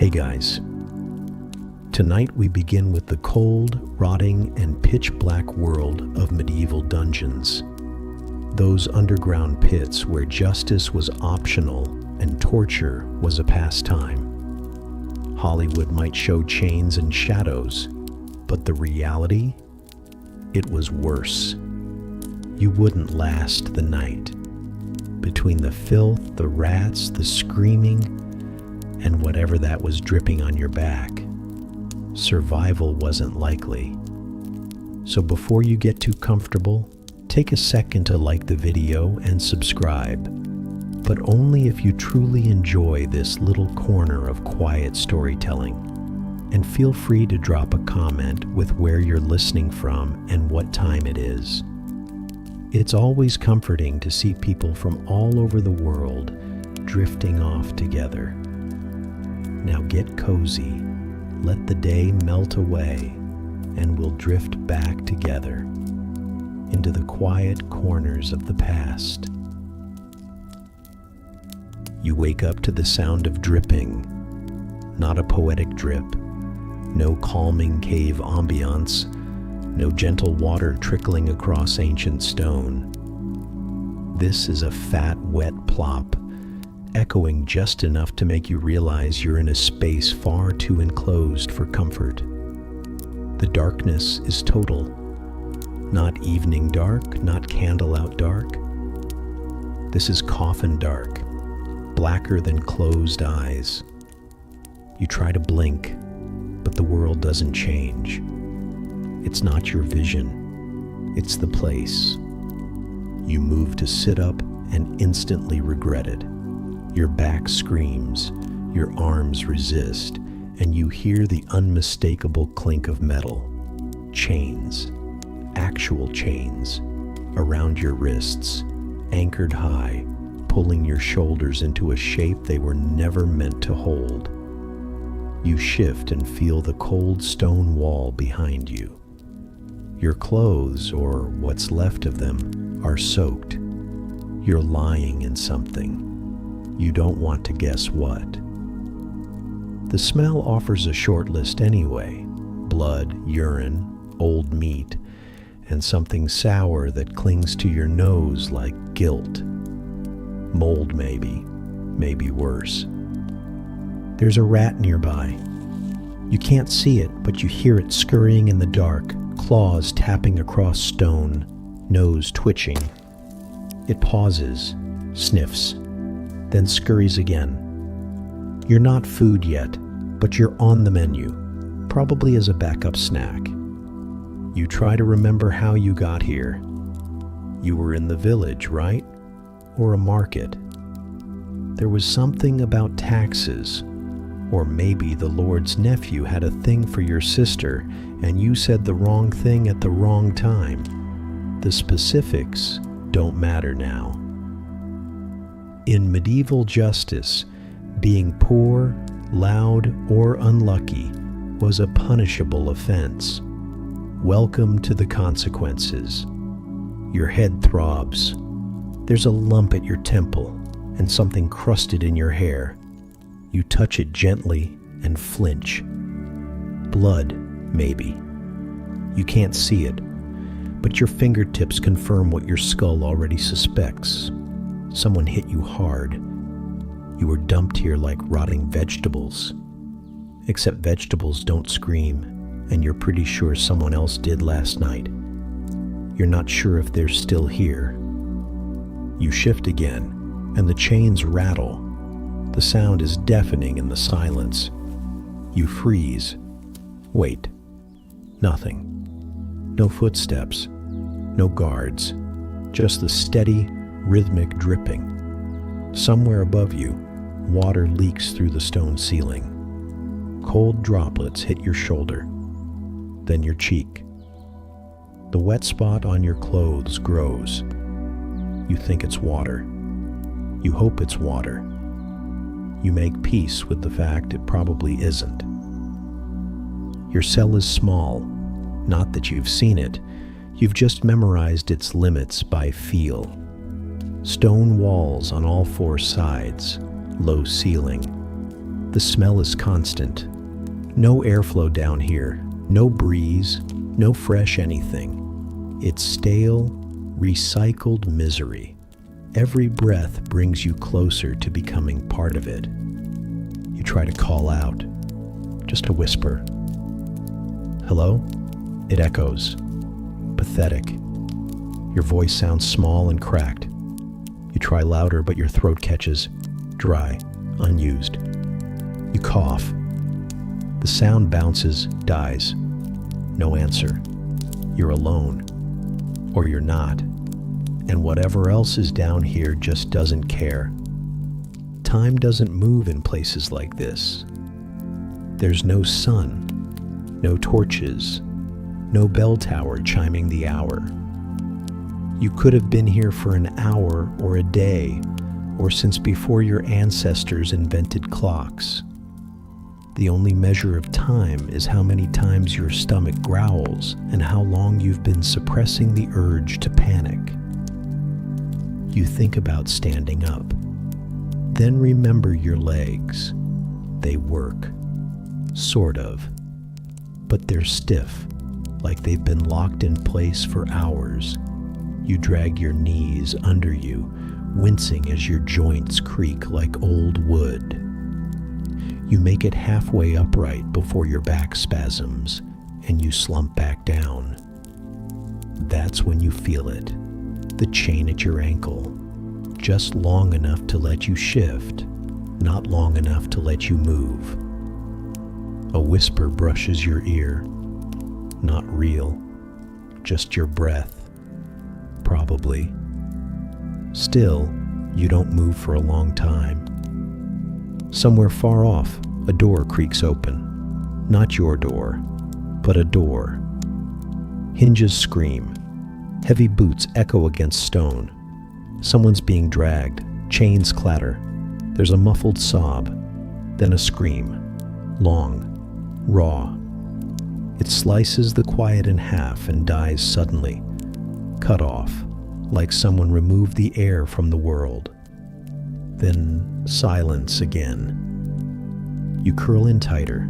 Hey guys, tonight we begin with the cold, rotting, and pitch-black world of medieval dungeons. Those underground pits where justice was optional and torture was a pastime. Hollywood might show chains and shadows, but the reality? It was worse. You wouldn't last the night. Between the filth, the rats, the screaming, and whatever that was dripping on your back, survival wasn't likely. So before you get too comfortable, take a second to like the video and subscribe, but only if you truly enjoy this little corner of quiet storytelling. And feel free to drop a comment with where you're listening from and what time it is. It's always comforting to see people from all over the world drifting off together. Now get cozy, let the day melt away, and we'll drift back together into the quiet corners of the past. You wake up to the sound of dripping, not a poetic drip, no calming cave ambience, no gentle water trickling across ancient stone. This is a fat, wet plop, echoing just enough to make you realize you're in a space far too enclosed for comfort. The darkness is total. Not evening dark, not candle out dark. This is coffin dark, blacker than closed eyes. You try to blink, but the world doesn't change. It's not your vision, it's the place. You move to sit up and instantly regret it. Your back screams, your arms resist, and you hear the unmistakable clink of metal. Chains, actual chains, around your wrists, anchored high, pulling your shoulders into a shape they were never meant to hold. You shift and feel the cold stone wall behind you. Your clothes, or what's left of them, are soaked. You're lying in something. You don't want to guess what. The smell offers a short list anyway. Blood, urine, old meat, and something sour that clings to your nose like guilt. Mold maybe worse. There's a rat nearby. You can't see it, but you hear it scurrying in the dark, claws tapping across stone, nose twitching. It pauses, sniffs, then scurries again. You're not food yet, but you're on the menu, probably as a backup snack. You try to remember how you got here. You were in the village, right? Or a market. There was something about taxes, or maybe the Lord's nephew had a thing for your sister and you said the wrong thing at the wrong time. The specifics don't matter now. In medieval justice, being poor, loud, or unlucky was a punishable offense. Welcome to the consequences. Your head throbs. There's a lump at your temple and something crusted in your hair. You touch it gently and flinch. Blood, maybe. You can't see it, but your fingertips confirm what your skull already suspects. Someone hit you hard. You were dumped here like rotting vegetables. Except vegetables don't scream, and you're pretty sure someone else did last night. You're not sure if they're still here. You shift again, and the chains rattle. The sound is deafening in the silence. You freeze. Wait. Nothing. No footsteps. No guards. Just the steady, rhythmic dripping. Somewhere above you, water leaks through the stone ceiling. Cold droplets hit your shoulder, then your cheek. The wet spot on your clothes grows. You think it's water. You hope it's water. You make peace with the fact it probably isn't. Your cell is small, not that you've seen it. You've just memorized its limits by feel. Stone walls on all four sides, low ceiling. The smell is constant. No airflow down here, no breeze, no fresh anything. It's stale, recycled misery. Every breath brings you closer to becoming part of it. You try to call out, just a whisper. Hello? It echoes. Pathetic. Your voice sounds small and cracked. You try louder, but your throat catches, dry, unused. You cough. The sound bounces, dies. No answer. You're alone. Or you're not. And whatever else is down here just doesn't care. Time doesn't move in places like this. There's no sun, no torches, no bell tower chiming the hour. You could have been here for an hour or a day, or since before your ancestors invented clocks. The only measure of time is how many times your stomach growls and how long you've been suppressing the urge to panic. You think about standing up. Then remember your legs. They work. Sort of. But they're stiff, like they've been locked in place for hours. You drag your knees under you, wincing as your joints creak like old wood. You make it halfway upright before your back spasms, and you slump back down. That's when you feel it, the chain at your ankle, just long enough to let you shift, not long enough to let you move. A whisper brushes your ear, not real, just your breath. Probably. Still, you don't move for a long time. Somewhere far off, a door creaks open. Not your door, but a door. Hinges scream. Heavy boots echo against stone. Someone's being dragged. Chains clatter. There's a muffled sob, then a scream. Long, raw. It slices the quiet in half and dies suddenly. Cut off, like someone removed the air from the world. Then silence again. You curl in tighter.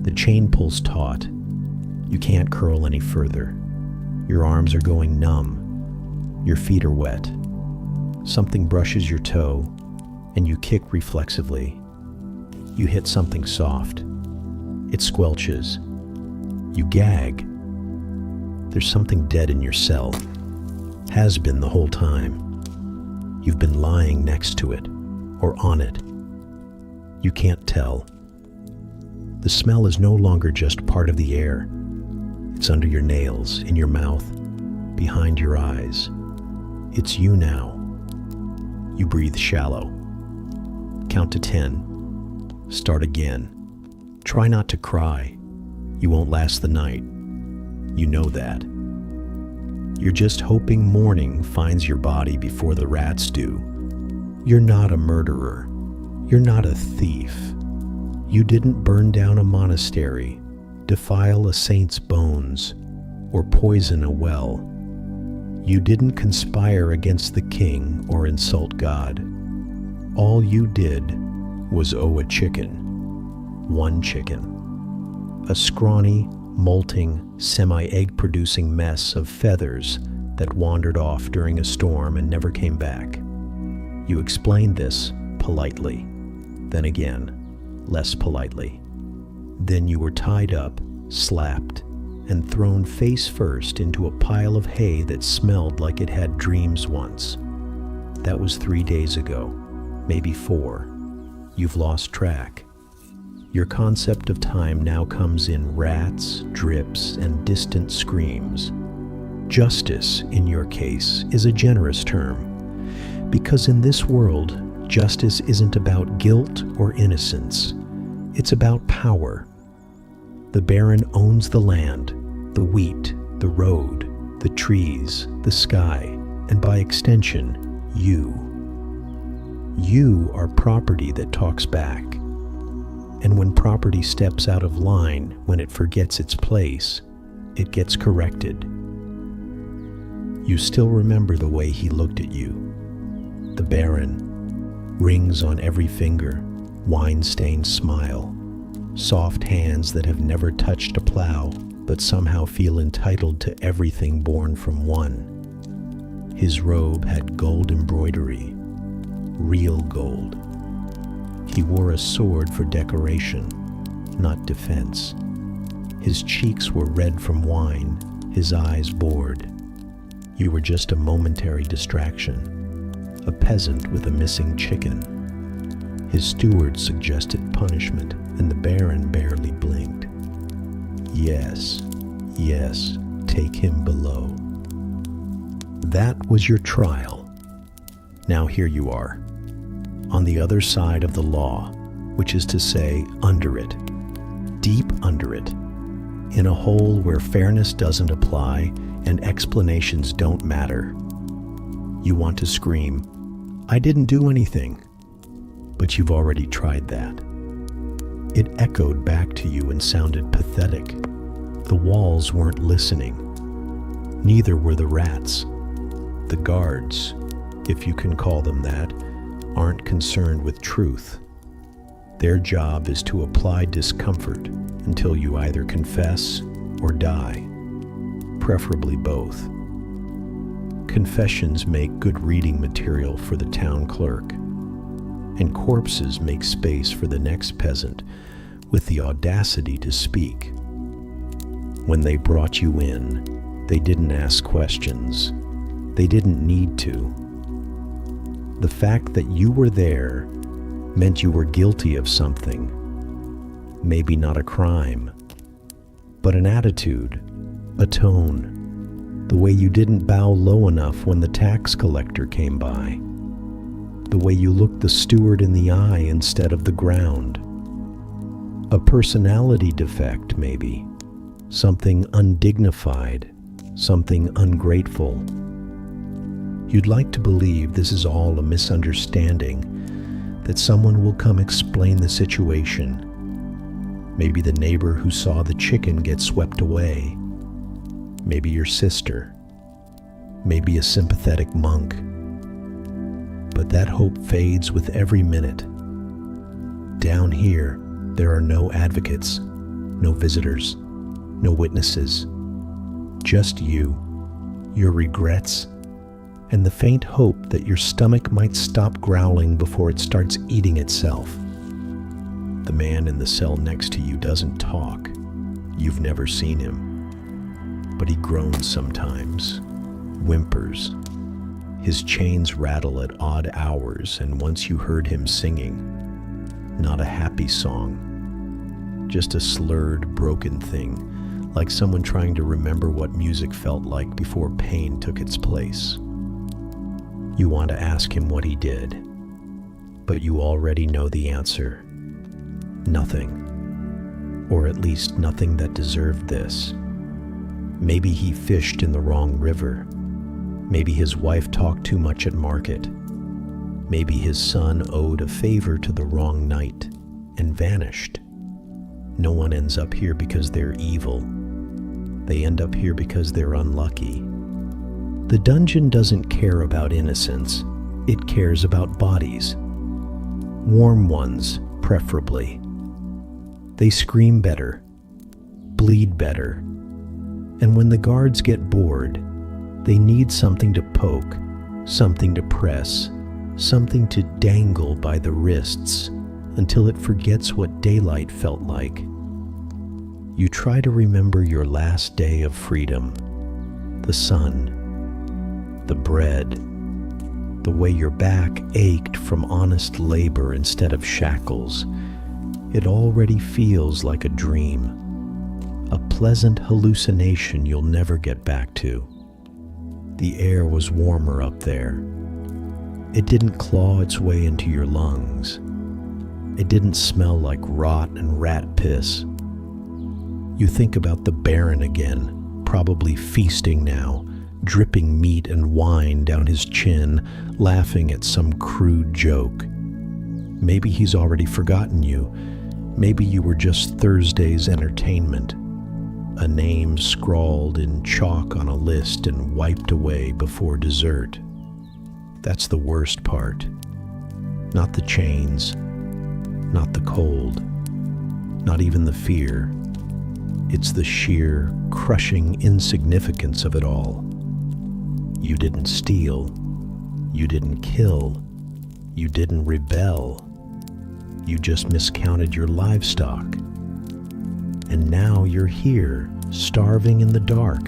The chain pulls taut. You can't curl any further. Your arms are going numb. Your feet are wet. Something brushes your toe, and you kick reflexively. You hit something soft. It squelches. You gag. There's something dead in your cell. Has been the whole time. You've been lying next to it, or on it. You can't tell. The smell is no longer just part of the air. It's under your nails, in your mouth, behind your eyes. It's you now. You breathe shallow. Count to 10. Start again. Try not to cry. You won't last the night. You know that. You're just hoping morning finds your body before the rats do. You're not a murderer. You're not a thief. You didn't burn down a monastery, defile a saint's bones, or poison a well. You didn't conspire against the king or insult God. All you did was owe a chicken. One chicken. A scrawny, molting, semi-egg producing mess of feathers that wandered off during a storm and never came back. You explained this politely, then again, less politely. Then you were tied up, slapped, and thrown face first into a pile of hay that smelled like it had dreams once. That was 3 days ago, maybe 4. You've lost track. Your concept of time now comes in rats, drips, and distant screams. Justice, in your case, is a generous term, because in this world, justice isn't about guilt or innocence. It's about power. The Baron owns the land, the wheat, the road, the trees, the sky, and by extension, you. You are property that talks back. And when property steps out of line, when it forgets its place, it gets corrected. You still remember the way he looked at you. The Baron, rings on every finger, wine-stained smile, soft hands that have never touched a plow but somehow feel entitled to everything born from one. His robe had gold embroidery, real gold. He wore a sword for decoration, not defense. His cheeks were red from wine, his eyes bored. You were just a momentary distraction, a peasant with a missing chicken. His steward suggested punishment, and the Baron barely blinked. Yes, yes, take him below. That was your trial. Now here you are, on the other side of the law, which is to say, under it, deep under it, in a hole where fairness doesn't apply and explanations don't matter. You want to scream, "I didn't do anything," but you've already tried that. It echoed back to you and sounded pathetic. The walls weren't listening. Neither were the rats. The guards, if you can call them that, aren't concerned with truth. Their job is to apply discomfort until you either confess or die, preferably both. Confessions make good reading material for the town clerk, and corpses make space for the next peasant with the audacity to speak. When they brought you in, they didn't ask questions. They didn't need to. The fact that you were there meant you were guilty of something. Maybe not a crime, but an attitude, a tone, the way you didn't bow low enough when the tax collector came by, the way you looked the steward in the eye instead of the ground. A personality defect, maybe, something undignified, something ungrateful. You'd like to believe this is all a misunderstanding, that someone will come explain the situation. Maybe the neighbor who saw the chicken get swept away. Maybe your sister. Maybe a sympathetic monk. But that hope fades with every minute. Down here, there are no advocates, no visitors, no witnesses. Just you, your regrets, and the faint hope that your stomach might stop growling before it starts eating itself. The man in the cell next to you doesn't talk. You've never seen him. But he groans sometimes, whimpers. His chains rattle at odd hours, and once you heard him singing, not a happy song, just a slurred, broken thing, like someone trying to remember what music felt like before pain took its place. You want to ask him what he did, but you already know the answer. Nothing. Or at least nothing that deserved this. Maybe he fished in the wrong river. Maybe his wife talked too much at market. Maybe his son owed a favor to the wrong knight and vanished. No one ends up here because they're evil. They end up here because they're unlucky. The dungeon doesn't care about innocence. It cares about bodies. Warm ones, preferably. They scream better, bleed better, and when the guards get bored, they need something to poke, something to press, something to dangle by the wrists until it forgets what daylight felt like. You try to remember your last day of freedom, the sun, the bread, the way your back ached from honest labor instead of shackles. It already feels like a dream, a pleasant hallucination you'll never get back to. The air was warmer up there. It didn't claw its way into your lungs. It didn't smell like rot and rat piss. You think about the Baron again, probably feasting now, dripping meat and wine down his chin, laughing at some crude joke. Maybe he's already forgotten you. Maybe you were just Thursday's entertainment, a name scrawled in chalk on a list and wiped away before dessert. That's the worst part. Not the chains, Not the cold, not even the fear. It's the sheer, crushing insignificance of it all. You didn't steal. You didn't kill. You didn't rebel. You just miscounted your livestock. And now you're here, starving in the dark,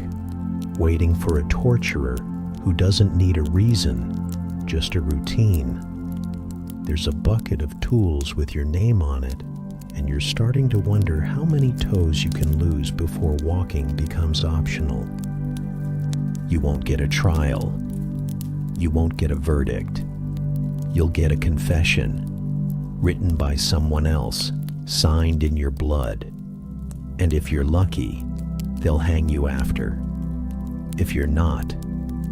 waiting for a torturer who doesn't need a reason, just a routine. There's a bucket of tools with your name on it, and you're starting to wonder how many toes you can lose before walking becomes optional. You won't get a trial. You won't get a verdict. You'll get a confession, written by someone else, signed in your blood. And if you're lucky, they'll hang you after. If you're not,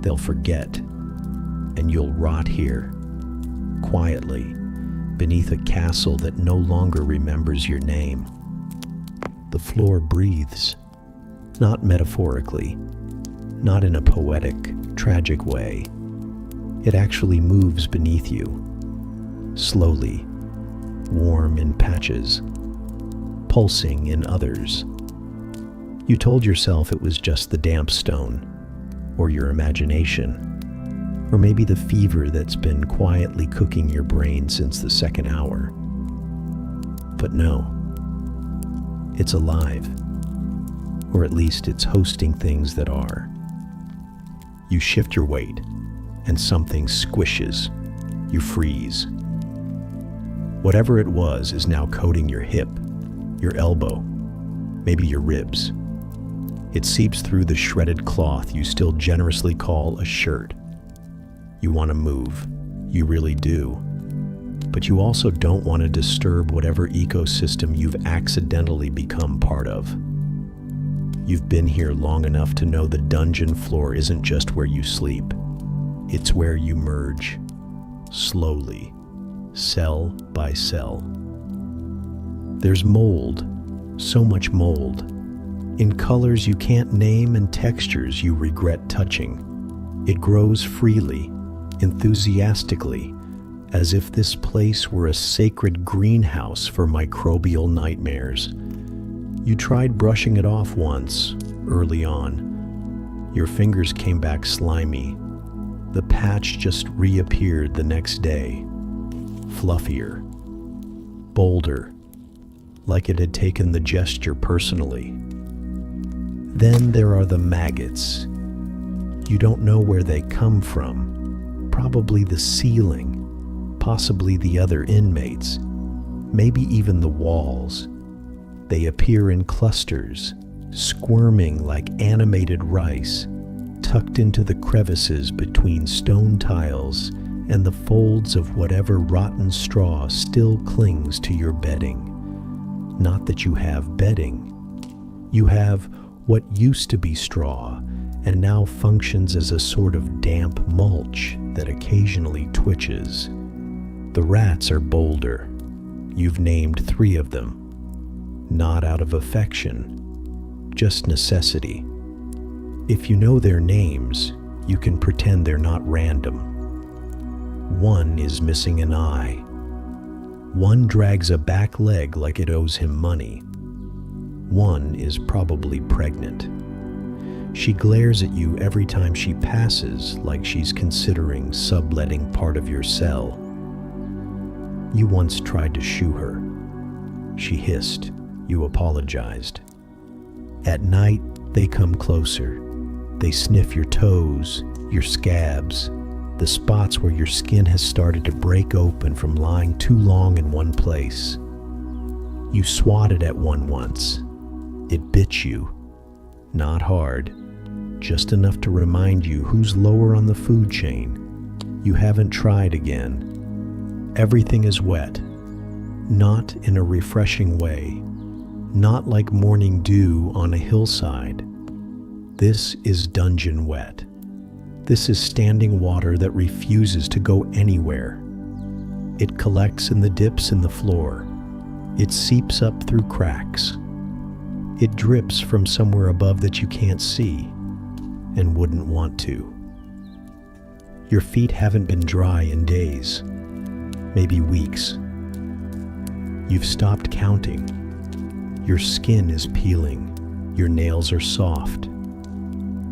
they'll forget, and you'll rot here, quietly, beneath a castle that no longer remembers your name. The floor breathes, not metaphorically, not in a poetic, tragic way. It actually moves beneath you, slowly, warm in patches, pulsing in others. You told yourself it was just the damp stone, or your imagination, or maybe the fever that's been quietly cooking your brain since the second hour. But no, it's alive, or at least it's hosting things that are. You shift your weight, and something squishes. You freeze. Whatever it was is now coating your hip, your elbow, maybe your ribs. It seeps through the shredded cloth you still generously call a shirt. You want to move, you really do. But you also don't want to disturb whatever ecosystem you've accidentally become part of. You've been here long enough to know the dungeon floor isn't just where you sleep. It's where you merge, slowly, cell by cell. There's mold, so much mold, in colors you can't name and textures you regret touching. It grows freely, enthusiastically, as if this place were a sacred greenhouse for microbial nightmares. You tried brushing it off once, early on. Your fingers came back slimy. The patch just reappeared the next day, fluffier, bolder, like it had taken the gesture personally. Then there are the maggots. You don't know where they come from. Probably the ceiling, possibly the other inmates, maybe even the walls. They appear in clusters, squirming like animated rice, tucked into the crevices between stone tiles and the folds of whatever rotten straw still clings to your bedding. Not that you have bedding. You have what used to be straw and now functions as a sort of damp mulch that occasionally twitches. The rats are bolder. You've named 3 of them. Not out of affection, just necessity. If you know their names, you can pretend they're not random. One is missing an eye. One drags a back leg like it owes him money. One is probably pregnant. She glares at you every time she passes, like she's considering subletting part of your cell. You once tried to shoo her. She hissed. You apologized. At night, they come closer. They sniff your toes, your scabs, the spots where your skin has started to break open from lying too long in one place. You swatted at one once. It bit you. Not hard, just enough to remind you who's lower on the food chain. You haven't tried again. Everything is wet, not in a refreshing way, not like morning dew on a hillside. This is dungeon wet. This is standing water that refuses to go anywhere. It collects in the dips in the floor. It seeps up through cracks. It drips from somewhere above that you can't see and wouldn't want to. Your feet haven't been dry in days, maybe weeks. You've stopped counting. Your skin is peeling. Your nails are soft.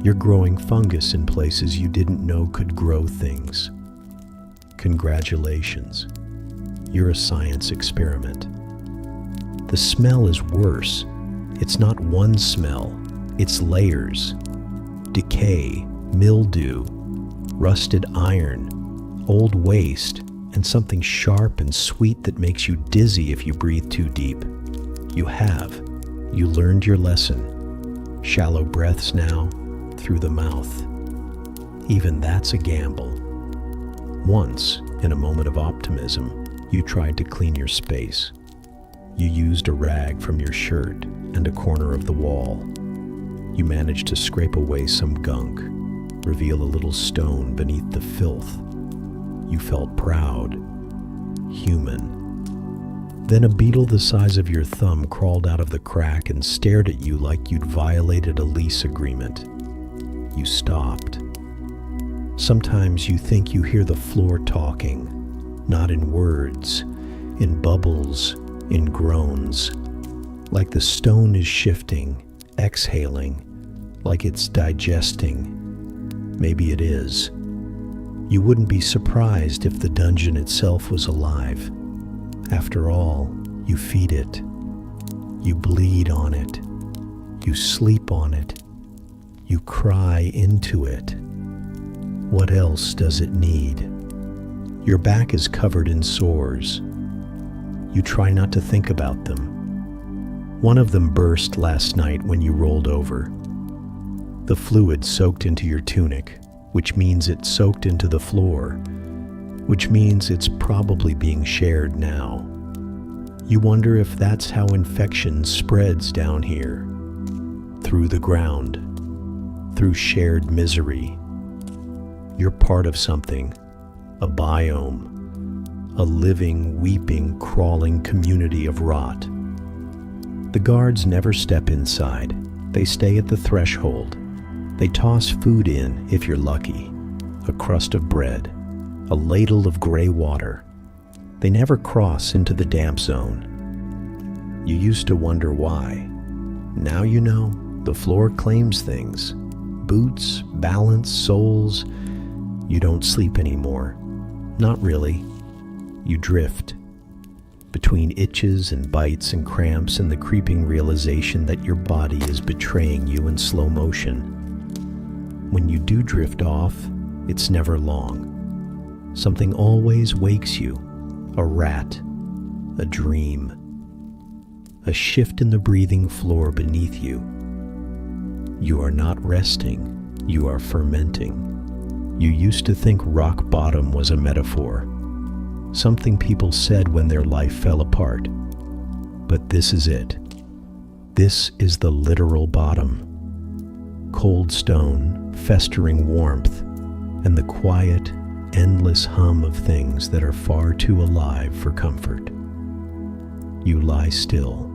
You're growing fungus in places you didn't know could grow things. Congratulations. You're a science experiment. The smell is worse. It's not one smell. It's layers. Decay, mildew, rusted iron, old waste, and something sharp and sweet that makes you dizzy if you breathe too deep. You have. You learned your lesson. Shallow breaths now, through the mouth. Even that's a gamble. Once, in a moment of optimism, you tried to clean your space. You used a rag from your shirt and a corner of the wall. You managed to scrape away some gunk, reveal a little stone beneath the filth. You felt proud, human. Then a beetle the size of your thumb crawled out of the crack and stared at you like you'd violated a lease agreement. You stopped. Sometimes you think you hear the floor talking, not in words, in bubbles, in groans, like the stone is shifting, exhaling, like it's digesting. Maybe it is. You wouldn't be surprised if the dungeon itself was alive. After all, you feed it. You bleed on it. You sleep on it. You cry into it. What else does it need? Your back is covered in sores. You try not to think about them. One of them burst last night when you rolled over. The fluid soaked into your tunic, which means it soaked into the floor, which means it's probably being shared now. You wonder if that's how infection spreads down here, through the ground, through shared misery. You're part of something, a biome, a living, weeping, crawling community of rot. The guards never step inside. They stay at the threshold. They toss food in, if you're lucky, a crust of bread, a ladle of gray water. They never cross into the damp zone. You used to wonder why. Now you know, the floor claims things. Boots, balance, soles. You don't sleep anymore. Not really. You drift. Between itches and bites and cramps and the creeping realization that your body is betraying you in slow motion. When you do drift off, it's never long. Something always wakes you. A rat, a dream, a shift in the breathing floor beneath you. You are not resting, you are fermenting. You used to think rock bottom was a metaphor, something people said when their life fell apart. But this is it. This is the literal bottom. Cold stone, festering warmth, and the quiet, endless hum of things that are far too alive for comfort. You lie still,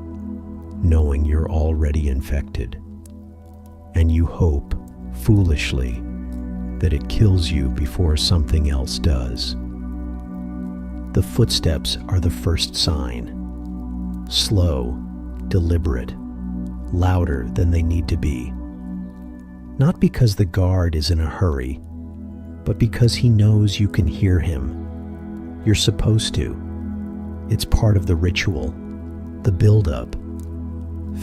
knowing you're already infected, and you hope, foolishly, that it kills you before something else does. The footsteps are the first sign. Slow, deliberate, louder than they need to be. Not because the guard is in a hurry, but because he knows you can hear him. You're supposed to. It's part of the ritual, the build-up.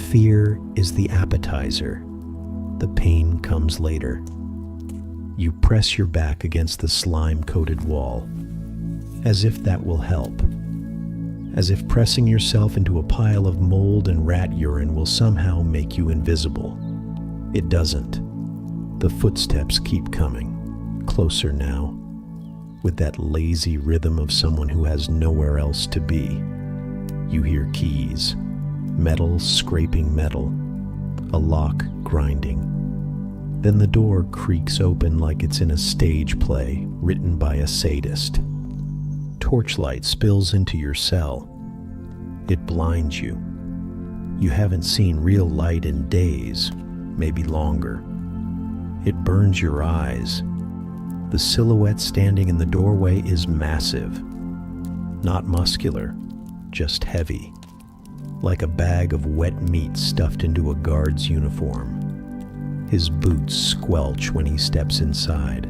Fear is the appetizer. The pain comes later. You press your back against the slime-coated wall, as if that will help. As if pressing yourself into a pile of mold and rat urine will somehow make you invisible. It doesn't. The footsteps keep coming. Closer now, with that lazy rhythm of someone who has nowhere else to be. You hear keys, metal scraping metal, a lock grinding. Then the door creaks open like it's in a stage play written by a sadist. Torchlight spills into your cell. It blinds you. You haven't seen real light in days, maybe longer. It burns your eyes. The silhouette standing in the doorway is massive, not muscular, just heavy, like a bag of wet meat stuffed into a guard's uniform. His boots squelch when he steps inside.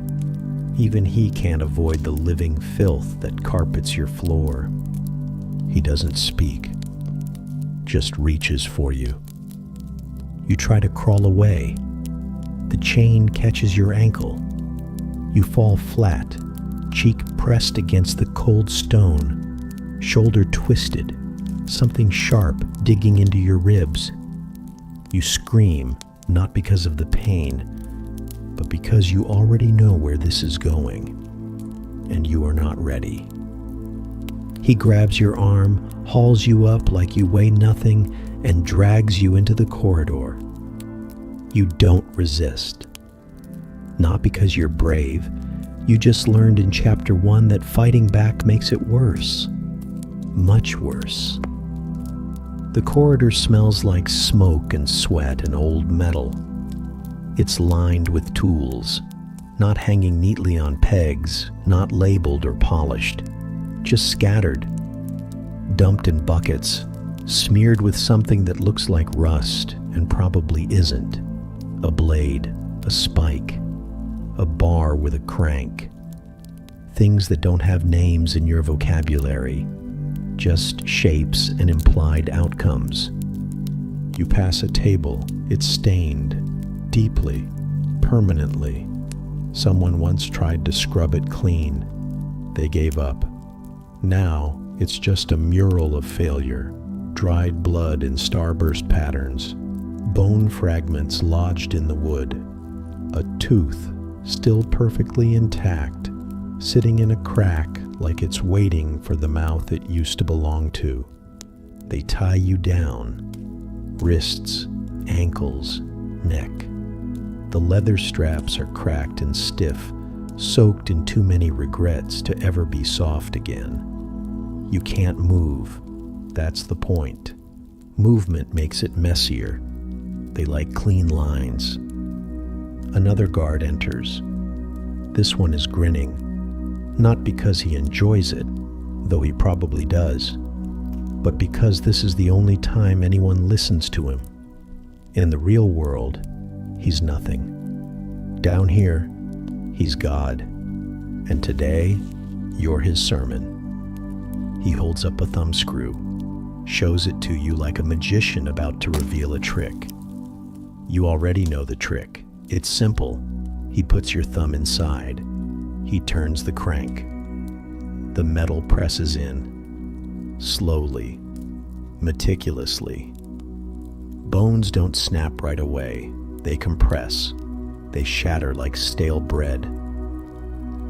Even he can't avoid the living filth that carpets your floor. He doesn't speak, just reaches for you. You try to crawl away. The chain catches your ankle. You fall flat, cheek pressed against the cold stone, shoulder twisted, something sharp digging into your ribs. You scream, not because of the pain, but because you already know where this is going, and you are not ready. He grabs your arm, hauls you up like you weigh nothing, and drags you into the corridor. You don't resist. Not because you're brave. You just learned in Chapter 1 that fighting back makes it worse. Much worse. The corridor smells like smoke and sweat and old metal. It's lined with tools, not hanging neatly on pegs, not labeled or polished, just scattered, dumped in buckets, smeared with something that looks like rust and probably isn't. A blade, a spike, a bar with a crank. Things that don't have names in your vocabulary, just shapes and implied outcomes. You pass a table, it's stained, deeply, permanently. Someone once tried to scrub it clean. They gave up. Now, it's just a mural of failure, dried blood in starburst patterns, bone fragments lodged in the wood, a tooth still perfectly intact, sitting in a crack like it's waiting for the mouth it used to belong to. They tie you down, wrists, ankles, neck. The leather straps are cracked and stiff, soaked in too many regrets to ever be soft again. You can't move. That's the point. Movement makes it messier. They like clean lines. Another guard enters. This one is grinning, not because he enjoys it, though he probably does, but because this is the only time anyone listens to him. In the real world, he's nothing. Down here, he's God. And today, you're his sermon. He holds up a thumbscrew, shows it to you like a magician about to reveal a trick. You already know the trick. It's simple. He puts your thumb inside. He turns the crank. The metal presses in, slowly, meticulously. Bones don't snap right away. They compress. They shatter like stale bread.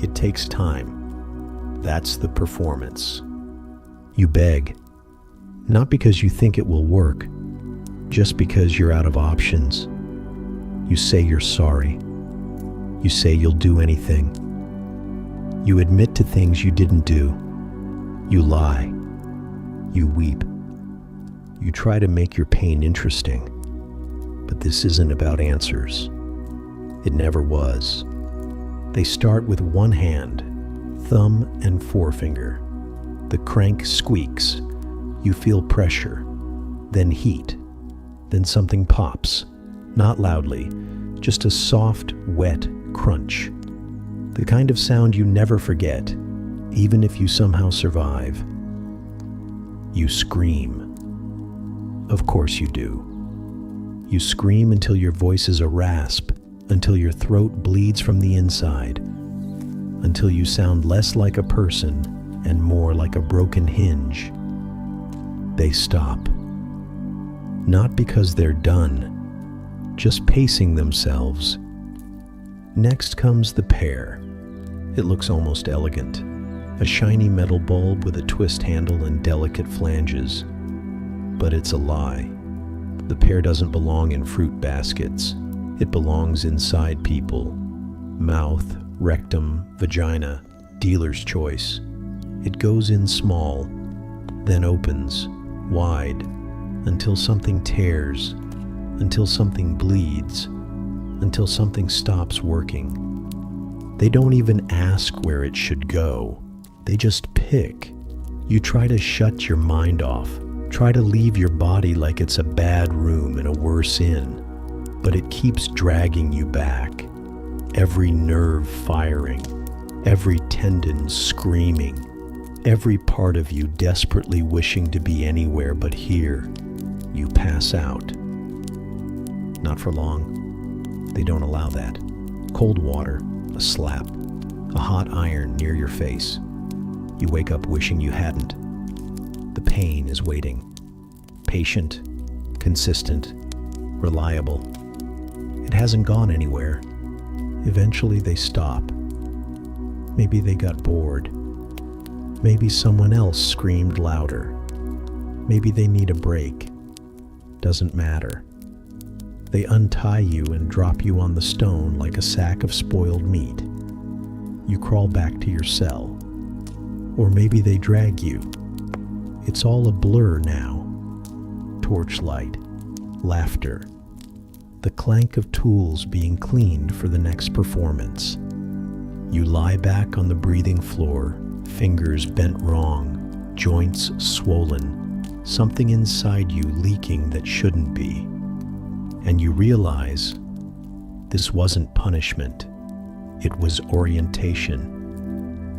It takes time. That's the performance. You beg, not because you think it will work, just because you're out of options. You say you're sorry. You say you'll do anything. You admit to things you didn't do. You lie. You weep. You try to make your pain interesting. But this isn't about answers. It never was. They start with one hand, thumb and forefinger. The crank squeaks. You feel pressure, then heat, then something pops. Not loudly, just a soft, wet crunch. The kind of sound you never forget, even if you somehow survive. You scream. Of course you do. You scream until your voice is a rasp, until your throat bleeds from the inside, until you sound less like a person and more like a broken hinge. They stop. Not because they're done, just pacing themselves. Next comes the pear. It looks almost elegant. A shiny metal bulb with a twist handle and delicate flanges. But it's a lie. The pear doesn't belong in fruit baskets. It belongs inside people. Mouth, rectum, vagina, dealer's choice. It goes in small, then opens, wide, until something tears, until something bleeds, until something stops working. They don't even ask where it should go. They just pick. You try to shut your mind off, try to leave your body like it's a bad room in a worse inn, but it keeps dragging you back, every nerve firing, every tendon screaming, every part of you desperately wishing to be anywhere but here. You pass out. Not for long. They don't allow that. Cold water, a slap, a hot iron near your face. You wake up wishing you hadn't. The pain is waiting. Patient, consistent, reliable. It hasn't gone anywhere. Eventually they stop. Maybe they got bored. Maybe someone else screamed louder. Maybe they need a break. Doesn't matter. They untie you and drop you on the stone like a sack of spoiled meat. You crawl back to your cell. Or maybe they drag you. It's all a blur now. Torchlight, laughter, the clank of tools being cleaned for the next performance. You lie back on the breathing floor, fingers bent wrong, joints swollen, something inside you leaking that shouldn't be. And you realize this wasn't punishment, it was orientation.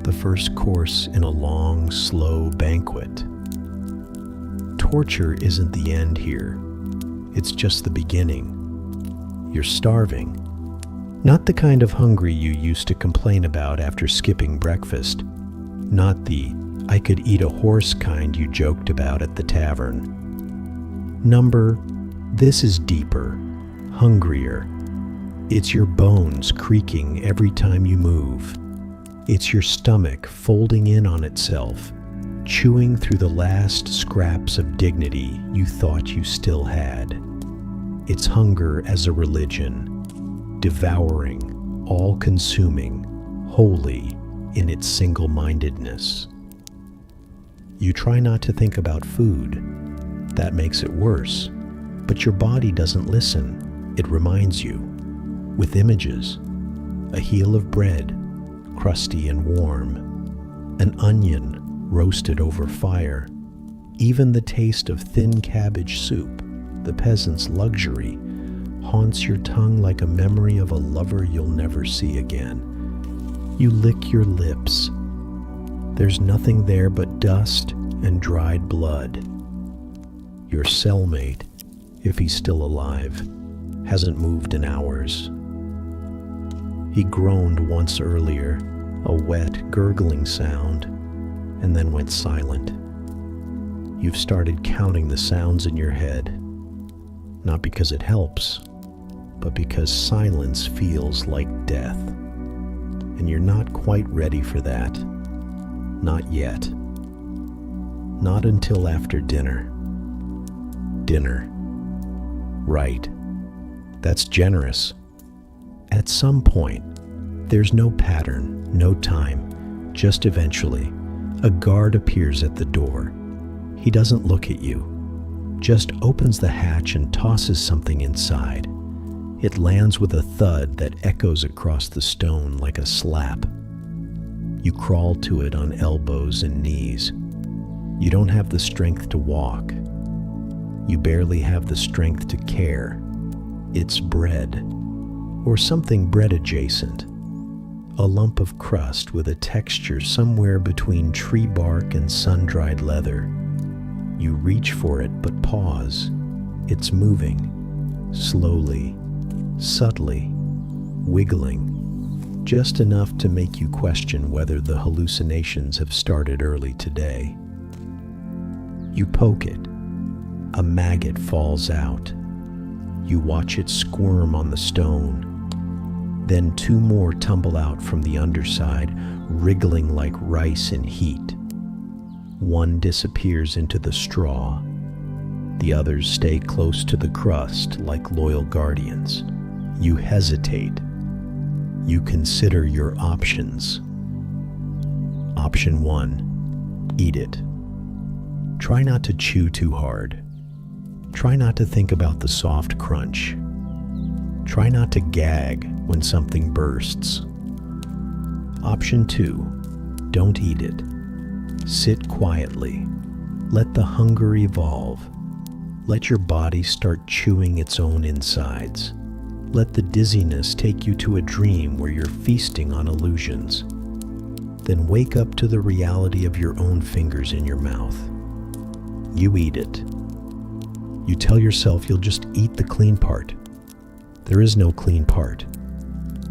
The first course in a long, slow banquet. Torture isn't the end here. It's just the beginning. You're starving. Not the kind of hungry you used to complain about after skipping breakfast. Not the I could eat a horse kind you joked about at the tavern. This is deeper, hungrier. It's your bones creaking every time you move. It's your stomach folding in on itself, chewing through the last scraps of dignity you thought you still had. It's hunger as a religion, devouring, all-consuming, holy in its single-mindedness. You try not to think about food. That makes it worse. But your body doesn't listen. It reminds you, with images, a heel of bread, crusty and warm, an onion roasted over fire, even the taste of thin cabbage soup, the peasant's luxury, haunts your tongue like a memory of a lover you'll never see again. You lick your lips. There's nothing there but dust and dried blood. Your cellmate, if he's still alive, hasn't moved in hours. He groaned once earlier, a wet, gurgling sound, and then went silent. You've started counting the sounds in your head, not because it helps, but because silence feels like death. And you're not quite ready for that. Not yet. Not until after dinner. Dinner. Right. That's generous. At some point, there's no pattern, no time, just eventually, a guard appears at the door. He doesn't look at you, just opens the hatch and tosses something inside. It lands with a thud that echoes across the stone like a slap. You crawl to it on elbows and knees. You don't have the strength to walk. You barely have the strength to care. It's bread. Or something bread adjacent. A lump of crust with a texture somewhere between tree bark and sun-dried leather. You reach for it but pause. It's moving, slowly, subtly, wiggling, just enough to make you question whether the hallucinations have started early today. You poke it. A maggot falls out. You watch it squirm on the stone. Then two more tumble out from the underside, wriggling like rice in heat. One disappears into the straw. The others stay close to the crust like loyal guardians. You hesitate. You consider your options. Option 1, eat it. Try not to chew too hard. Try not to think about the soft crunch. Try not to gag when something bursts. Option 2, don't eat it. Sit quietly. Let the hunger evolve. Let your body start chewing its own insides. Let the dizziness take you to a dream where you're feasting on illusions. Then wake up to the reality of your own fingers in your mouth. You eat it. You tell yourself you'll just eat the clean part. There is no clean part.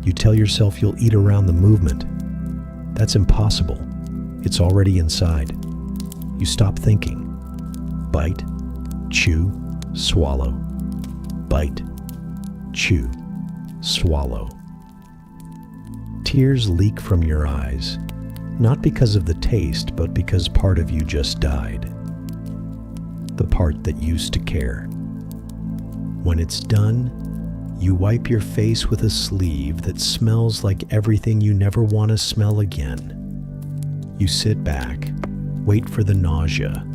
You tell yourself you'll eat around the movement. That's impossible. It's already inside. You stop thinking. Bite, chew, swallow. Bite, chew, swallow. Tears leak from your eyes, not because of the taste, but because part of you just died. The part that used to care. When it's done, you wipe your face with a sleeve that smells like everything you never want to smell again. You sit back, wait for the nausea.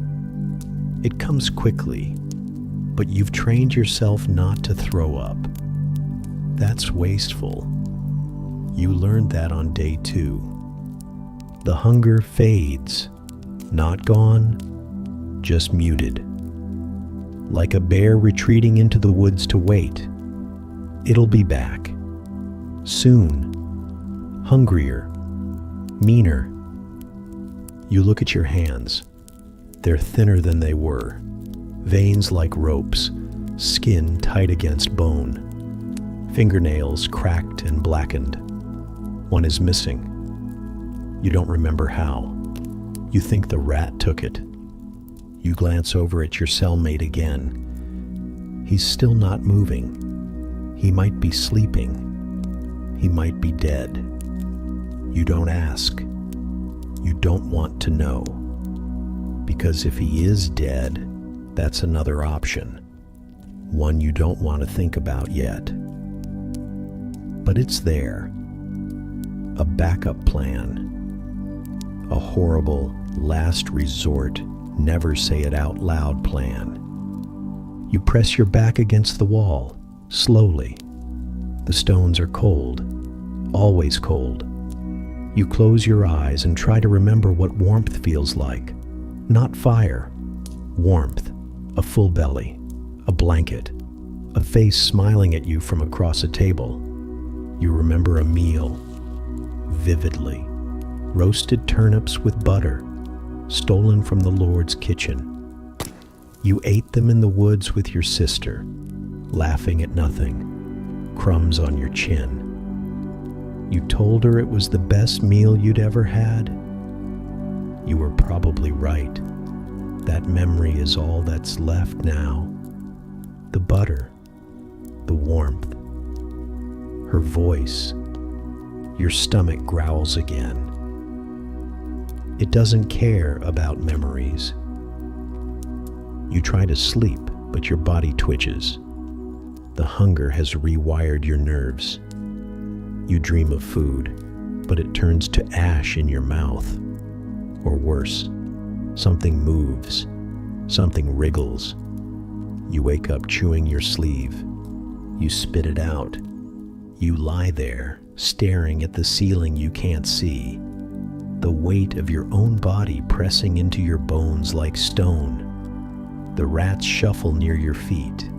It comes quickly, but you've trained yourself not to throw up. That's wasteful. You learned that on day 2. The hunger fades, not gone, just muted. Like a bear retreating into the woods to wait. It'll be back. Soon. Hungrier. Meaner. You look at your hands. They're thinner than they were. Veins like ropes. Skin tight against bone. Fingernails cracked and blackened. One is missing. You don't remember how. You think the rat took it. You glance over at your cellmate again. He's still not moving. He might be sleeping. He might be dead. You don't ask. You don't want to know. Because if he is dead, that's another option. One you don't want to think about yet. But it's there. A backup plan. A horrible, last resort, never say it out loud plan. You press your back against the wall, slowly. The stones are cold, always cold. You close your eyes and try to remember what warmth feels like. Not fire. Warmth. A full belly. A blanket. A face smiling at you from across a table. You remember a meal. Vividly. Roasted turnips with butter. Stolen from the Lord's kitchen. You ate them in the woods with your sister, laughing at nothing. Crumbs on your chin. You told her it was the best meal you'd ever had. You were probably right. That memory is all that's left now. The butter, the warmth, her voice. Your stomach growls again. It doesn't care about memories. You try to sleep, but your body twitches. The hunger has rewired your nerves. You dream of food, but it turns to ash in your mouth. Or worse, something moves, something wriggles. You wake up chewing your sleeve. You spit it out. You lie there, staring at the ceiling you can't see. The weight of your own body pressing into your bones like stone. The rats shuffle near your feet.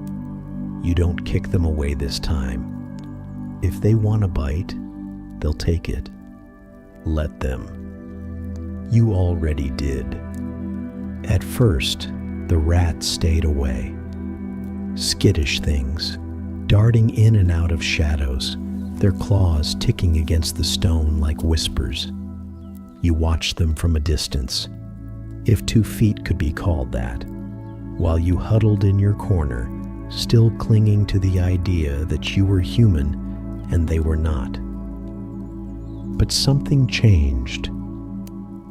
You don't kick them away this time. If they want a bite, they'll take it. Let them. You already did. At first, the rats stayed away. Skittish things, darting in and out of shadows, their claws ticking against the stone like whispers. You watched them from a distance, if 2 feet could be called that, while you huddled in your corner, still clinging to the idea that you were human and they were not. But something changed.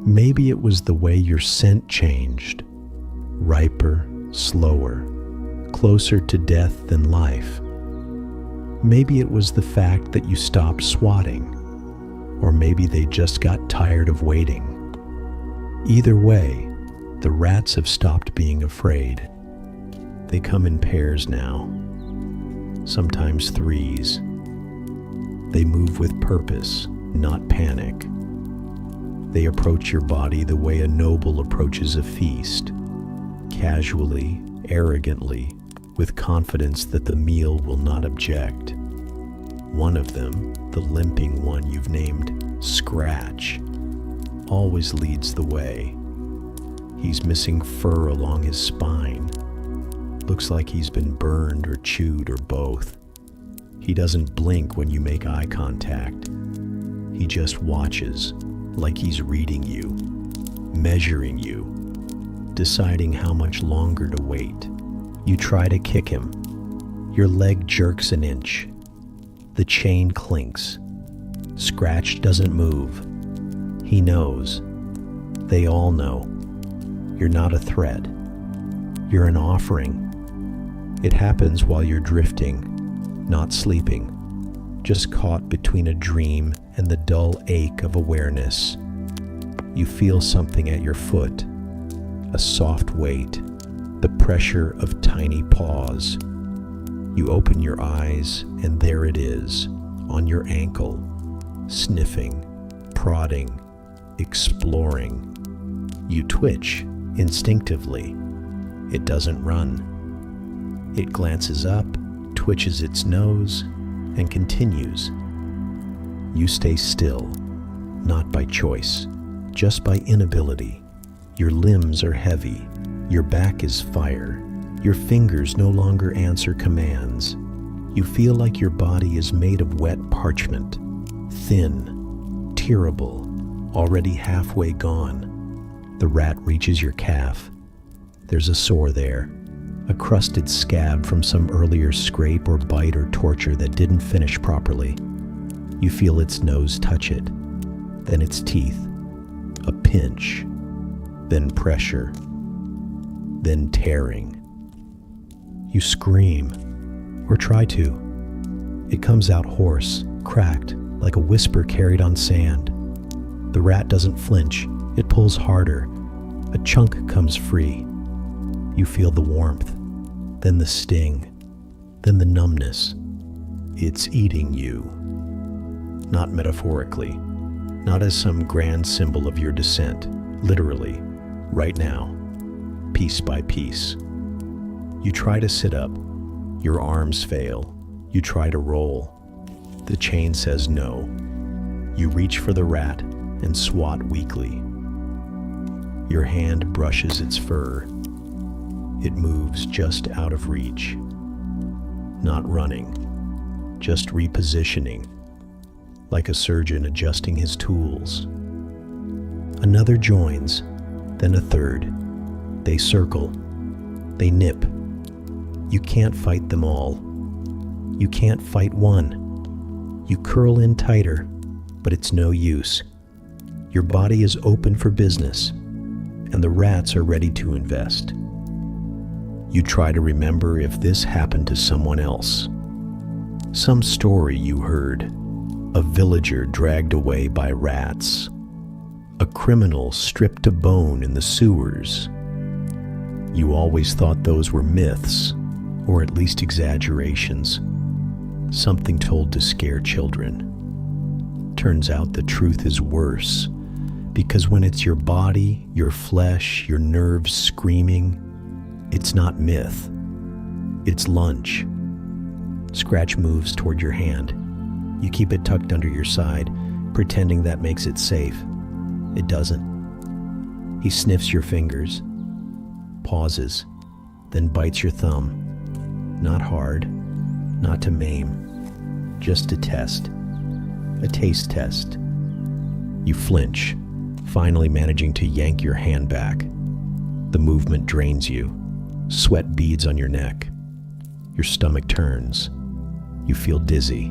Maybe it was the way your scent changed. Riper, slower, closer to death than life. Maybe it was the fact that you stopped swatting. Or maybe they just got tired of waiting. Either way, the rats have stopped being afraid. They come in pairs now, sometimes 3s. They move with purpose, not panic. They approach your body the way a noble approaches a feast, casually, arrogantly, with confidence that the meal will not object. One of them, the limping one you've named Scratch, always leads the way. He's missing fur along his spine. Looks like he's been burned or chewed or both. He doesn't blink when you make eye contact. He just watches, like he's reading you, measuring you, deciding how much longer to wait. You try to kick him. Your leg jerks an inch. The chain clinks. Scratch doesn't move. He knows. They all know. You're not a threat. You're an offering. It happens while you're drifting, not sleeping, just caught between a dream and the dull ache of awareness. You feel something at your foot, a soft weight, the pressure of tiny paws. You open your eyes, and there it is, on your ankle, sniffing, prodding, exploring. You twitch instinctively. It doesn't run. It glances up, twitches its nose, and continues. You stay still, not by choice, just by inability. Your limbs are heavy. Your back is fire. Your fingers no longer answer commands. You feel like your body is made of wet parchment, thin, tearable, already halfway gone. The rat reaches your calf. There's a sore there, a crusted scab from some earlier scrape or bite or torture that didn't finish properly. You feel its nose touch it, then its teeth, a pinch, then pressure, then tearing. You scream, or try to. It comes out hoarse, cracked, like a whisper carried on sand. The rat doesn't flinch. It pulls harder. A chunk comes free. You feel the warmth, then the sting, then the numbness. It's eating you. Not metaphorically, not as some grand symbol of your descent, literally, right now, piece by piece. You try to sit up. Your arms fail. You try to roll. The chain says no. You reach for the rat and swat weakly. Your hand brushes its fur. It moves just out of reach. Not running, just repositioning, like a surgeon adjusting his tools. Another joins, then a third. They circle. They nip. You can't fight them all. You can't fight one. You curl in tighter, but it's no use. Your body is open for business, and the rats are ready to invest. You try to remember if this happened to someone else. Some story you heard. A villager dragged away by rats. A criminal stripped to bone in the sewers. You always thought those were myths, or at least exaggerations. Something told to scare children. Turns out the truth is worse, because when it's your body, your flesh, your nerves screaming, it's not myth. It's lunch. Scratch moves toward your hand. You keep it tucked under your side, pretending that makes it safe. It doesn't. He sniffs your fingers, pauses, then bites your thumb. Not hard, not to maim, just to test. A taste test. You flinch, finally managing to yank your hand back. The movement drains you. Sweat beads on your neck. Your stomach turns. You feel dizzy.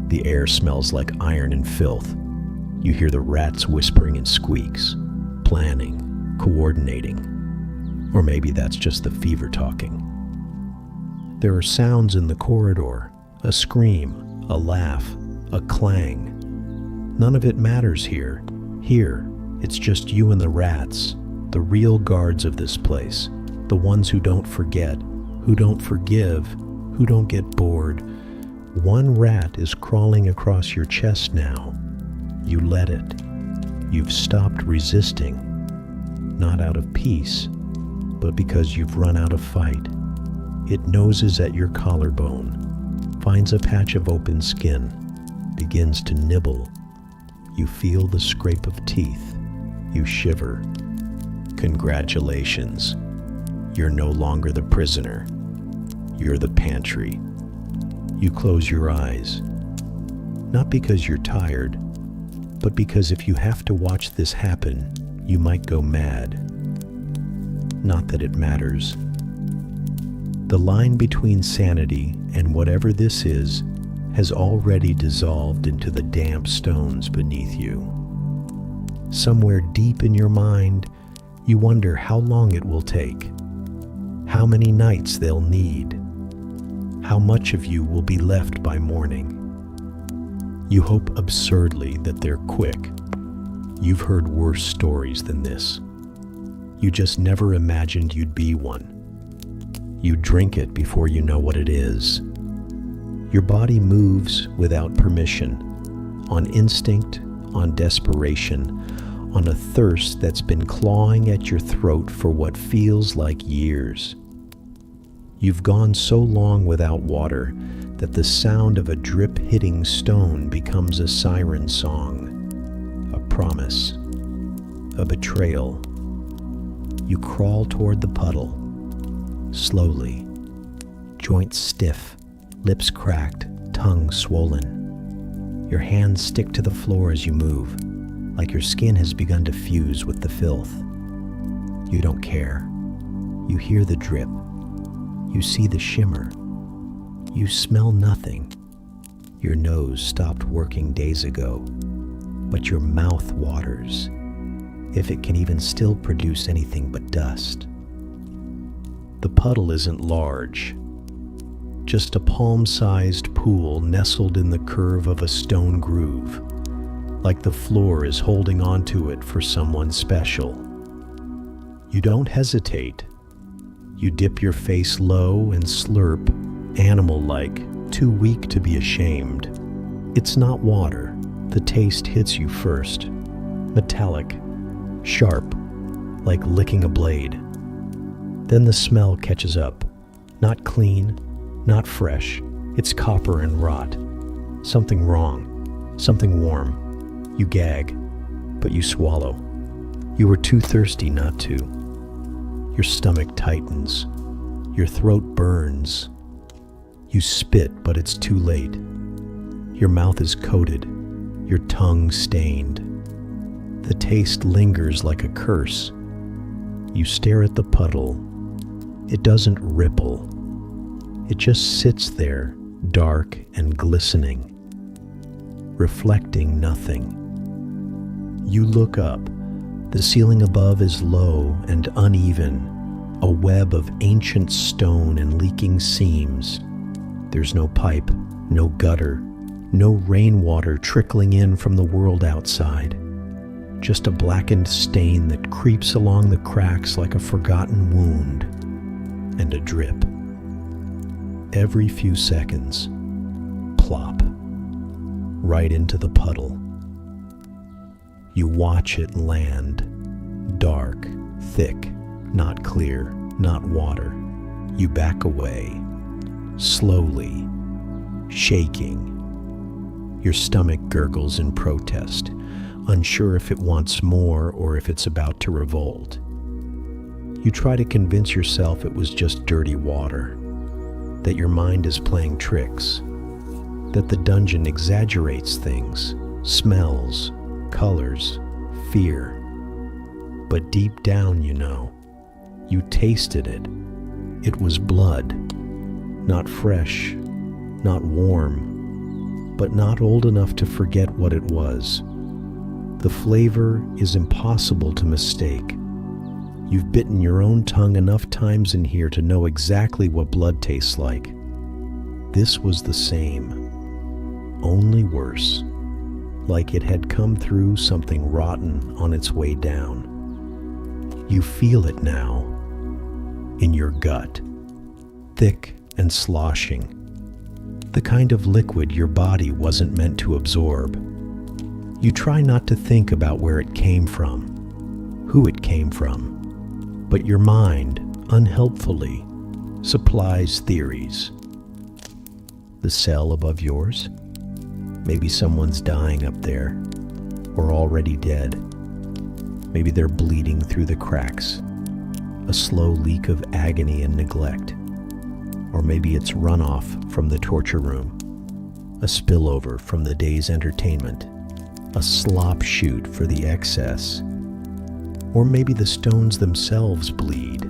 The air smells like iron and filth. You hear the rats whispering and squeaks, planning, coordinating. Or maybe that's just the fever talking. There are sounds in the corridor, a scream, a laugh, a clang. None of it matters here. Here, it's just you and the rats, the real guards of this place, the ones who don't forget, who don't forgive, who don't get bored. One rat is crawling across your chest now. You let it. You've stopped resisting, not out of peace, but because you've run out of fight. It noses at your collarbone, finds a patch of open skin, begins to nibble. You feel the scrape of teeth. You shiver. Congratulations. You're no longer the prisoner. You're the pantry. You close your eyes. Not because you're tired, but because if you have to watch this happen, you might go mad. Not that it matters. The line between sanity and whatever this is has already dissolved into the damp stones beneath you. Somewhere deep in your mind, you wonder how long it will take, how many nights they'll need, how much of you will be left by morning. You hope absurdly that they're quick. You've heard worse stories than this. You just never imagined you'd be one. You drink it before you know what it is. Your body moves without permission, on instinct, on desperation, on a thirst that's been clawing at your throat for what feels like years. You've gone so long without water that the sound of a drip hitting stone becomes a siren song, a promise, a betrayal. You crawl toward the puddle, slowly, joints stiff, lips cracked, tongue swollen. Your hands stick to the floor as you move, like your skin has begun to fuse with the filth. You don't care. You hear the drip. You see the shimmer. You smell nothing. Your nose stopped working days ago, but your mouth waters, if it can even still produce anything but dust. The puddle isn't large, just a palm-sized pool nestled in the curve of a stone groove, like the floor is holding onto it for someone special. You don't hesitate. You dip your face low and slurp, animal-like, too weak to be ashamed. It's not water. The taste hits you first. Metallic, sharp, like licking a blade. Then the smell catches up. Not clean, not fresh. It's copper and rot. Something wrong. Something warm. You gag, but you swallow. You were too thirsty not to. Your stomach tightens. Your throat burns. You spit, but it's too late. Your mouth is coated. Your tongue stained. The taste lingers like a curse. You stare at the puddle. It doesn't ripple. It just sits there, dark and glistening, reflecting nothing. You look up. The ceiling above is low and uneven, a web of ancient stone and leaking seams. There's no pipe, no gutter, no rainwater trickling in from the world outside. Just a blackened stain that creeps along the cracks like a forgotten wound, and a drip. Every few seconds, plop, right into the puddle. You watch it land, dark, thick, not clear, not water. You back away, slowly, shaking. Your stomach gurgles in protest, unsure if it wants more or if it's about to revolt. You try to convince yourself it was just dirty water, that your mind is playing tricks, that the dungeon exaggerates things, smells, colors, fear. But deep down, you know, you tasted it. It was blood, not fresh, not warm, but not old enough to forget what it was. The flavor is impossible to mistake. You've bitten your own tongue enough times in here to know exactly what blood tastes like. This was the same, only worse, like it had come through something rotten on its way down. You feel it now, in your gut, thick and sloshing, the kind of liquid your body wasn't meant to absorb. You try not to think about where it came from, who it came from, but your mind, unhelpfully, supplies theories. The cell above yours? Maybe someone's dying up there, or already dead. Maybe they're bleeding through the cracks, a slow leak of agony and neglect. Or maybe it's runoff from the torture room, a spillover from the day's entertainment, a slop chute for the excess. Or maybe the stones themselves bleed.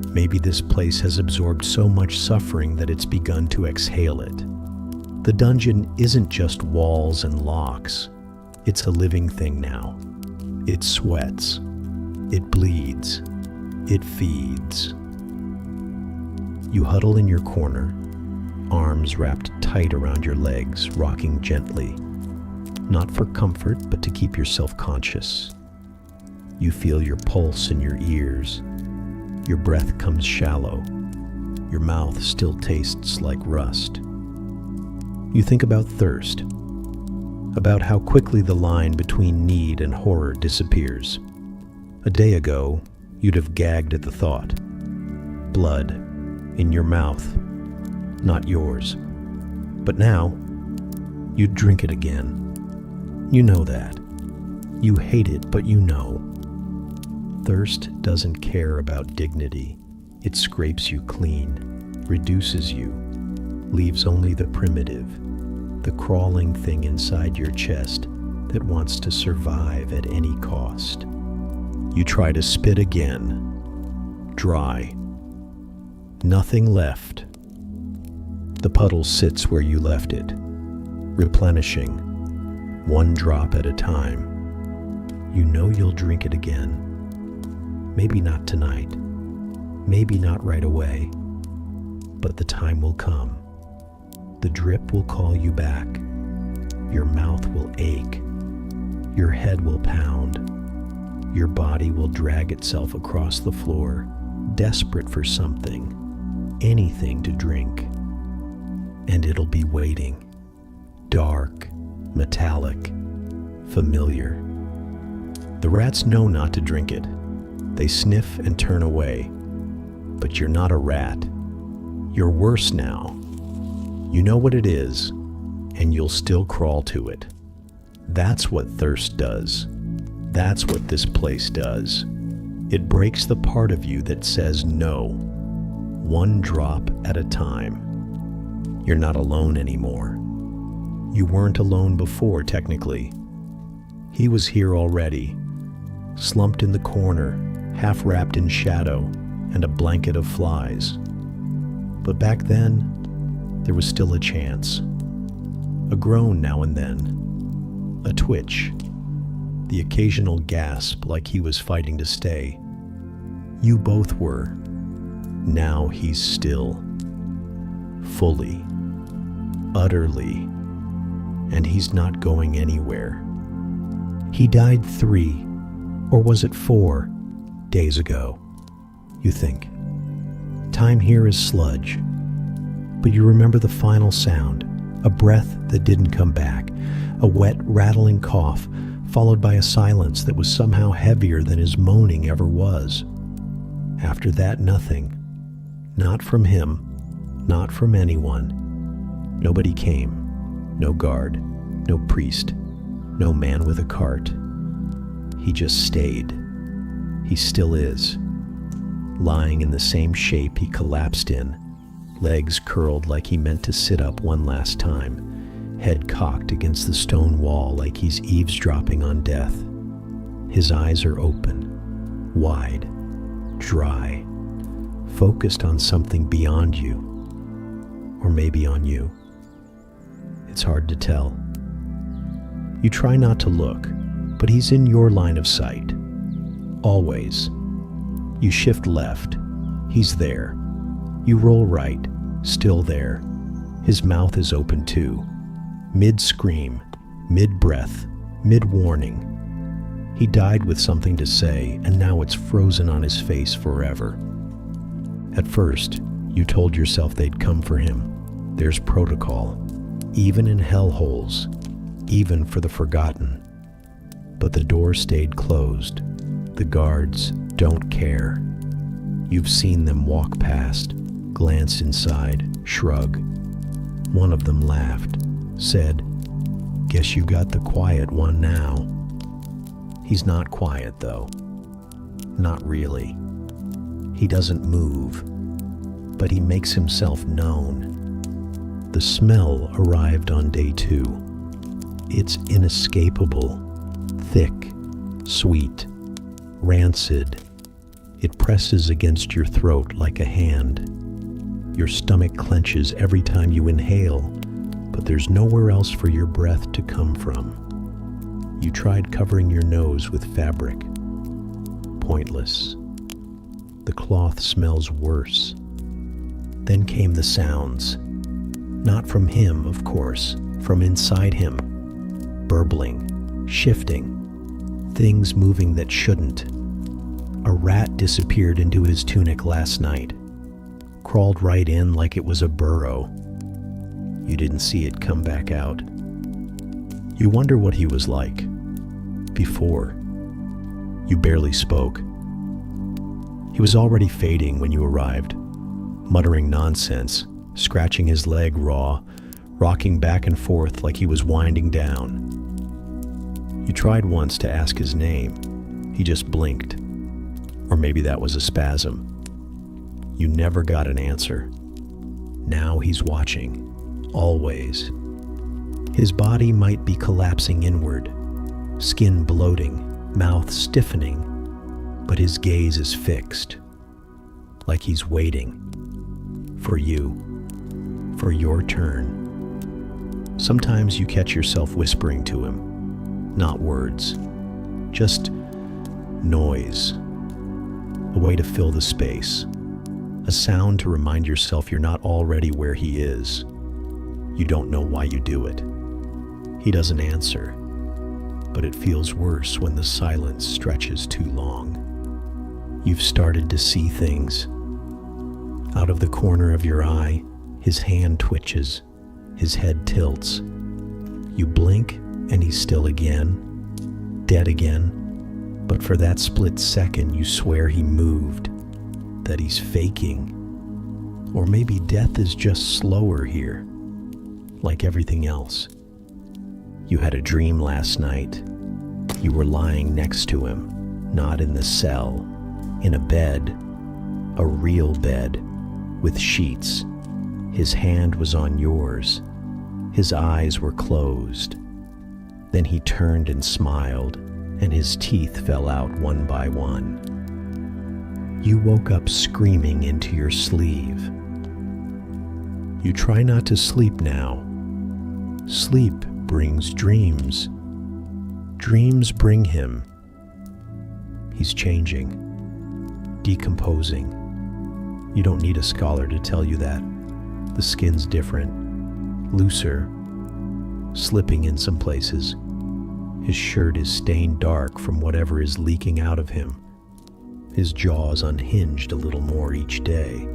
Maybe this place has absorbed so much suffering that it's begun to exhale it. The dungeon isn't just walls and locks. It's a living thing now. It sweats. It bleeds. It feeds. You huddle in your corner, arms wrapped tight around your legs, rocking gently, not for comfort, but to keep yourself conscious. You feel your pulse in your ears. Your breath comes shallow. Your mouth still tastes like rust. You think about thirst, about how quickly the line between need and horror disappears. A day ago, you'd have gagged at the thought. Blood in your mouth, not yours. But now, you'd drink it again. You know that. You hate it, but you know. Thirst doesn't care about dignity. It scrapes you clean, reduces you, leaves only the primitive, the crawling thing inside your chest that wants to survive at any cost. You try to spit again. Dry. Nothing left. The puddle sits where you left it, replenishing, one drop at a time. You know you'll drink it again. Maybe not tonight, maybe not right away, but the time will come. The drip will call you back. Your mouth will ache. Your head will pound. Your body will drag itself across the floor, desperate for something, anything to drink. And it'll be waiting, dark, metallic, familiar. The rats know not to drink it. They sniff and turn away. But you're not a rat. You're worse now. You know what it is, and you'll still crawl to it. That's what thirst does. That's what this place does. It breaks the part of you that says no, one drop at a time. You're not alone anymore. You weren't alone before, technically. He was here already, slumped in the corner, half wrapped in shadow and a blanket of flies. But back then, there was still a chance. A groan now and then, a twitch, the occasional gasp like he was fighting to stay. You both were. Now he's still. Fully. Utterly. And he's not going anywhere. He died 3, or was it 4, days ago, you think. Time here is sludge. But you remember the final sound, a breath that didn't come back, a wet, rattling cough, followed by a silence that was somehow heavier than his moaning ever was. After that, nothing. Not from him, not from anyone. Nobody came. No guard, no priest, no man with a cart. He just stayed. He still is. Lying in the same shape he collapsed in, legs curled like he meant to sit up one last time, head cocked against the stone wall like he's eavesdropping on death. His eyes are open, wide, dry, focused on something beyond you, or maybe on you. It's hard to tell. You try not to look, but he's in your line of sight. Always. You shift left. He's there. You roll right. Still there. His mouth is open too. Mid-scream, mid-breath, mid-warning. He died with something to say, and now it's frozen on his face forever. At first, you told yourself they'd come for him. There's protocol. Even in hellholes, even for the forgotten. But the door stayed closed. The guards don't care. You've seen them walk past, glance inside, shrug. One of them laughed, said, "Guess you got the quiet one now." He's not quiet, though. Not really. He doesn't move, but he makes himself known. The smell arrived on day 2. It's inescapable, thick, sweet, rancid. It presses against your throat like a hand. Your stomach clenches every time you inhale, but there's nowhere else for your breath to come from. You tried covering your nose with fabric. Pointless. The cloth smells worse. Then came the sounds. Not from him, of course, from inside him. Burbling, shifting, things moving that shouldn't. A rat disappeared into his tunic last night. Crawled right in like it was a burrow. You didn't see it come back out. You wonder what he was like before. You barely spoke. He was already fading when you arrived, muttering nonsense, scratching his leg raw, rocking back and forth like he was winding down. You tried once to ask his name. He just blinked. Or maybe that was a spasm. You never got an answer. Now he's watching, always. His body might be collapsing inward, skin bloating, mouth stiffening, but his gaze is fixed, like he's waiting for you, for your turn. Sometimes you catch yourself whispering to him, not words, just noise, a way to fill the space, a sound to remind yourself you're not already where he is. You don't know why you do it. He doesn't answer, but it feels worse when the silence stretches too long. You've started to see things. Out of the corner of your eye, his hand twitches, his head tilts. You blink and he's still again, dead again. But for that split second, you swear he moved, that he's faking. Or maybe death is just slower here, like everything else. You had a dream last night. You were lying next to him, not in the cell, in a bed, a real bed, with sheets. His hand was on yours. His eyes were closed. Then he turned and smiled, and his teeth fell out one by one. You woke up screaming into your sleeve. You try not to sleep now. Sleep brings dreams. Dreams bring him. He's changing, decomposing. You don't need a scholar to tell you that. The skin's different, looser, slipping in some places. His shirt is stained dark from whatever is leaking out of him. His jaw's unhinged a little more each day.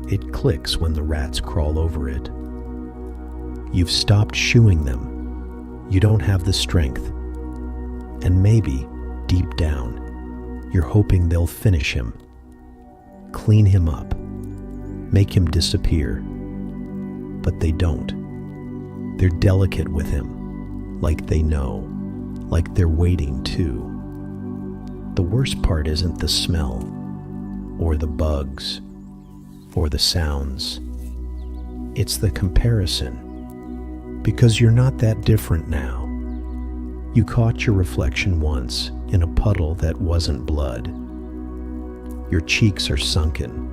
It clicks when the rats crawl over it. You've stopped shooing them. You don't have the strength. And maybe, deep down, you're hoping they'll finish him. Clean him up. Make him disappear. But they don't. They're delicate with him, like they know, like they're waiting too. The worst part isn't the smell, or the bugs, or the sounds. It's the comparison, because you're not that different now. You caught your reflection once in a puddle that wasn't blood. Your cheeks are sunken.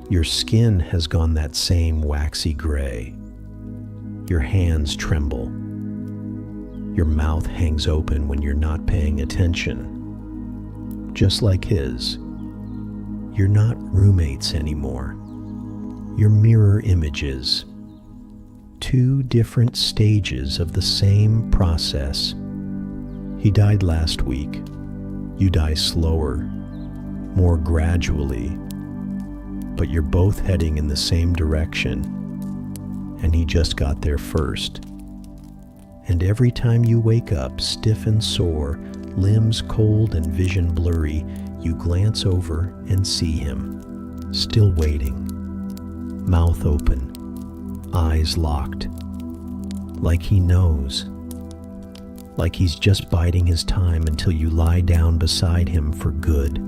Your skin has gone that same waxy gray. Your hands tremble. Your mouth hangs open when you're not paying attention. Just like his. You're not roommates anymore. You're mirror images. Two different stages of the same process. He died last week. You die slower, more gradually. But you're both heading in the same direction. And he just got there first. And every time you wake up, stiff and sore, limbs cold and vision blurry, you glance over and see him, still waiting, mouth open, eyes locked, like he knows, like he's just biding his time until you lie down beside him for good.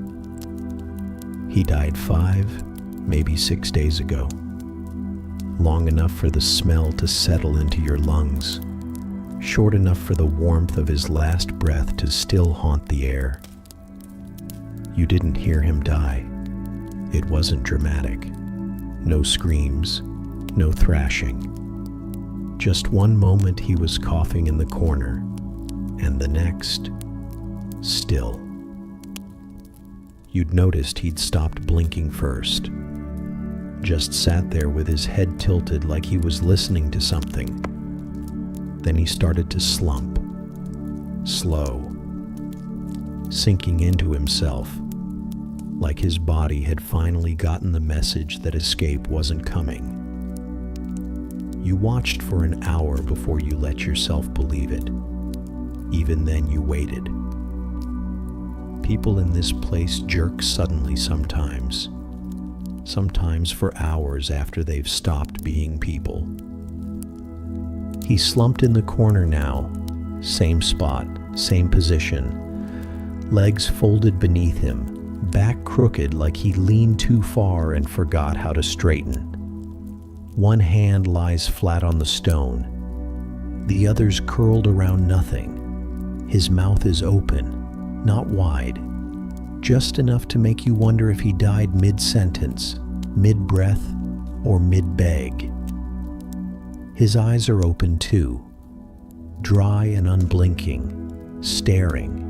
He died 5, maybe 6 days ago, long enough for the smell to settle into your lungs, short enough for the warmth of his last breath to still haunt the air. You didn't hear him die. It wasn't dramatic. No screams, no thrashing. Just one moment he was coughing in the corner, and the next, still. You'd noticed he'd stopped blinking first, just sat there with his head tilted like he was listening to something. Then he started to slump, slow, sinking into himself, like his body had finally gotten the message that escape wasn't coming. You watched for an hour before you let yourself believe it. Even then you waited. People in this place jerk suddenly sometimes for hours after they've stopped being people. He slumped in the corner now, same spot, same position, legs folded beneath him, back crooked like he leaned too far and forgot how to straighten. One hand lies flat on the stone, the other's curled around nothing. His mouth is open, not wide, just enough to make you wonder if he died mid-sentence, mid-breath, or mid-beg. His eyes are open too, dry and unblinking, staring.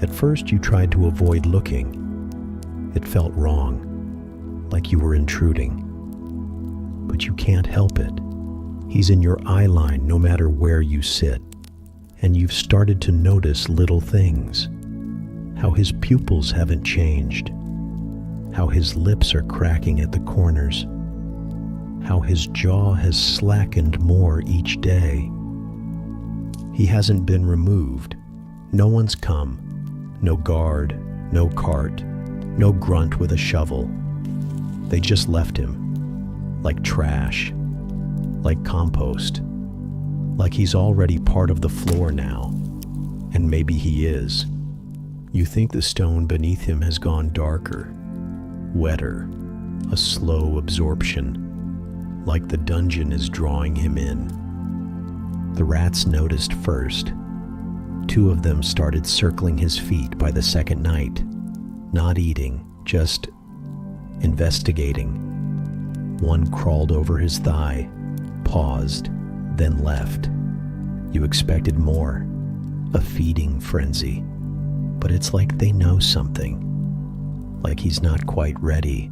At first you tried to avoid looking. It felt wrong, like you were intruding. But you can't help it. He's in your eye line no matter where you sit. And you've started to notice little things. How his pupils haven't changed. How his lips are cracking at the corners. How his jaw has slackened more each day. He hasn't been removed. No one's come. No guard, no cart, no grunt with a shovel. They just left him, like trash, like compost, like he's already part of the floor now, and maybe he is. You think the stone beneath him has gone darker, wetter, a slow absorption, like the dungeon is drawing him in. The rats noticed first. 2 of them started circling his feet by the second night, not eating, just investigating. One crawled over his thigh, paused, then left. You expected more, a feeding frenzy, but it's like they know something, like he's not quite ready,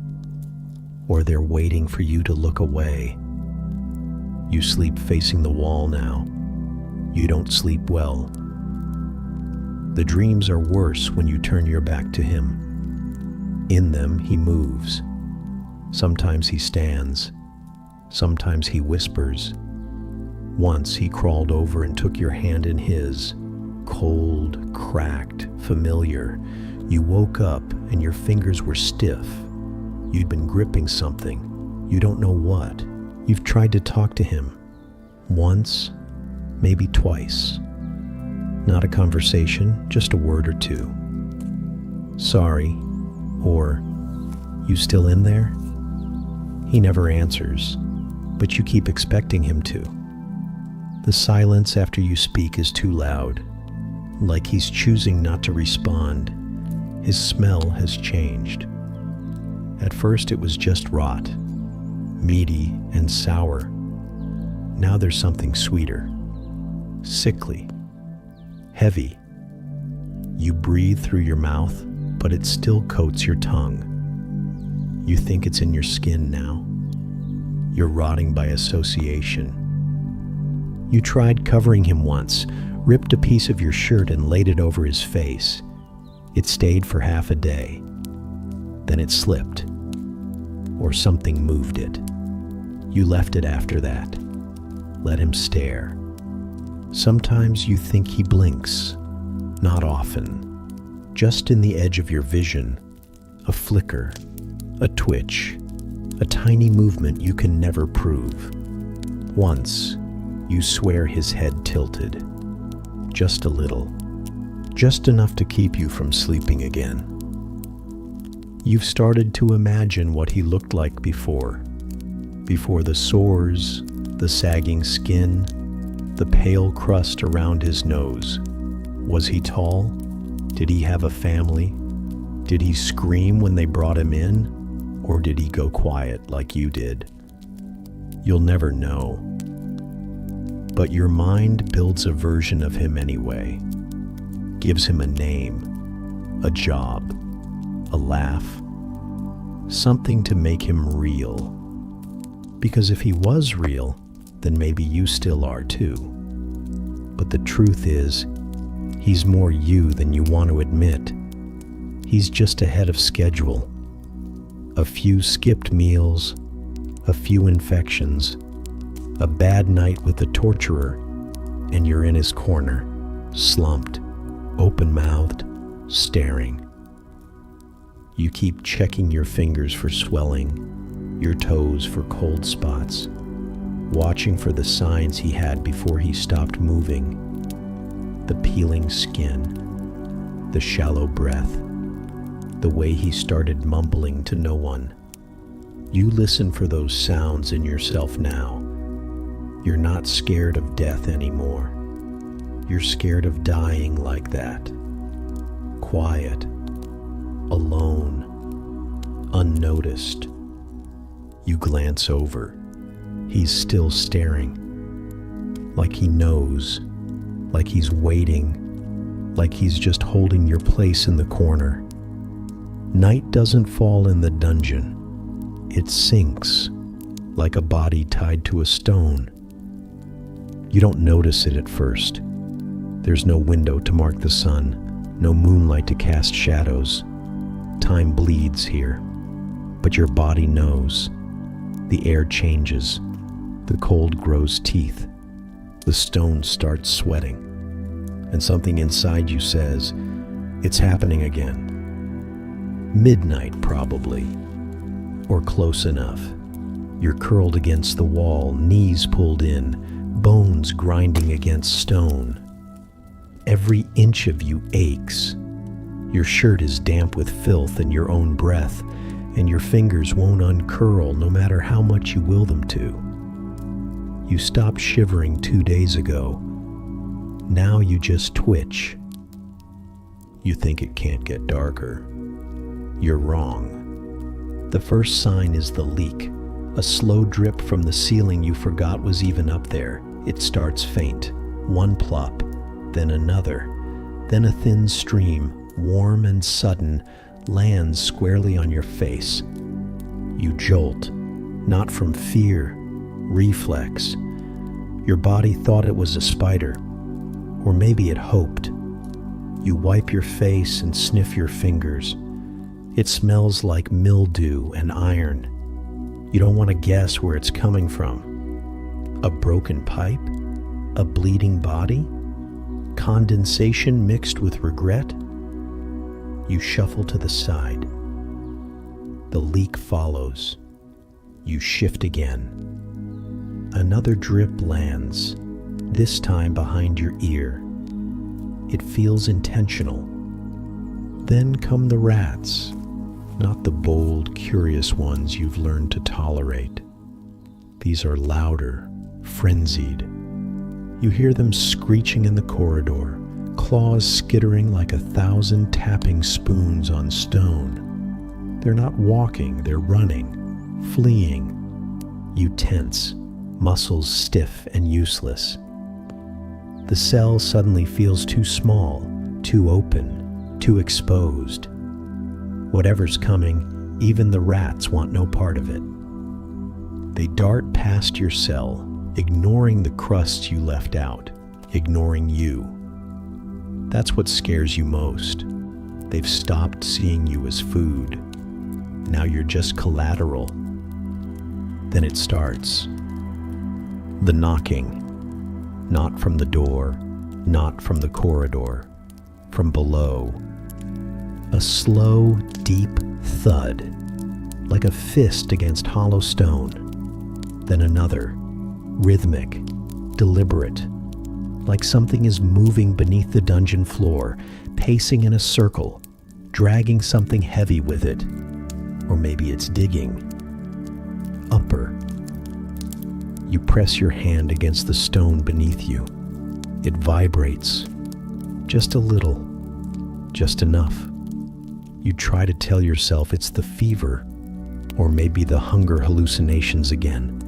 or they're waiting for you to look away. You sleep facing the wall now. You don't sleep well. The dreams are worse when you turn your back to him. In them, he moves. Sometimes he stands. Sometimes he whispers. Once he crawled over and took your hand in his, cold, cracked, familiar. You woke up and your fingers were stiff. You'd been gripping something. You don't know what. You've tried to talk to him. Once, maybe twice. Not a conversation, just a word or two. Sorry, or you still in there? He never answers, but you keep expecting him to. The silence after you speak is too loud, like he's choosing not to respond. His smell has changed. At first it was just rot, meaty and sour. Now there's something sweeter, sickly, heavy. You breathe through your mouth, but it still coats your tongue. You think it's in your skin now. You're rotting by association. You tried covering him once, ripped a piece of your shirt and laid it over his face. It stayed for half a day. Then it slipped, or something moved it. You left it after that. Let him stare. Sometimes you think he blinks, not often. Just in the edge of your vision, a flicker, a twitch, a tiny movement you can never prove. Once, you swear his head tilted. Just a little. Just enough to keep you from sleeping again. You've started to imagine what he looked like before. Before the sores, the sagging skin, the pale crust around his nose. Was he tall? Did he have a family? Did he scream when they brought him in? Or did he go quiet like you did? You'll never know. But your mind builds a version of him anyway. Gives him a name, a job, a laugh, something to make him real. Because if he was real, then maybe you still are too. But the truth is, he's more you than you want to admit. He's just ahead of schedule. A few skipped meals, a few infections, a bad night with the torturer, and you're in his corner, slumped, open-mouthed, staring. You keep checking your fingers for swelling, your toes for cold spots, watching for the signs he had before he stopped moving. The peeling skin, the shallow breath, the way he started mumbling to no one. You listen for those sounds in yourself now. You're not scared of death anymore. You're scared of dying like that. Quiet, alone, unnoticed. You glance over. He's still staring. Like he knows. Like he's waiting. Like he's just holding your place in the corner. Night doesn't fall in the dungeon. It sinks, like a body tied to a stone. You don't notice it at first. There's no window to mark the sun, no moonlight to cast shadows. Time bleeds here, but your body knows. The air changes. The cold grows teeth. The stone starts sweating. And something inside you says, it's happening again. Midnight, probably. Or close enough. You're curled against the wall, knees pulled in, bones grinding against stone. Every inch of you aches. Your shirt is damp with filth and your own breath, and your fingers won't uncurl no matter how much you will them to. You stopped shivering 2 days ago. Now you just twitch. You think it can't get darker. You're wrong. The first sign is the leak, a slow drip from the ceiling you forgot was even up there. It starts faint, one plop, then another, then a thin stream, warm and sudden, lands squarely on your face. You jolt, not from fear, reflex. Your body thought it was a spider, or maybe it hoped. You wipe your face and sniff your fingers. It smells like mildew and iron. You don't want to guess where it's coming from. A broken pipe? A bleeding body? Condensation mixed with regret? You shuffle to the side. The leak follows. You shift again. Another drip lands, this time behind your ear. It feels intentional. Then come the rats, not the bold, curious ones you've learned to tolerate. These are louder, frenzied. You hear them screeching in the corridor, claws skittering like 1,000 tapping spoons on stone. They're not walking, they're running, fleeing. You tense, muscles stiff and useless. The cell suddenly feels too small, too open, too exposed. Whatever's coming, even the rats want no part of it. They dart past your cell, ignoring the crusts you left out, ignoring you. That's what scares you most. They've stopped seeing you as food. Now you're just collateral. Then it starts. The knocking. Not from the door, not from the corridor, from below. A slow, deep thud, like a fist against hollow stone. Then another, rhythmic, deliberate, like something is moving beneath the dungeon floor, pacing in a circle, dragging something heavy with it. Or maybe it's digging. Upper. You press your hand against the stone beneath you. It vibrates. Just a little. Just enough. You try to tell yourself it's the fever, or maybe the hunger hallucinations again.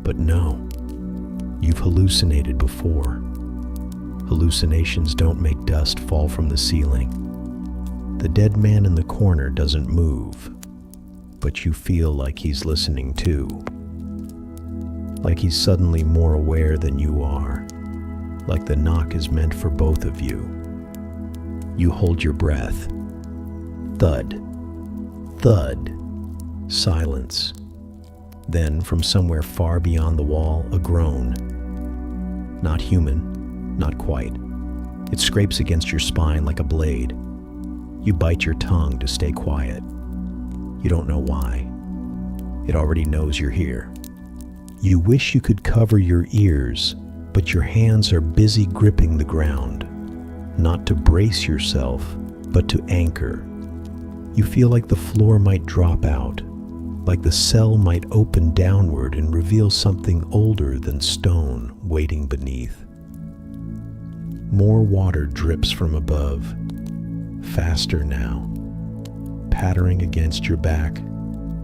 But no. You've hallucinated before. Hallucinations don't make dust fall from the ceiling. The dead man in the corner doesn't move, but you feel like he's listening too. Like he's suddenly more aware than you are. Like the knock is meant for both of you. You hold your breath. Thud. Thud. Silence. Then, from somewhere far beyond the wall, a groan. Not human, not quite. It scrapes against your spine like a blade. You bite your tongue to stay quiet. You don't know why. It already knows you're here. You wish you could cover your ears, but your hands are busy gripping the ground. Not to brace yourself, but to anchor. You feel like the floor might drop out, like the cell might open downward and reveal something older than stone waiting beneath. More water drips from above, faster now, pattering against your back,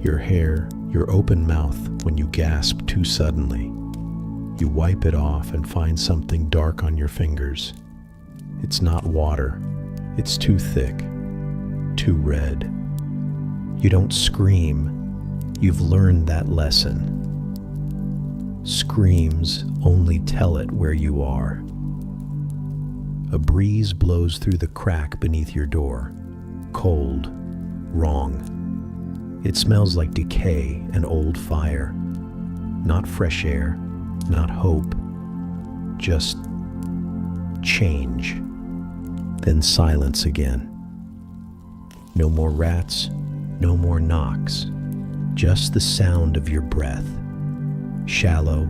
your hair, your open mouth when you gasp too suddenly. You wipe it off and find something dark on your fingers. It's not water. It's too thick, too red. You don't scream. You've learned that lesson. Screams only tell it where you are. A breeze blows through the crack beneath your door. Cold. Wrong. It smells like decay and old fire. Not fresh air, not hope. Just change. Then silence again. No more rats, no more knocks. Just the sound of your breath. Shallow,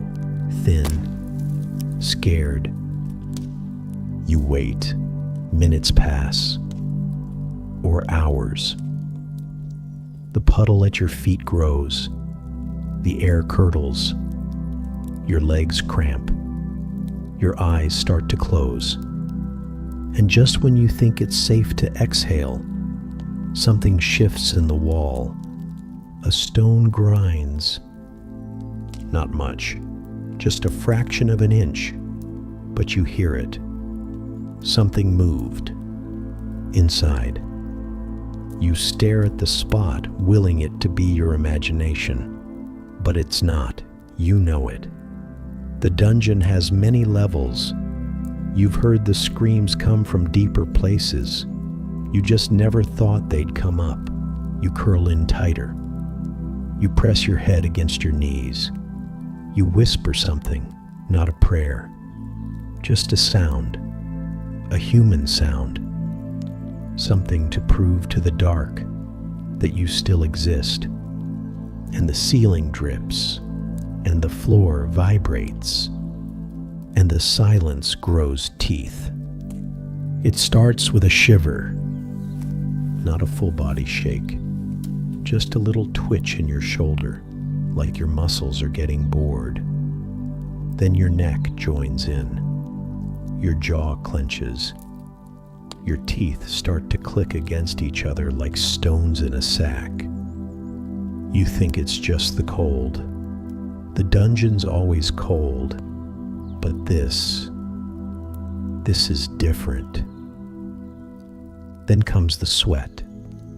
thin, scared. You wait. Minutes pass. Or hours. The puddle at your feet grows. The air curdles. Your legs cramp. Your eyes start to close. And just when you think it's safe to exhale, something shifts in the wall. A stone grinds. Not much, just a fraction of an inch, but you hear it. Something moved. Inside. You stare at the spot, willing it to be your imagination. But it's not. You know it. The dungeon has many levels. You've heard the screams come from deeper places. You just never thought they'd come up. You curl in tighter. You press your head against your knees. You whisper something, not a prayer. Just a sound. A human sound. Something to prove to the dark that you still exist. And the ceiling drips, and the floor vibrates, and the silence grows teeth. It starts with a shiver, not a full body shake, just a little twitch in your shoulder, like your muscles are getting bored. Then your neck joins in, your jaw clenches, your teeth start to click against each other like stones in a sack. You think it's just the cold. The dungeon's always cold, but this is different. Then comes the sweat,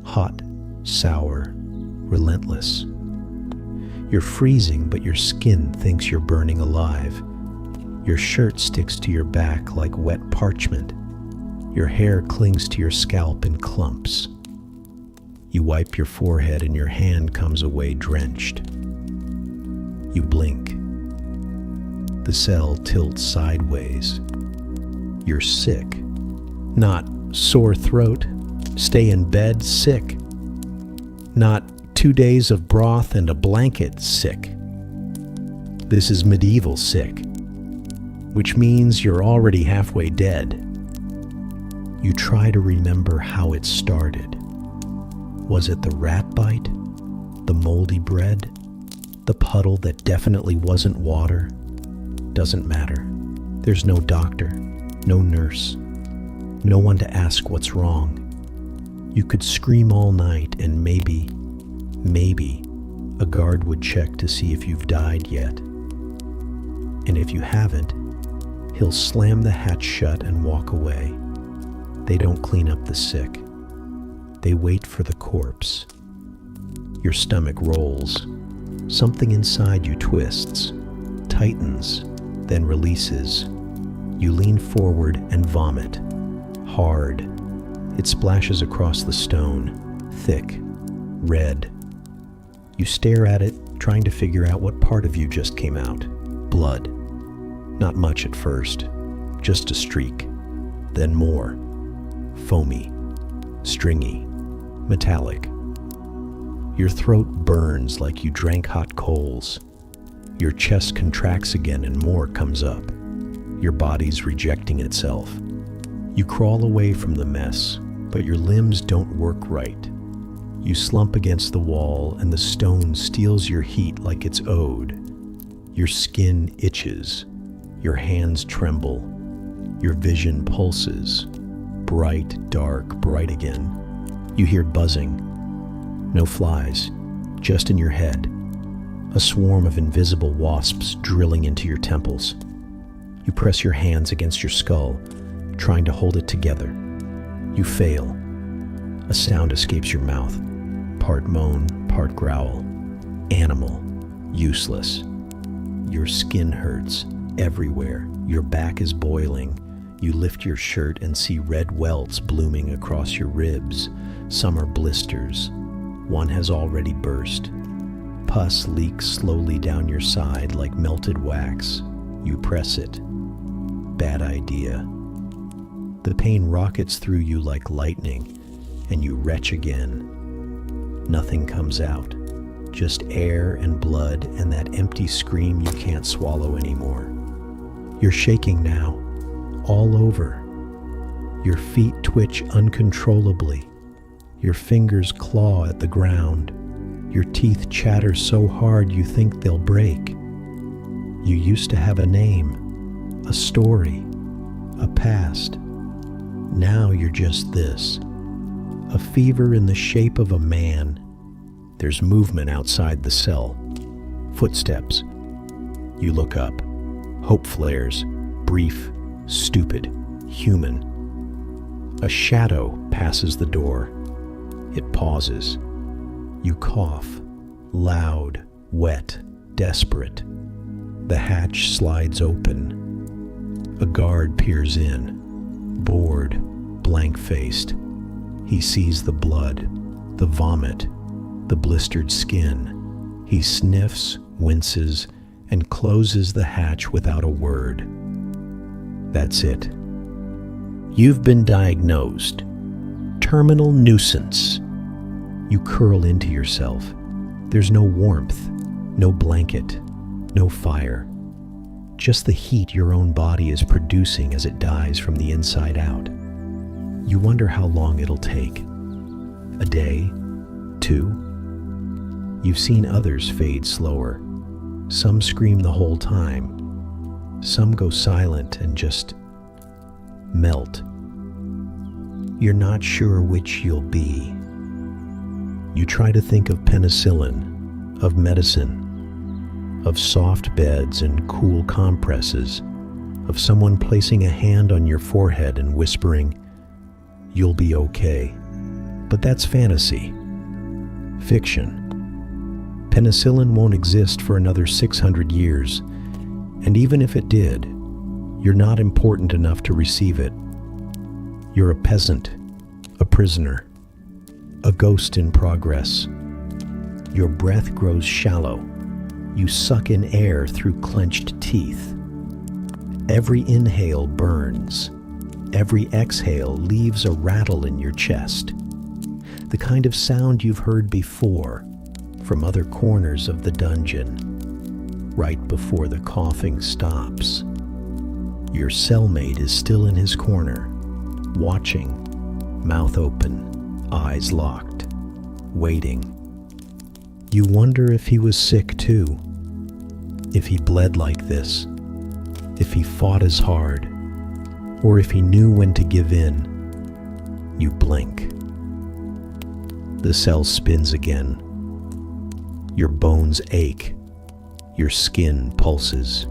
hot, sour, relentless. You're freezing, but your skin thinks you're burning alive. Your shirt sticks to your back like wet parchment. Your hair clings to your scalp in clumps. You wipe your forehead and your hand comes away drenched. You blink. The cell tilts sideways. You're sick. Not sore throat, stay in bed sick. Not 2 days of broth and a blanket sick. This is medieval sick, which means you're already halfway dead. You try to remember how it started. Was it the rat bite? The moldy bread? The puddle that definitely wasn't water? Doesn't matter. There's no doctor, no nurse, no one to ask what's wrong. You could scream all night and maybe, a guard would check to see if you've died yet. And if you haven't, he'll slam the hatch shut and walk away. They don't clean up the sick. They wait for the corpse. Your stomach rolls. Something inside you twists, tightens, then releases. You lean forward and vomit. Hard. It splashes across the stone, thick, red. You stare at it, trying to figure out what part of you just came out. Blood. Not much at first, just a streak. Then more. Foamy, stringy, metallic. Your throat burns like you drank hot coals. Your chest contracts again and more comes up. Your body's rejecting itself. You crawl away from the mess, but your limbs don't work right. You slump against the wall and the stone steals your heat like it's owed. Your skin itches. Your hands tremble. Your vision pulses. Bright, dark, bright again. You hear buzzing. No flies, just in your head. A swarm of invisible wasps drilling into your temples. You press your hands against your skull, trying to hold it together. You fail. A sound escapes your mouth. Part moan, part growl. Animal. Useless. Your skin hurts everywhere. Your back is boiling. You lift your shirt and see red welts blooming across your ribs. Some are blisters. One has already burst. Pus leaks slowly down your side like melted wax. You press it. Bad idea. The pain rockets through you like lightning, and you retch again. Nothing comes out. Just air and blood and that empty scream you can't swallow anymore. You're shaking now, all over. Your feet twitch uncontrollably. Your fingers claw at the ground. Your teeth chatter so hard you think they'll break. You used to have a name, a story, a past. Now you're just this, a fever in the shape of a man. There's movement outside the cell. Footsteps. You look up. Hope flares. Brief, stupid, human. A shadow passes the door. It pauses. You cough. Loud, wet, desperate. The hatch slides open. A guard peers in. Bored, blank-faced. He sees the blood, the vomit, the blistered skin. He sniffs, winces, and closes the hatch without a word. That's it. You've been diagnosed. Terminal nuisance. You curl into yourself. There's no warmth, no blanket, no fire. Just the heat your own body is producing as it dies from the inside out. You wonder how long it'll take. A day? 2? You've seen others fade slower. Some scream the whole time. Some go silent and just melt. You're not sure which you'll be. You try to think of penicillin, of medicine, of soft beds and cool compresses, of someone placing a hand on your forehead and whispering, "You'll be okay." But that's fantasy. Fiction. Penicillin won't exist for another 600 years, and even if it did, you're not important enough to receive it. You're a peasant, a prisoner, a ghost in progress. Your breath grows shallow. You suck in air through clenched teeth. Every inhale burns. Every exhale leaves a rattle in your chest. The kind of sound you've heard before from other corners of the dungeon, right before the coughing stops. Your cellmate is still in his corner, watching, mouth open, eyes locked, waiting. You wonder if he was sick too, if he bled like this, if he fought as hard, or if he knew when to give in. You blink. The cell spins again. Your bones ache. Your skin pulses.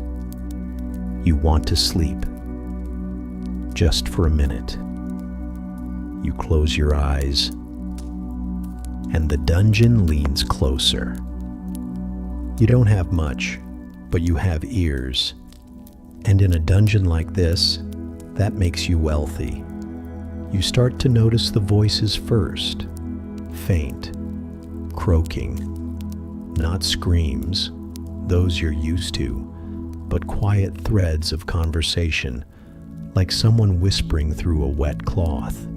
You want to sleep. Just for a minute. You close your eyes, and the dungeon leans closer. You don't have much, but you have ears. And in a dungeon like this, that makes you wealthy. You start to notice the voices first. Faint, croaking, not screams, those you're used to, but quiet threads of conversation, like someone whispering through a wet cloth.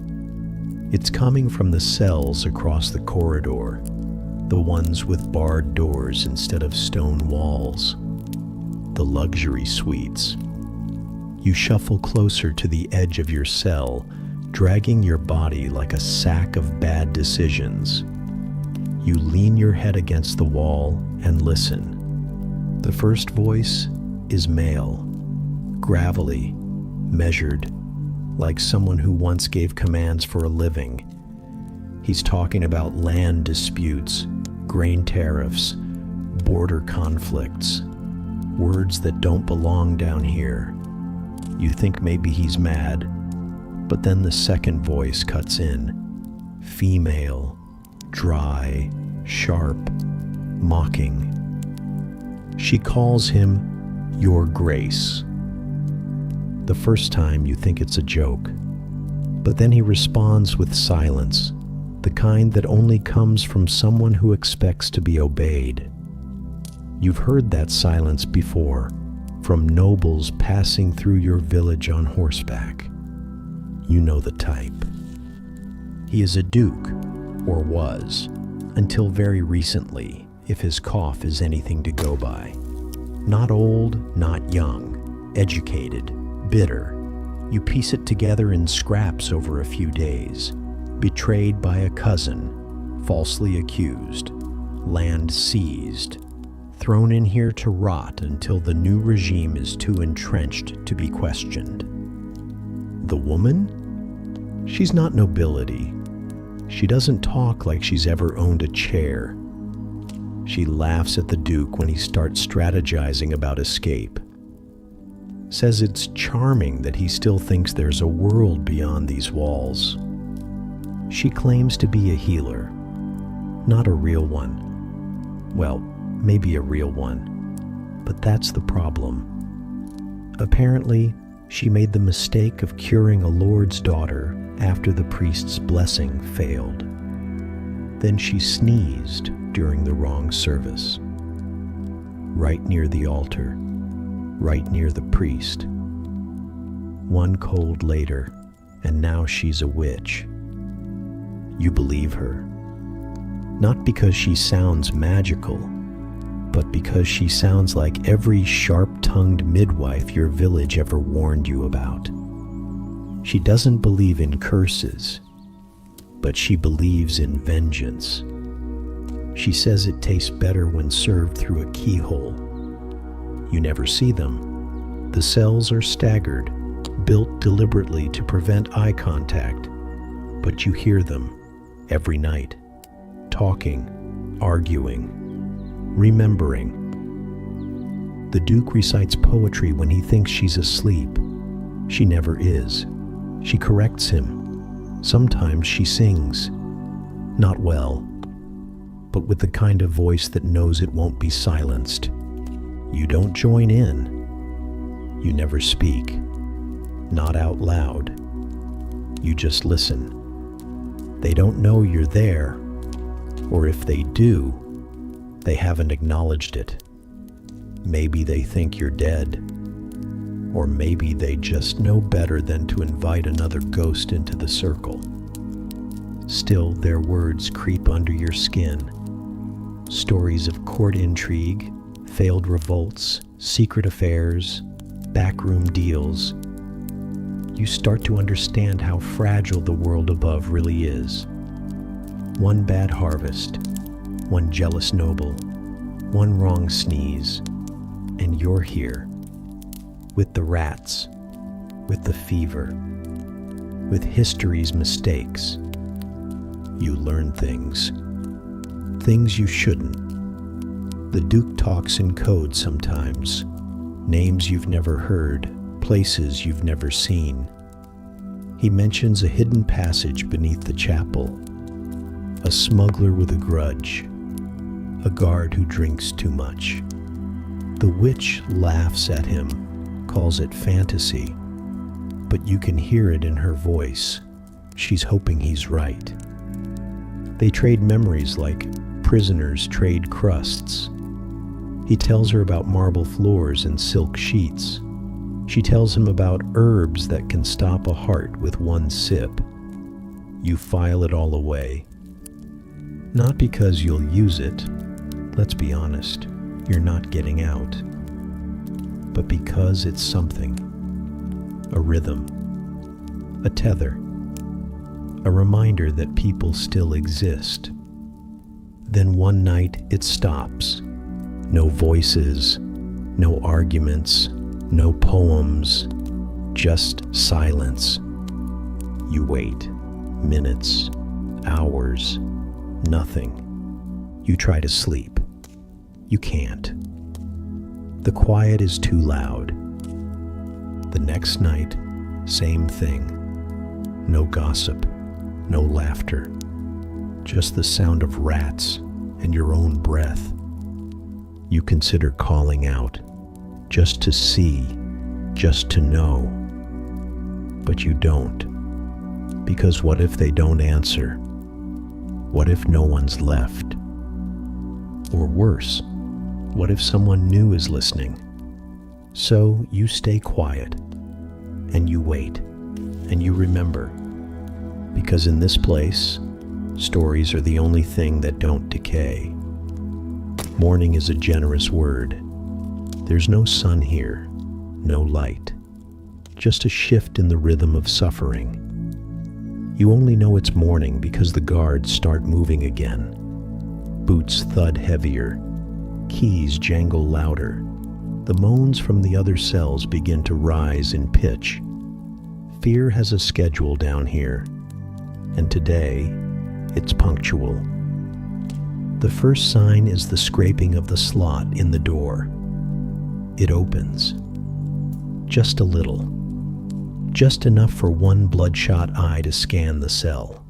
It's coming from the cells across the corridor, the ones with barred doors instead of stone walls, the luxury suites. You shuffle closer to the edge of your cell, dragging your body like a sack of bad decisions. You lean your head against the wall and listen. The first voice is male, gravelly, measured, like someone who once gave commands for a living. He's talking about land disputes, grain tariffs, border conflicts, words that don't belong down here. You think maybe he's mad, but then the second voice cuts in. Female, dry, sharp, mocking. She calls him Your Grace. The first time you think it's a joke, but then he responds with silence, the kind that only comes from someone who expects to be obeyed. You've heard that silence before, from nobles passing through your village on horseback. You know the type. He is a duke, or was, until very recently, if his cough is anything to go by. Not old, not young, educated, bitter. You piece it together in scraps over a few days. Betrayed by a cousin, falsely accused, land seized, thrown in here to rot until the new regime is too entrenched to be questioned. The woman? She's not nobility. She doesn't talk like she's ever owned a chair. She laughs at the Duke when he starts strategizing about escape. Says it's charming that he still thinks there's a world beyond these walls. She claims to be a healer, not a real one. Well, maybe a real one, but that's the problem. Apparently, she made the mistake of curing a lord's daughter after the priest's blessing failed. Then she sneezed during the wrong service. Right near the altar, right near the priest. One cold later, and now she's a witch. You believe her. Not because she sounds magical, but because she sounds like every sharp-tongued midwife your village ever warned you about. She doesn't believe in curses, but she believes in vengeance. She says it tastes better when served through a keyhole. You never see them. The cells are staggered, built deliberately to prevent eye contact, but you hear them every night, talking, arguing, remembering. The Duke recites poetry when he thinks she's asleep. She never is. She corrects him. Sometimes she sings. Not well, but with the kind of voice that knows it won't be silenced. You don't join in. You never speak. Not out loud. You just listen. They don't know you're there, or if they do, they haven't acknowledged it. Maybe they think you're dead. Or maybe they just know better than to invite another ghost into the circle. Still, their words creep under your skin. Stories of court intrigue, failed revolts, secret affairs, backroom deals. You start to understand how fragile the world above really is. One bad harvest, one jealous noble, one wrong sneeze, and you're here. With the rats, with the fever, with history's mistakes. You learn things you shouldn't. The Duke talks in code sometimes, names you've never heard, places you've never seen. He mentions a hidden passage beneath the chapel, a smuggler with a grudge, a guard who drinks too much. The witch laughs at him, calls it fantasy, but you can hear it in her voice. She's hoping he's right. They trade memories like prisoners trade crusts. He tells her about marble floors and silk sheets. She tells him about herbs that can stop a heart with one sip. You file it all away. Not because you'll use it, let's be honest, you're not getting out, but because it's something. A rhythm, a tether, a reminder that people still exist. Then one night it stops. No voices, no arguments, no poems, just silence. You wait, minutes, hours, nothing. You try to sleep. You can't. The quiet is too loud. The next night, same thing. No gossip, no laughter, just the sound of rats and your own breath. You consider calling out, just to see, just to know. But you don't, because what if they don't answer? What if no one's left? Or worse, what if someone new is listening? So you stay quiet, and you wait, and you remember. Because in this place, stories are the only thing that don't decay. Morning is a generous word. There's no sun here, no light, just a shift in the rhythm of suffering. You only know it's morning because the guards start moving again. Boots thud heavier, keys jangle louder. The moans from the other cells begin to rise in pitch. Fear has a schedule down here, and today, it's punctual. The first sign is the scraping of the slot in the door. It opens. Just a little. Just enough for one bloodshot eye to scan the cell.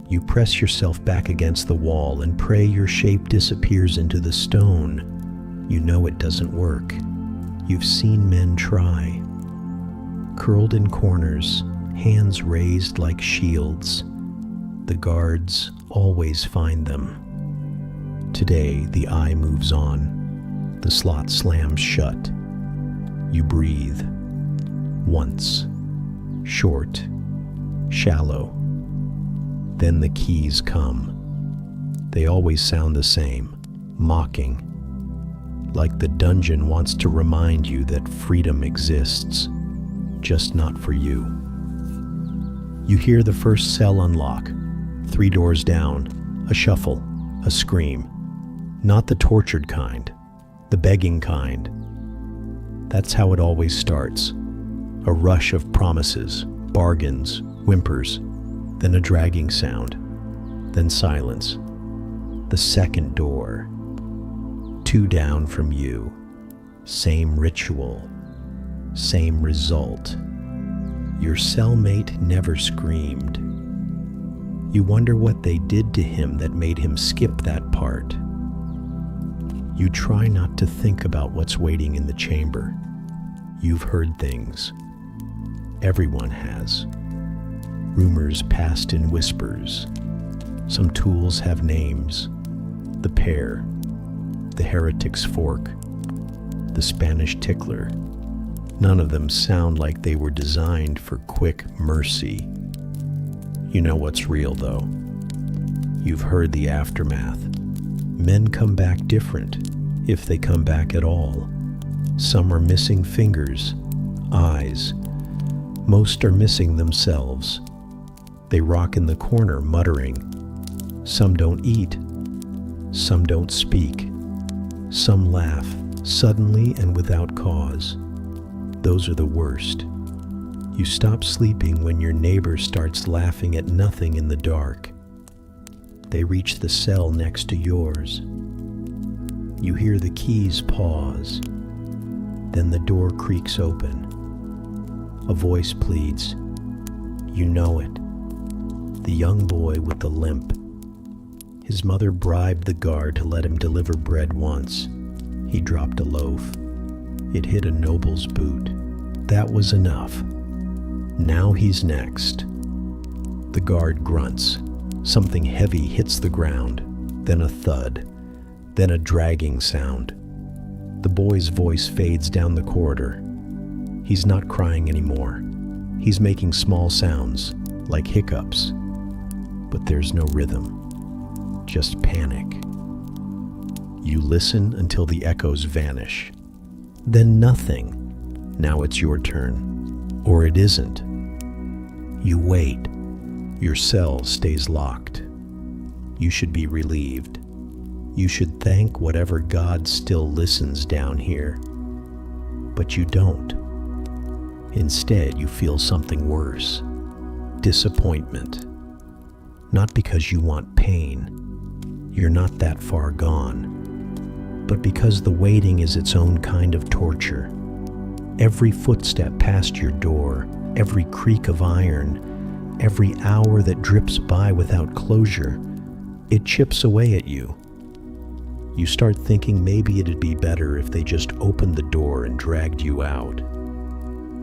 You press yourself back against the wall and pray your shape disappears into the stone. You know it doesn't work. You've seen men try. Curled in corners, hands raised like shields. The guards always find them. Today, the eye moves on. The slot slams shut. You breathe. Once. Short. Shallow. Then the keys come. They always sound the same, mocking. Like the dungeon wants to remind you that freedom exists, just not for you. You hear the first cell unlock. 3 doors down, a shuffle, a scream. Not the tortured kind, the begging kind. That's how it always starts. A rush of promises, bargains, whimpers, then a dragging sound, then silence. The second door. 2 down from you. Same ritual, same result. Your cellmate never screamed. You wonder what they did to him that made him skip that part. You try not to think about what's waiting in the chamber. You've heard things. Everyone has. Rumors passed in whispers. Some tools have names. The pear, the heretic's fork, the Spanish tickler, None of them sound like they were designed for quick mercy. You know what's real, though. You've heard the aftermath. Men come back different, if they come back at all. Some are missing fingers, eyes. Most are missing themselves. They rock in the corner, muttering. Some don't eat. Some don't speak. Some laugh, suddenly and without cause. Those are the worst. You stop sleeping when your neighbor starts laughing at nothing in the dark. They reach the cell next to yours. You hear the keys pause. Then the door creaks open. A voice pleads. You know it. The young boy with the limp. His mother bribed the guard to let him deliver bread once. He dropped a loaf. It hit a noble's boot. That was enough. Now he's next. The guard grunts. Something heavy hits the ground. Then a thud. Then a dragging sound. The boy's voice fades down the corridor. He's not crying anymore. He's making small sounds, like hiccups. But there's no rhythm. Just panic. You listen until the echoes vanish. Then nothing. Now it's your turn. Or it isn't. You wait. Your cell stays locked. You should be relieved. You should thank whatever God still listens down here. But you don't. Instead, you feel something worse. Disappointment. Not because you want pain. You're not that far gone. But because the waiting is its own kind of torture. Every footstep past your door, every creak of iron, every hour that drips by without closure, it chips away at you. You start thinking maybe it'd be better if they just opened the door and dragged you out.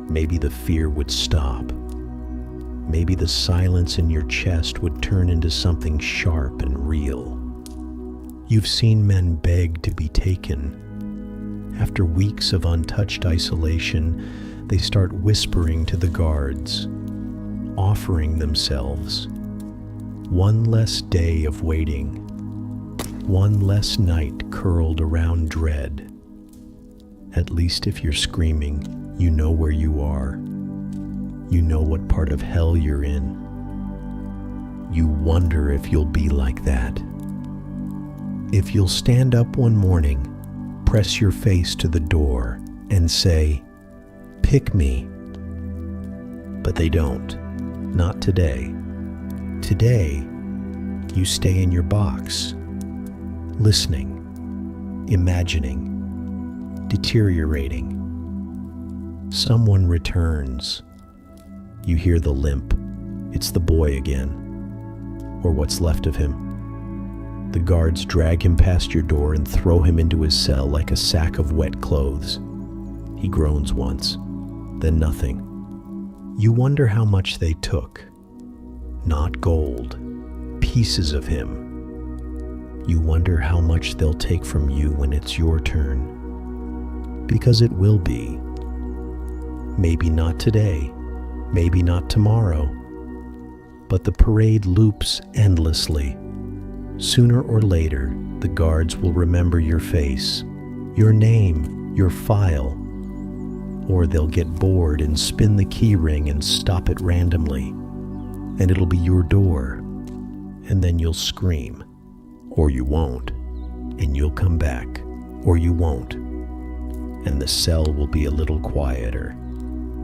Maybe the fear would stop. Maybe the silence in your chest would turn into something sharp and real. You've seen men beg to be taken. After weeks of untouched isolation, they start whispering to the guards, offering themselves. One less day of waiting. One less night curled around dread. At least if you're screaming, you know where you are. You know what part of hell you're in. You wonder if you'll be like that. If you'll stand up one morning, press your face to the door, and say, "Pick me." But they don't. Not today. Today, you stay in your box. Listening, imagining, deteriorating. Someone returns. You hear the limp. It's the boy again, or what's left of him. The guards drag him past your door and throw him into his cell like a sack of wet clothes. He groans once, then nothing. You wonder how much they took. Not gold, pieces of him. You wonder how much they'll take from you when it's your turn. Because it will be. Maybe not today, maybe not tomorrow. But the parade loops endlessly. Sooner or later, the guards will remember your face, your name, your file. Or they'll get bored and spin the key ring and stop it randomly. And it'll be your door. And then you'll scream. Or you won't, and you'll come back, or you won't, and the cell will be a little quieter,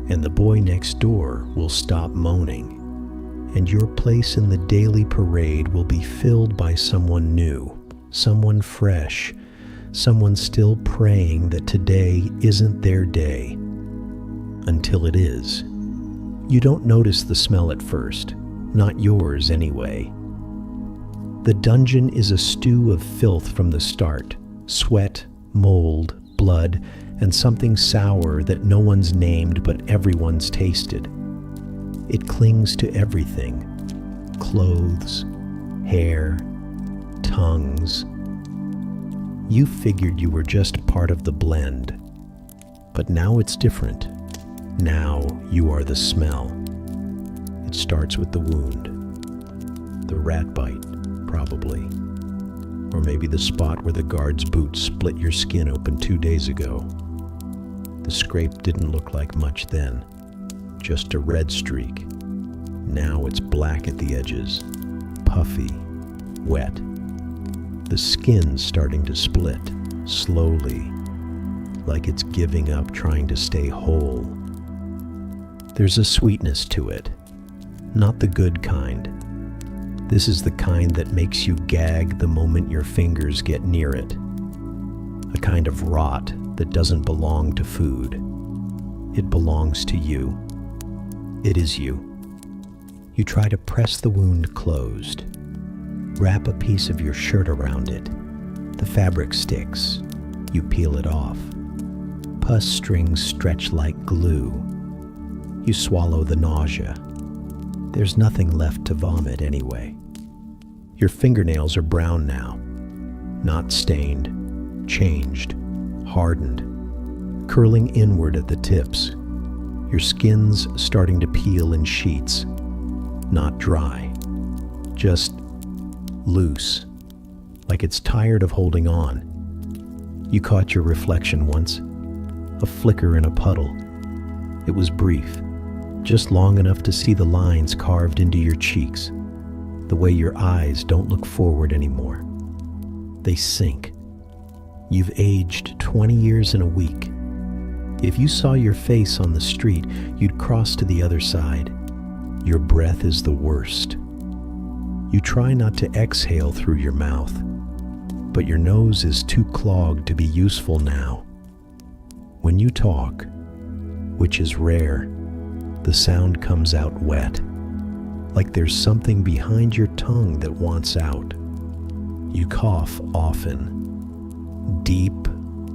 and the boy next door will stop moaning, and your place in the daily parade will be filled by someone new, someone fresh, someone still praying that today isn't their day, until it is. You don't notice the smell at first, not yours anyway. The dungeon is a stew of filth from the start, sweat, mold, blood, and something sour that no one's named but everyone's tasted. It clings to everything: clothes, hair, tongues. You figured you were just part of the blend, but now it's different. Now you are the smell. It starts with the wound. The rat bite, probably. Or maybe the spot where the guard's boot split your skin open 2 days ago. The scrape didn't look like much then, just a red streak. Now it's black at the edges, puffy, wet. The skin's starting to split, slowly, like it's giving up trying to stay whole. There's a sweetness to it, not the good kind. This is the kind that makes you gag the moment your fingers get near it. A kind of rot that doesn't belong to food. It belongs to you. It is you. You try to press the wound closed. Wrap a piece of your shirt around it. The fabric sticks. You peel it off. Pus strings stretch like glue. You swallow the nausea. There's nothing left to vomit anyway. Your fingernails are brown now. Not stained, changed, hardened, curling inward at the tips. Your skin's starting to peel in sheets. Not dry, just loose, like it's tired of holding on. You caught your reflection once, a flicker in a puddle. It was brief, just long enough to see the lines carved into your cheeks, the way your eyes don't look forward anymore. They sink. You've aged 20 years in a week. If you saw your face on the street, you'd cross to the other side. Your breath is the worst. You try not to exhale through your mouth, but your nose is too clogged to be useful now. When you talk, which is rare, the sound comes out wet, like there's something behind your tongue that wants out. You cough often. Deep,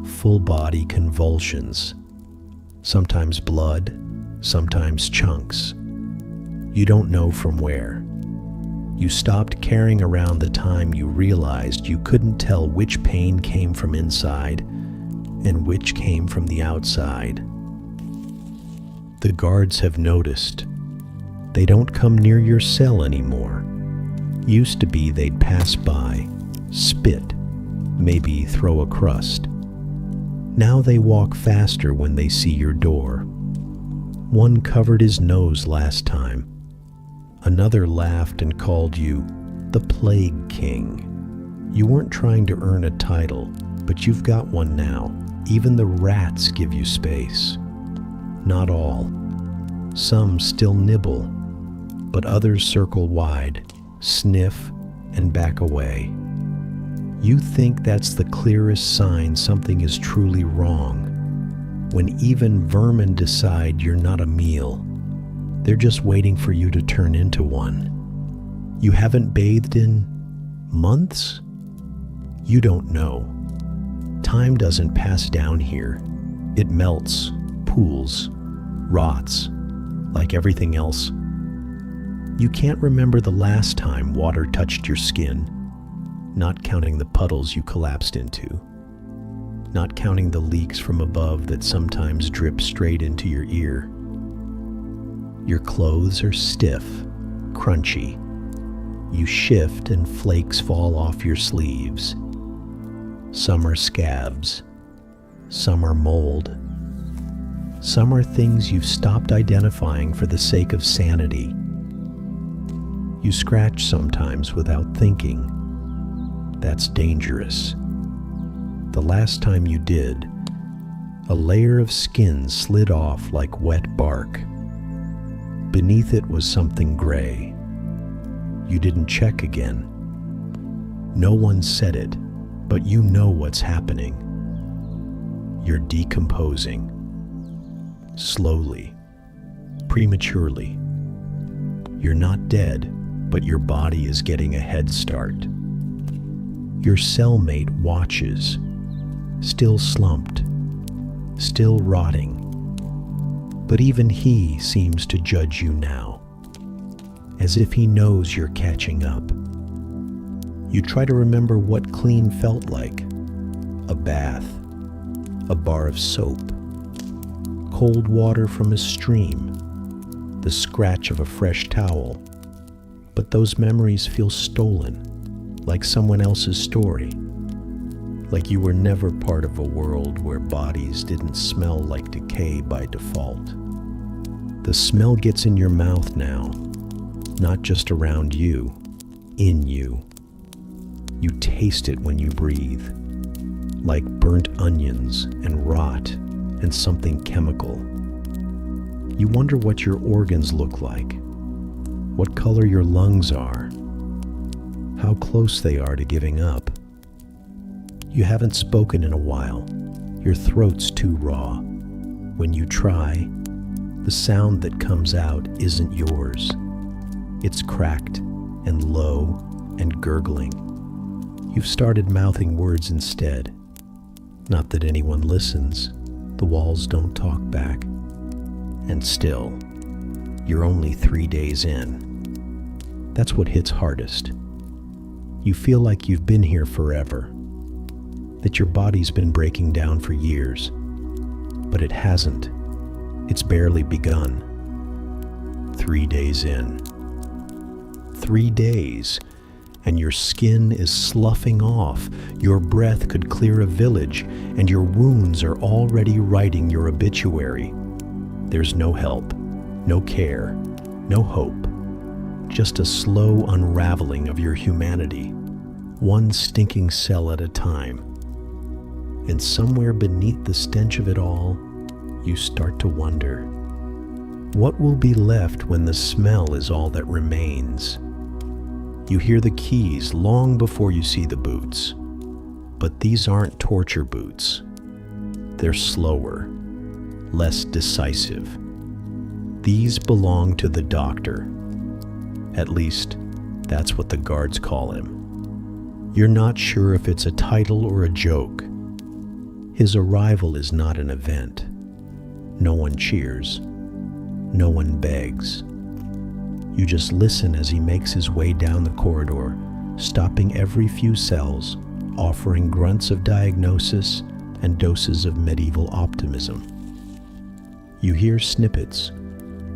full-body convulsions. Sometimes blood, sometimes chunks. You don't know from where. You stopped carrying around the time you realized you couldn't tell which pain came from inside and which came from the outside. The guards have noticed. They don't come near your cell anymore. Used to be they'd pass by, spit, maybe throw a crust. Now they walk faster when they see your door. One covered his nose last time. Another laughed and called you the Plague King. You weren't trying to earn a title, but you've got one now. Even the rats give you space. Not all. Some still nibble, but others circle wide, sniff, and back away. You think that's the clearest sign something is truly wrong. When even vermin decide you're not a meal, they're just waiting for you to turn into one. You haven't bathed in months? You don't know. Time doesn't pass down here. It melts, pools, rots, like everything else. You can't remember the last time water touched your skin, not counting the puddles you collapsed into, not counting the leaks from above that sometimes drip straight into your ear. Your clothes are stiff, crunchy. You shift and flakes fall off your sleeves. Some are scabs. Some are mold. Some are things you've stopped identifying for the sake of sanity. You scratch sometimes without thinking. That's dangerous. The last time you did, a layer of skin slid off like wet bark. Beneath it was something gray. You didn't check again. No one said it, but you know what's happening. You're decomposing. Slowly, prematurely. You're not dead, but your body is getting a head start. Your cellmate watches, still slumped, still rotting. But even he seems to judge you now, as if he knows you're catching up. You try to remember what clean felt like. A bath, a bar of soap, cold water from a stream, the scratch of a fresh towel. But those memories feel stolen, like someone else's story. Like you were never part of a world where bodies didn't smell like decay by default. The smell gets in your mouth now, not just around you, in you. You taste it when you breathe, like burnt onions and rot and something chemical. You wonder what your organs look like, what color your lungs are, how close they are to giving up. You haven't spoken in a while. Your throat's too raw. When you try, the sound that comes out isn't yours. It's cracked and low and gurgling. You've started mouthing words instead. Not that anyone listens. The walls don't talk back. And still, you're only 3 days in. That's what hits hardest. You feel like you've been here forever, that your body's been breaking down for years, but it hasn't. It's barely begun. 3 days in. 3 days, and your skin is sloughing off. Your breath could clear a village, and your wounds are already writing your obituary. There's no help, no care, no hope. Just a slow unraveling of your humanity, one stinking cell at a time. And somewhere beneath the stench of it all, you start to wonder, what will be left when the smell is all that remains? You hear the keys long before you see the boots. But these aren't torture boots. They're slower, less decisive. These belong to the doctor. At least, that's what the guards call him. You're not sure if it's a title or a joke. His arrival is not an event. No one cheers. No one begs. You just listen as he makes his way down the corridor, stopping every few cells, offering grunts of diagnosis and doses of medieval optimism. You hear snippets,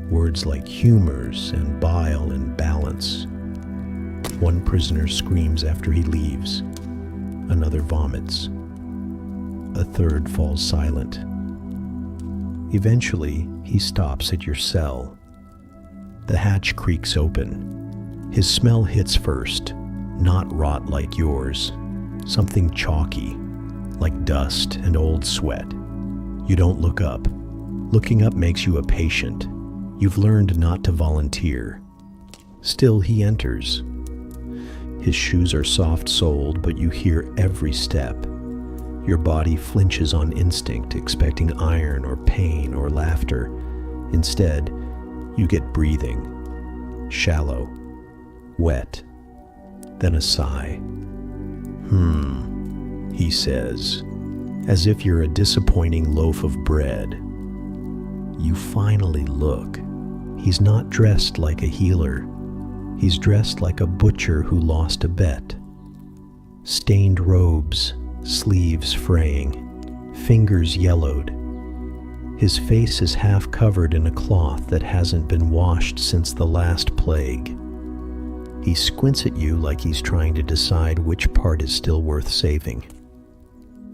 words like humors and bile and balance. One prisoner screams after he leaves. Another vomits. A third falls silent. Eventually, he stops at your cell. The hatch creaks open. His smell hits first, not rot like yours. Something chalky, like dust and old sweat. You don't look up. Looking up makes you a patient. You've learned not to volunteer. Still, he enters. His shoes are soft-soled, but you hear every step. Your body flinches on instinct, expecting iron or pain or laughter. Instead, you get breathing. Shallow. Wet. Then a sigh. He says, as if you're a disappointing loaf of bread. You finally look. He's not dressed like a healer. He's dressed like a butcher who lost a bet. Stained robes, sleeves fraying, fingers yellowed. His face is half covered in a cloth that hasn't been washed since the last plague. He squints at you like he's trying to decide which part is still worth saving.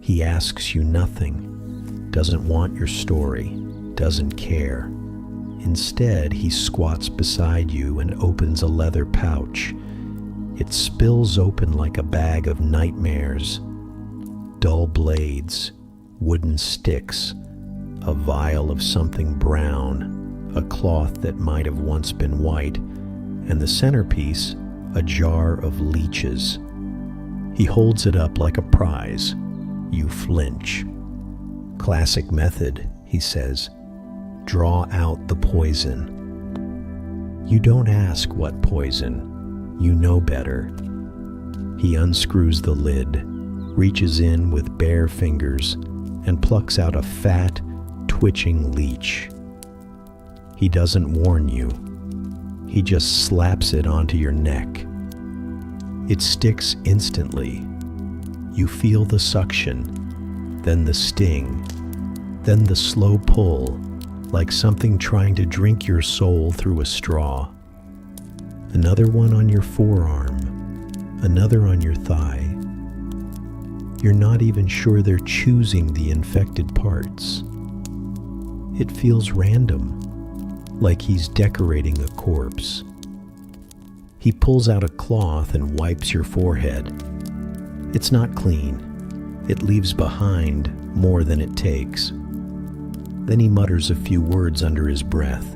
He asks you nothing, doesn't want your story, doesn't care. Instead, he squats beside you and opens a leather pouch. It spills open like a bag of nightmares. Dull blades, wooden sticks, a vial of something brown, a cloth that might have once been white, and the centerpiece, a jar of leeches. He holds it up like a prize. You flinch. Classic method, he says. Draw out the poison. You don't ask what poison. You know better. He unscrews the lid, reaches in with bare fingers, and plucks out a fat, twitching leech. He doesn't warn you. He just slaps it onto your neck. It sticks instantly. You feel the suction, then the sting, then the slow pull, like something trying to drink your soul through a straw. Another one on your forearm, another on your thigh. You're not even sure they're choosing the infected parts. It feels random, like he's decorating a corpse. He pulls out a cloth and wipes your forehead. It's not clean. It leaves behind more than it takes. Then he mutters a few words under his breath,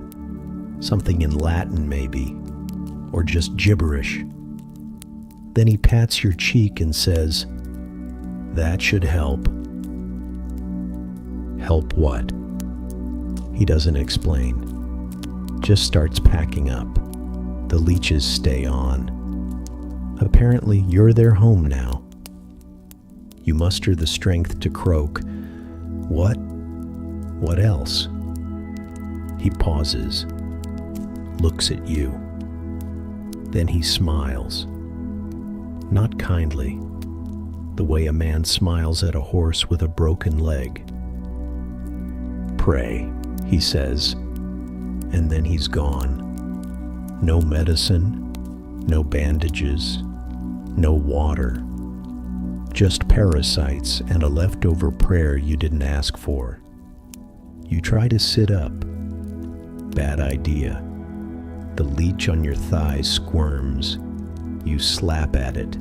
something in Latin maybe, or just gibberish. Then he pats your cheek and says, "That should help." Help what? He doesn't explain. Just starts packing up. The leeches stay on. Apparently, you're their home now. You muster the strength to croak, "What? What else?" He pauses, looks at you. Then he smiles. Not kindly, the way a man smiles at a horse with a broken leg. "Pray," he says, and then he's gone. No medicine, no bandages, no water. Just parasites and a leftover prayer you didn't ask for. You try to sit up. Bad idea. The leech on your thigh squirms. You slap at it.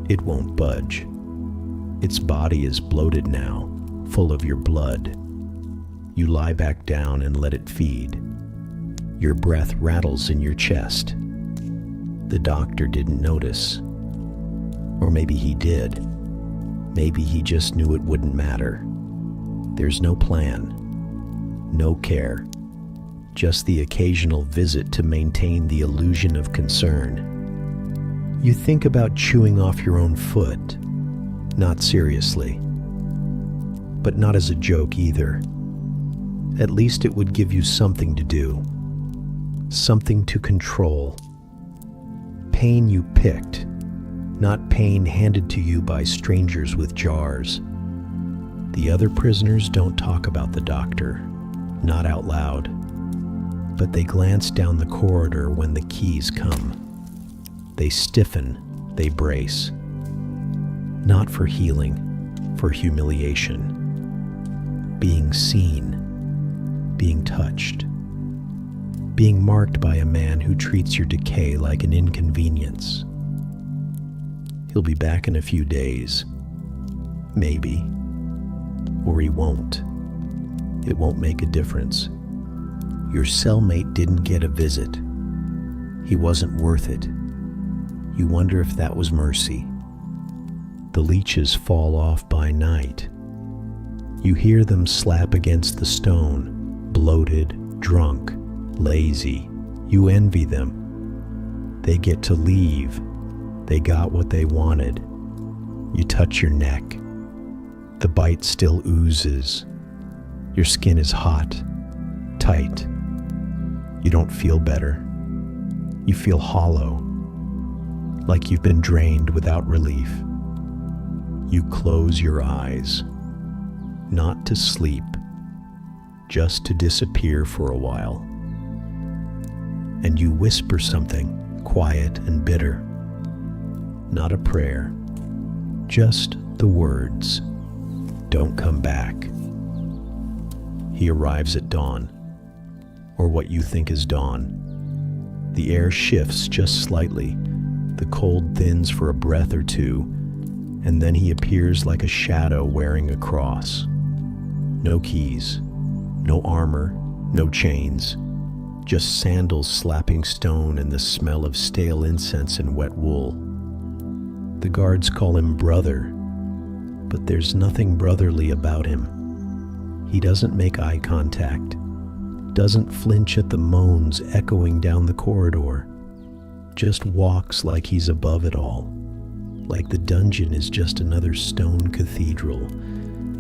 It won't budge. Its body is bloated now, full of your blood. You lie back down and let it feed. Your breath rattles in your chest. The doctor didn't notice. Or maybe he did. Maybe he just knew it wouldn't matter. There's no plan. No care. Just the occasional visit to maintain the illusion of concern. You think about chewing off your own foot. Not seriously. But not as a joke either. At least it would give you something to do. Something to control. Pain you picked, not pain handed to you by strangers with jars. The other prisoners don't talk about the doctor, not out loud, but they glance down the corridor when the keys come. They stiffen, they brace. Not for healing, for humiliation. Being seen, being touched. Being marked by a man who treats your decay like an inconvenience. He'll be back in a few days. Maybe. Or he won't. It won't make a difference. Your cellmate didn't get a visit. He wasn't worth it. You wonder if that was mercy. The leeches fall off by night. You hear them slap against the stone, bloated, drunk, lazy. You envy them. They get to leave. They got what they wanted. You touch your neck. The bite still oozes. Your skin is hot, tight. You don't feel better. You feel hollow, like you've been drained without relief. You close your eyes, not to sleep, just to disappear for a while. And you whisper something quiet and bitter. Not a prayer, just the words, "Don't come back." He arrives at dawn, or what you think is dawn. The air shifts just slightly. The cold thins for a breath or two, and then he appears like a shadow wearing a cross. No keys, no armor, no chains. Just sandals slapping stone and the smell of stale incense and wet wool. The guards call him brother, but there's nothing brotherly about him. He doesn't make eye contact, doesn't flinch at the moans echoing down the corridor, just walks like he's above it all, like the dungeon is just another stone cathedral,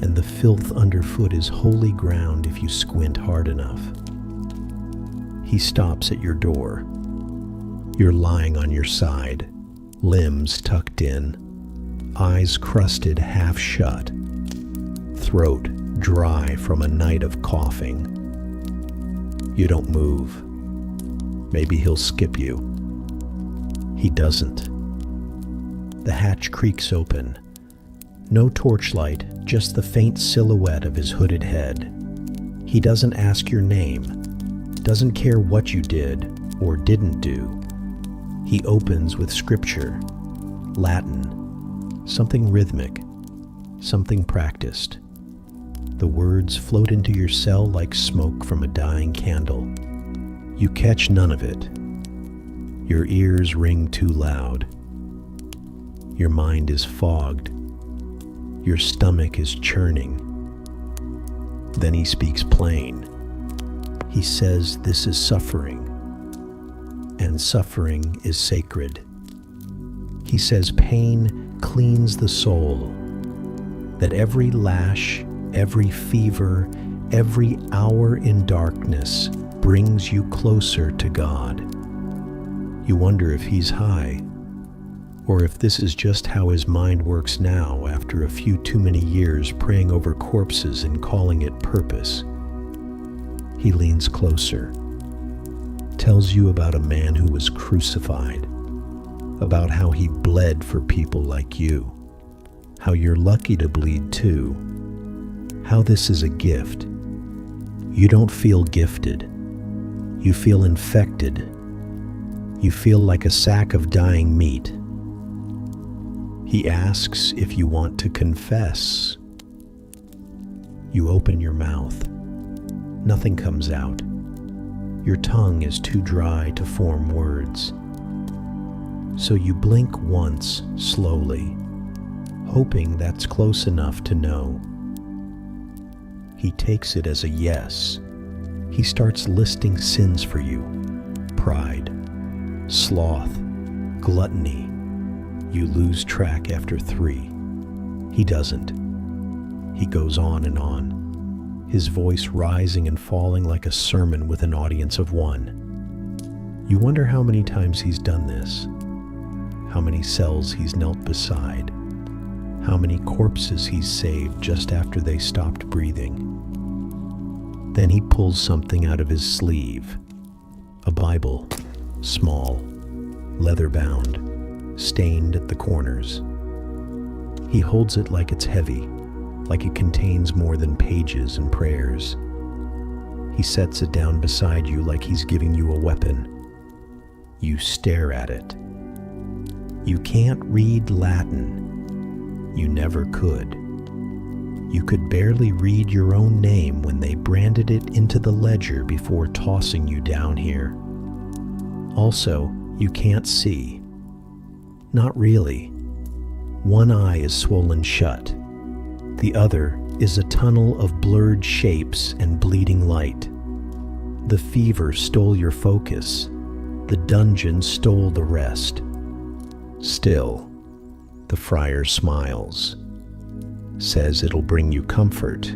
and the filth underfoot is holy ground if you squint hard enough. He stops at your door. You're lying on your side, limbs tucked in, eyes crusted half shut, throat dry from a night of coughing. You don't move. Maybe he'll skip you. He doesn't. The hatch creaks open. No torchlight, just the faint silhouette of his hooded head. He doesn't ask your name, doesn't care what you did or didn't do. He opens with scripture, Latin, something rhythmic, something practiced. The words float into your cell like smoke from a dying candle. You catch none of it. Your ears ring too loud. Your mind is fogged. Your stomach is churning. Then he speaks plain. He says this is suffering, and suffering is sacred. He says pain cleans the soul, that every lash, every fever, every hour in darkness brings you closer to God. You wonder if he's high, or if this is just how his mind works now after a few too many years praying over corpses and calling it purpose. He leans closer, tells you about a man who was crucified, about how he bled for people like you, how you're lucky to bleed too, how this is a gift. You don't feel gifted. You feel infected. You feel like a sack of dying meat. He asks if you want to confess. You open your mouth. Nothing comes out. Your tongue is too dry to form words. So you blink once, slowly, hoping that's close enough to know. He takes it as a yes. He starts listing sins for you. Pride, sloth, gluttony. You lose track after 3. He doesn't. He goes on and on, his voice rising and falling like a sermon with an audience of 1. You wonder how many times he's done this, how many cells he's knelt beside, how many corpses he's saved just after they stopped breathing. Then he pulls something out of his sleeve, a Bible, small, leather-bound, stained at the corners. He holds it like it's heavy, like it contains more than pages and prayers. He sets it down beside you like he's giving you a weapon. You stare at it. You can't read Latin. You never could. You could barely read your own name when they branded it into the ledger before tossing you down here. Also, you can't see. Not really. One eye is swollen shut. The other is a tunnel of blurred shapes and bleeding light. The fever stole your focus. The dungeon stole the rest. Still, the friar smiles, says it'll bring you comfort,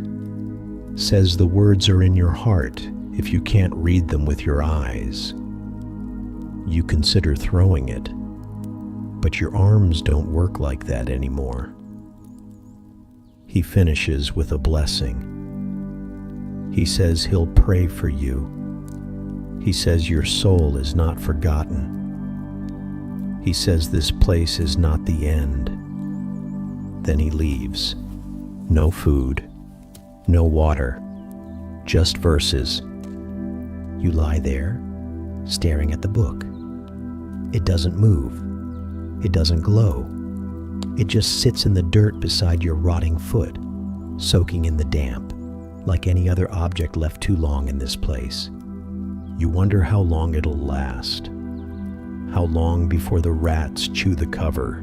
says the words are in your heart if you can't read them with your eyes. You consider throwing it, but your arms don't work like that anymore. He finishes with a blessing. He says he'll pray for you. He says your soul is not forgotten. He says this place is not the end. Then he leaves. No food, no water, just verses. You lie there, staring at the book. It doesn't move. It doesn't glow. It just sits in the dirt beside your rotting foot, soaking in the damp, like any other object left too long in this place. You wonder how long it'll last. How long before the rats chew the cover,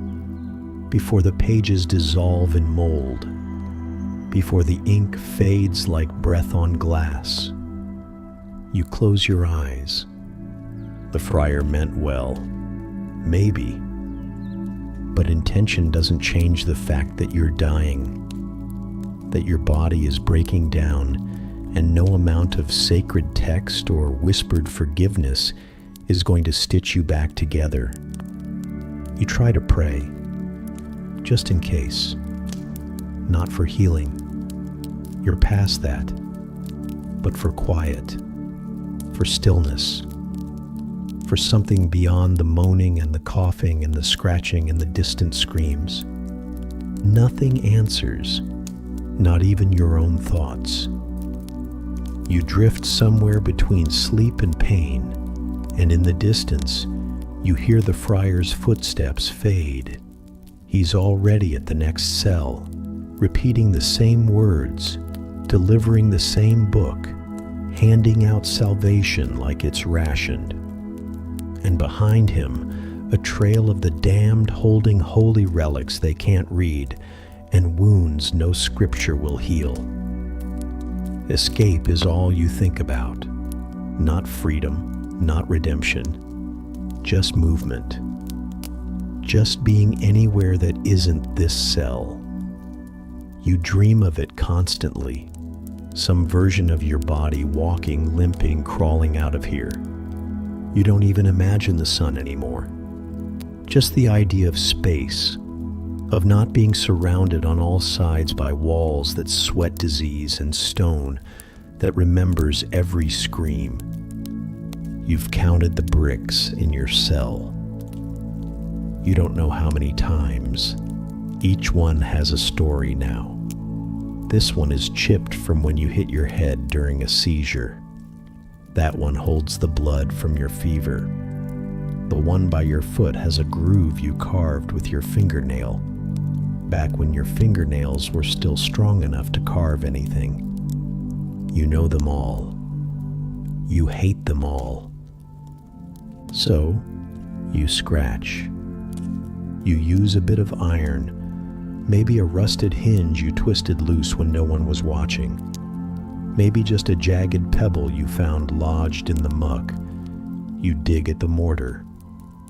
before the pages dissolve in mold, before the ink fades like breath on glass. You close your eyes. The friar meant well. Maybe. But intention doesn't change the fact that you're dying, that your body is breaking down, and no amount of sacred text or whispered forgiveness is going to stitch you back together. You try to pray, just in case. Not for healing. You're past that. But for quiet, for stillness, for something beyond the moaning and the coughing and the scratching and the distant screams. Nothing answers, not even your own thoughts. You drift somewhere between sleep and pain, and in the distance, you hear the friar's footsteps fade. He's already at the next cell, repeating the same words, delivering the same book, handing out salvation like it's rationed. And behind him, a trail of the damned holding holy relics they can't read, and wounds no scripture will heal. Escape is all you think about. Not freedom, not redemption, just movement. Just being anywhere that isn't this cell. You dream of it constantly, some version of your body walking, limping, crawling out of here. You don't even imagine the sun anymore. Just the idea of space, of not being surrounded on all sides by walls that sweat disease and stone that remembers every scream. You've counted the bricks in your cell. You don't know how many times. Each one has a story now. This one is chipped from when you hit your head during a seizure. That one holds the blood from your fever. The one by your foot has a groove you carved with your fingernail, back when your fingernails were still strong enough to carve anything. You know them all. You hate them all. So, you scratch. You use a bit of iron, maybe a rusted hinge you twisted loose when no one was watching. Maybe just a jagged pebble you found lodged in the muck. You dig at the mortar,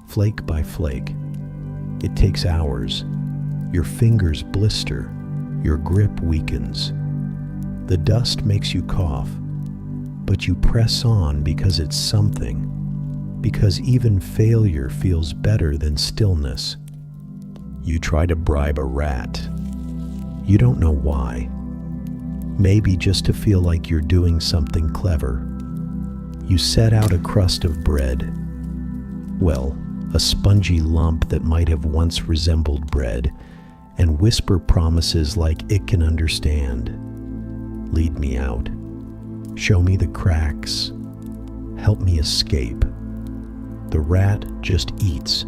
flake by flake. It takes hours. Your fingers blister. Your grip weakens. The dust makes you cough, but you press on because it's something, because even failure feels better than stillness. You try to bribe a rat. You don't know why. Maybe just to feel like you're doing something clever. You set out a crust of bread. Well, a spongy lump that might have once resembled bread, and whisper promises like it can understand. Lead me out. Show me the cracks. Help me escape. The rat just eats.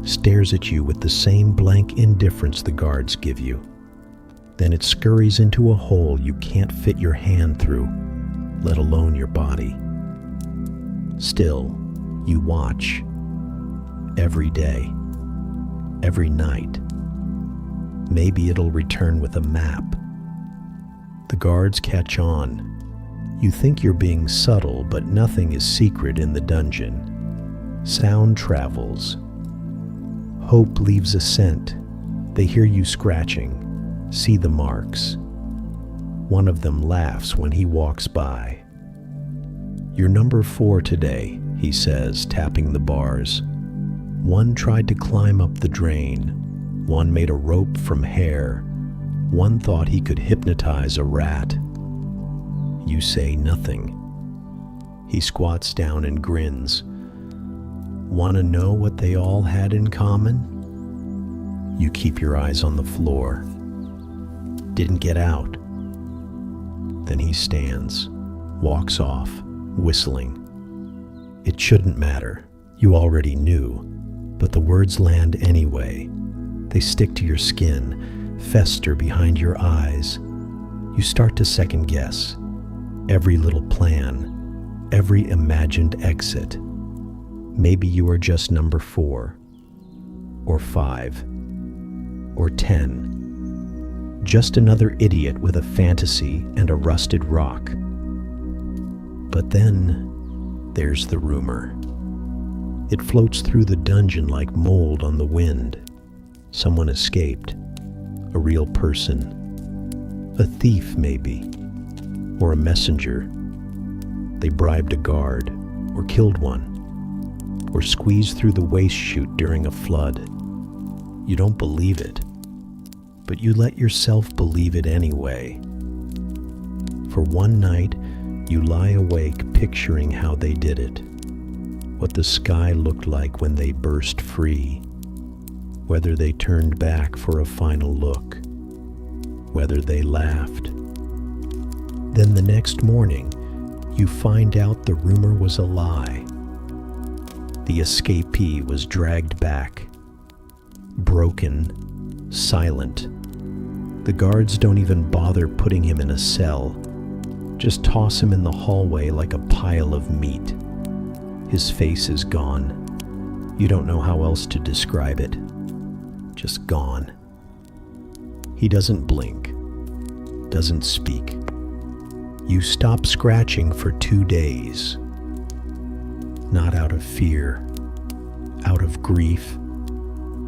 Stares at you with the same blank indifference the guards give you. Then it scurries into a hole you can't fit your hand through, let alone your body. Still, you watch. Every day. Every night. Maybe it'll return with a map. The guards catch on. You think you're being subtle, but nothing is secret in the dungeon. Sound travels. Hope leaves a scent. They hear you scratching, see the marks. One of them laughs when he walks by. "You're number 4 today," he says, tapping the bars. One tried to climb up the drain. One made a rope from hair. One thought he could hypnotize a rat. You say nothing. He squats down and grins. Want to know what they all had in common? You keep your eyes on the floor. Didn't get out. Then he stands, walks off, whistling. It shouldn't matter. You already knew. But the words land anyway. They stick to your skin, fester behind your eyes. You start to second guess. Every little plan, every imagined exit. Maybe you are just number 4, or 5, or 10. Just another idiot with a fantasy and a rusted rock. But then, there's the rumor. It floats through the dungeon like mold on the wind. Someone escaped. A real person. A thief, maybe. Or a messenger. They bribed a guard, or killed one. Or squeezed through the waste chute during a flood. You don't believe it, but you let yourself believe it anyway. For one night, You lie awake picturing how they did it, what the sky looked like when they burst free, whether they turned back for a final look, whether they laughed. Then the next morning, you find out the rumor was a lie. The escapee was dragged back, broken, silent. The guards don't even bother putting him in a cell, just toss him in the hallway like a pile of meat. His face is gone. You don't know how else to describe it. Just gone. He doesn't blink, doesn't speak. You stop scratching for 2 days. Not out of fear, out of grief,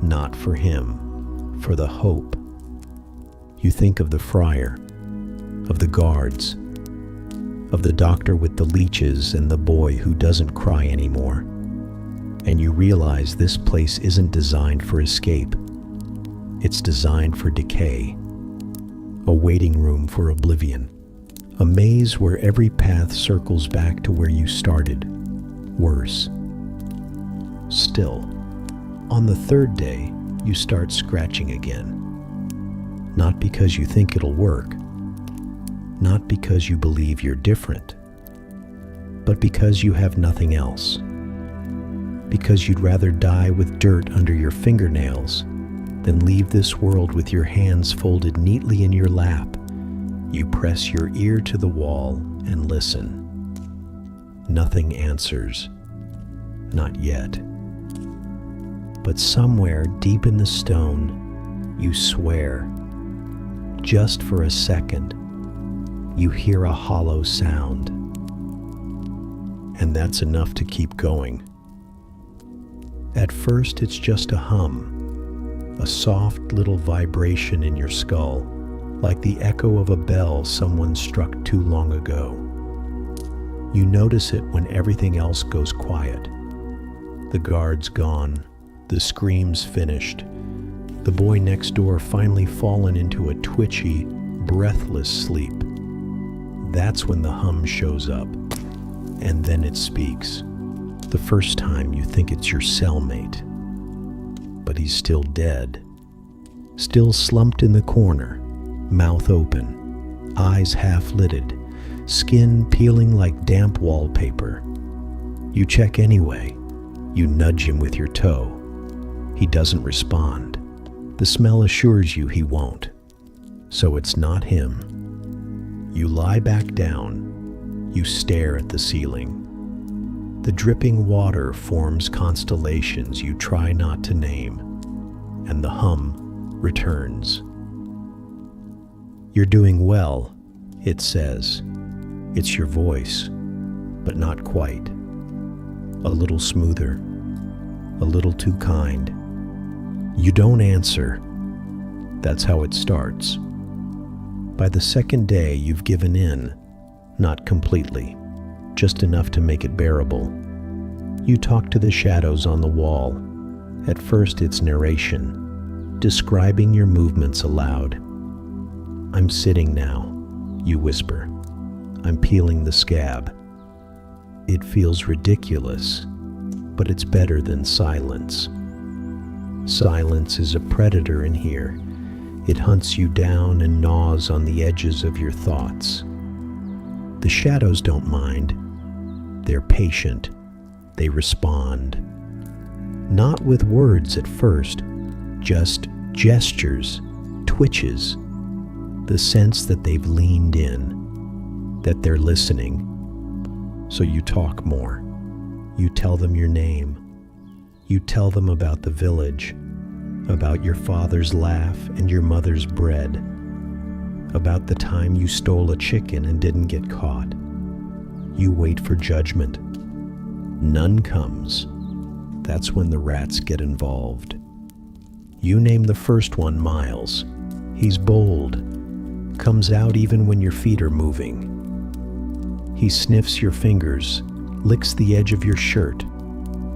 not for him, for the hope. You think of the friar, of the guards, of the doctor with the leeches and the boy who doesn't cry anymore. And you realize this place isn't designed for escape. It's designed for decay. A waiting room for oblivion. A maze where every path circles back to where you started. Worse. Still, on the 3rd day, you start scratching again. Not because you think it'll work, not because you believe you're different, but because you have nothing else. Because you'd rather die with dirt under your fingernails than leave this world with your hands folded neatly in your lap. You press your ear to the wall and listen. Nothing answers. Not yet. But somewhere deep in the stone, you swear. Just for a second, you hear a hollow sound. And that's enough to keep going. At first, it's just a hum, a soft little vibration in your skull, like the echo of a bell someone struck too long ago. You notice it when everything else goes quiet. The guard's gone, the screams finished, the boy next door finally fallen into a twitchy, breathless sleep. That's when the hum shows up, and then it speaks. The first time you think it's your cellmate, but he's still dead, still slumped in the corner, mouth open, eyes half-lidded, skin peeling like damp wallpaper. You check anyway. You nudge him with your toe. He doesn't respond. The smell assures you he won't. So it's not him. You lie back down. You stare at the ceiling. The dripping water forms constellations you try not to name, and the hum returns. You're doing well, it says. It's your voice, but not quite. A little smoother, a little too kind. You don't answer. That's how it starts. By the 2nd day, you've given in, not completely, just enough to make it bearable. You talk to the shadows on the wall. At first, it's narration, describing your movements aloud. I'm sitting now, you whisper. I'm peeling the scab. It feels ridiculous, but it's better than silence. Silence is a predator in here. It hunts you down and gnaws on the edges of your thoughts. The shadows don't mind. They're patient. They respond. Not with words at first, just gestures, twitches, the sense that they've leaned in, that they're listening. So you talk more. You tell them your name. You tell them about the village, about your father's laugh and your mother's bread, about the time you stole a chicken and didn't get caught. You wait for judgment. None comes. That's when the rats get involved. You name the first one Miles. He's bold, comes out even when your feet are moving. He sniffs your fingers, licks the edge of your shirt.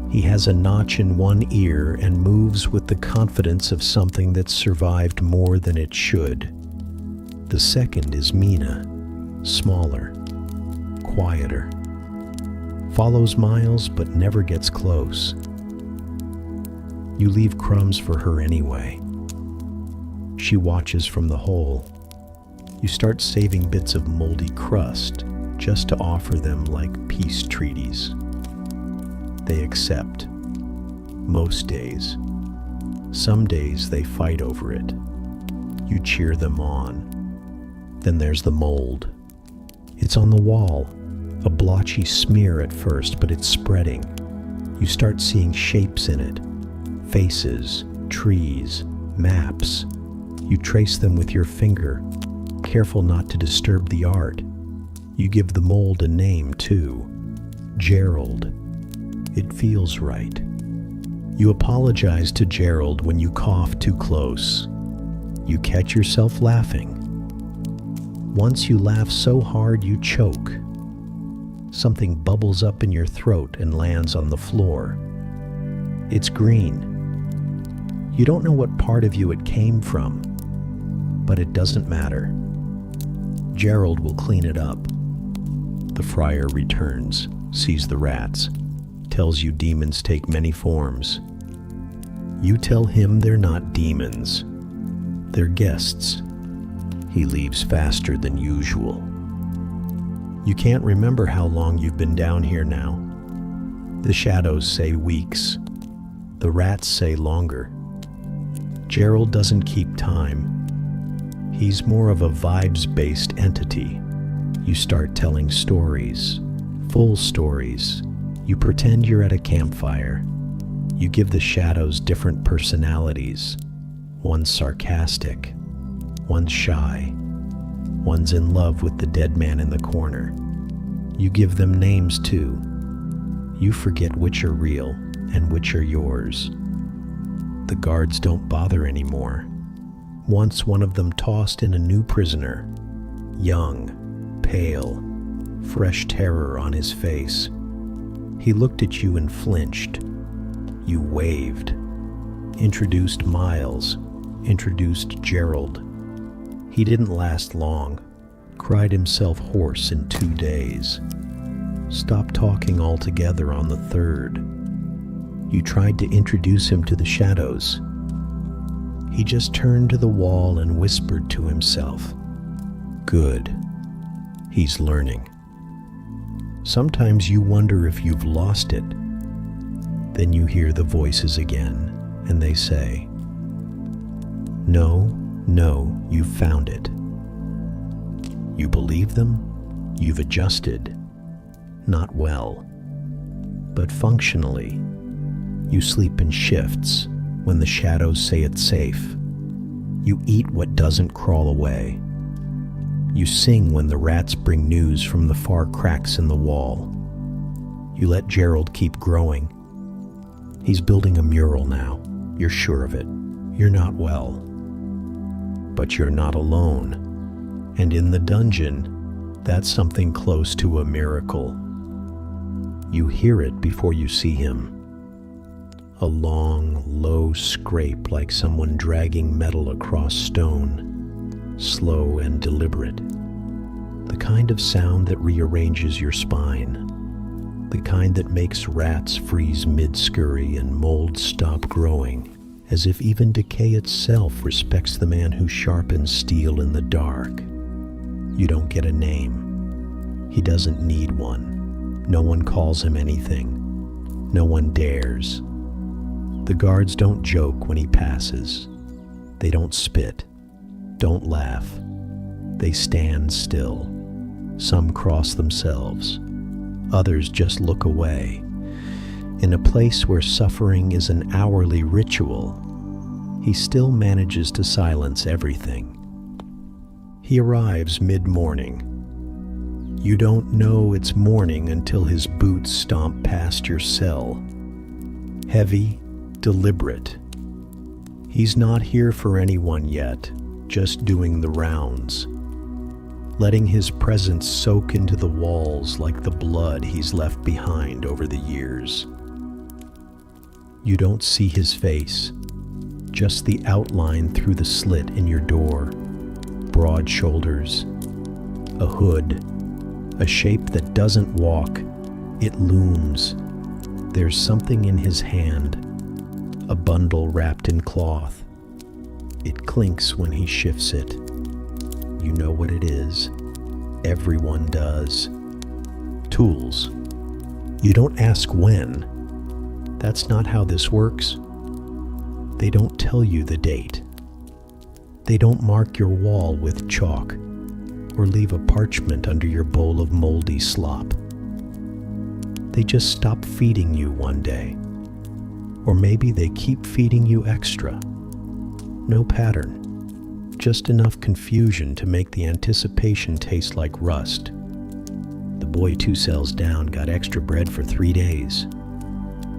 He has a notch in one ear and moves with the confidence of something that's survived more than it should. The second is Mina, smaller, quieter. Follows Miles but never gets close. You leave crumbs for her anyway. She watches from the hole. You start saving bits of moldy crust just to offer them like peace treaties. They accept. Most days. Some days they fight over it. You cheer them on. Then there's the mold. It's on the wall, a blotchy smear at first, but it's spreading. You start seeing shapes in it. Faces, trees, maps. You trace them with your finger, careful not to disturb the art. You give the mold a name, too. Gerald. It feels right. You apologize to Gerald when you cough too close. You catch yourself laughing. Once you laugh so hard you choke. Something bubbles up in your throat and lands on the floor. It's green. You don't know what part of you it came from, but it doesn't matter. Gerald will clean it up. The friar returns, sees the rats, tells you demons take many forms. You tell him they're not demons. They're guests. He leaves faster than usual. You can't remember how long you've been down here now. The shadows say weeks. The rats say longer. Gerald doesn't keep time. He's more of a vibes-based entity. You start telling stories, full stories. You pretend you're at a campfire. You give the shadows different personalities. One's sarcastic, one's shy, one's in love with the dead man in the corner. You give them names too. You forget which are real and which are yours. The guards don't bother anymore. Once one of them tossed in a new prisoner, young, pale, fresh terror on his face. He looked at you and flinched. You waved. Introduced Miles. Introduced Gerald. He didn't last long. Cried himself hoarse in 2 days. Stopped talking altogether on the 3rd. You tried to introduce him to the shadows. He just turned to the wall and whispered to himself. Good. He's learning. Sometimes you wonder if you've lost it. Then you hear the voices again, and they say, No, you've found it. You believe them? You've adjusted. Not well, but functionally. You sleep in shifts when the shadows say it's safe. You eat what doesn't crawl away. You sing when the rats bring news from the far cracks in the wall. You let Gerald keep growing. He's building a mural now. You're sure of it. You're not well. But you're not alone. And in the dungeon, that's something close to a miracle. You hear it before you see him. A long, low scrape like someone dragging metal across stone, slow and deliberate. The kind of sound that rearranges your spine. The kind that makes rats freeze mid-scurry and mold stop growing, as if even decay itself respects the man who sharpens steel in the dark. You don't get a name. He doesn't need one. No one calls him anything. No one dares. The guards don't joke when he passes. They don't spit, don't laugh. They stand still. Some cross themselves. Others just look away. In a place where suffering is an hourly ritual, he still manages to silence everything. He arrives mid-morning. You don't know it's morning until his boots stomp past your cell. Heavy, deliberate. He's not here for anyone yet, just doing the rounds. Letting his presence soak into the walls like the blood he's left behind over the years. You don't see his face, just the outline through the slit in your door. Broad shoulders, a hood, A shape that doesn't walk, it looms. There's something in his hand, a bundle wrapped in cloth. It clinks when he shifts it. You know what it is. Everyone does. Tools. You don't ask when. That's not how this works. They don't tell you the date. They don't mark your wall with chalk or leave a parchment under your bowl of moldy slop. They just stop feeding you one day. Or maybe they keep feeding you extra. No pattern, just enough confusion to make the anticipation taste like rust. The boy 2 cells down got extra bread for 3 days.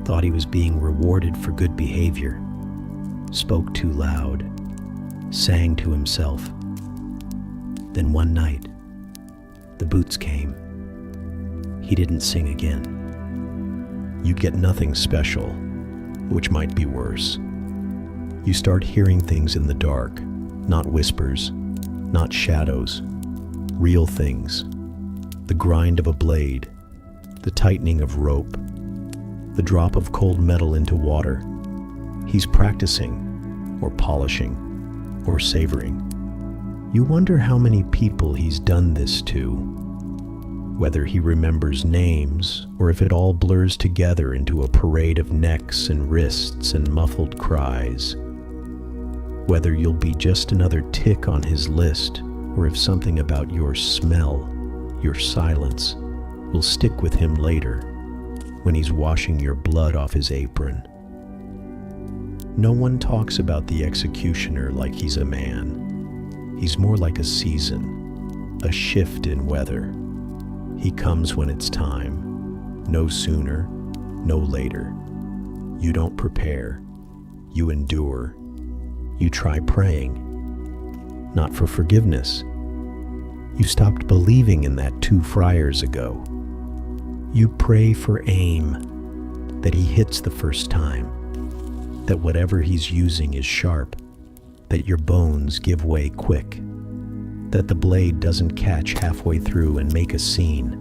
Thought he was being rewarded for good behavior. Spoke too loud. Sang to himself. Then one night, the boots came. He didn't sing again. You get nothing special, which might be worse. You start hearing things in the dark, not whispers, not shadows, real things. The grind of a blade, the tightening of rope, the drop of cold metal into water. He's practicing, or polishing, or savoring. You wonder how many people he's done this to, whether he remembers names or if it all blurs together into a parade of necks and wrists and muffled cries. Whether you'll be just another tick on his list or if something about your smell, your silence, will stick with him later when he's washing your blood off his apron. No one talks about the executioner like he's a man. He's more like a season, a shift in weather. He comes when it's time, no sooner, no later. You don't prepare, you endure. You try praying, not for forgiveness. You stopped believing in that 2 friars ago. You pray for aim, that he hits the first time, that whatever he's using is sharp, that your bones give way quick, that the blade doesn't catch halfway through and make a scene.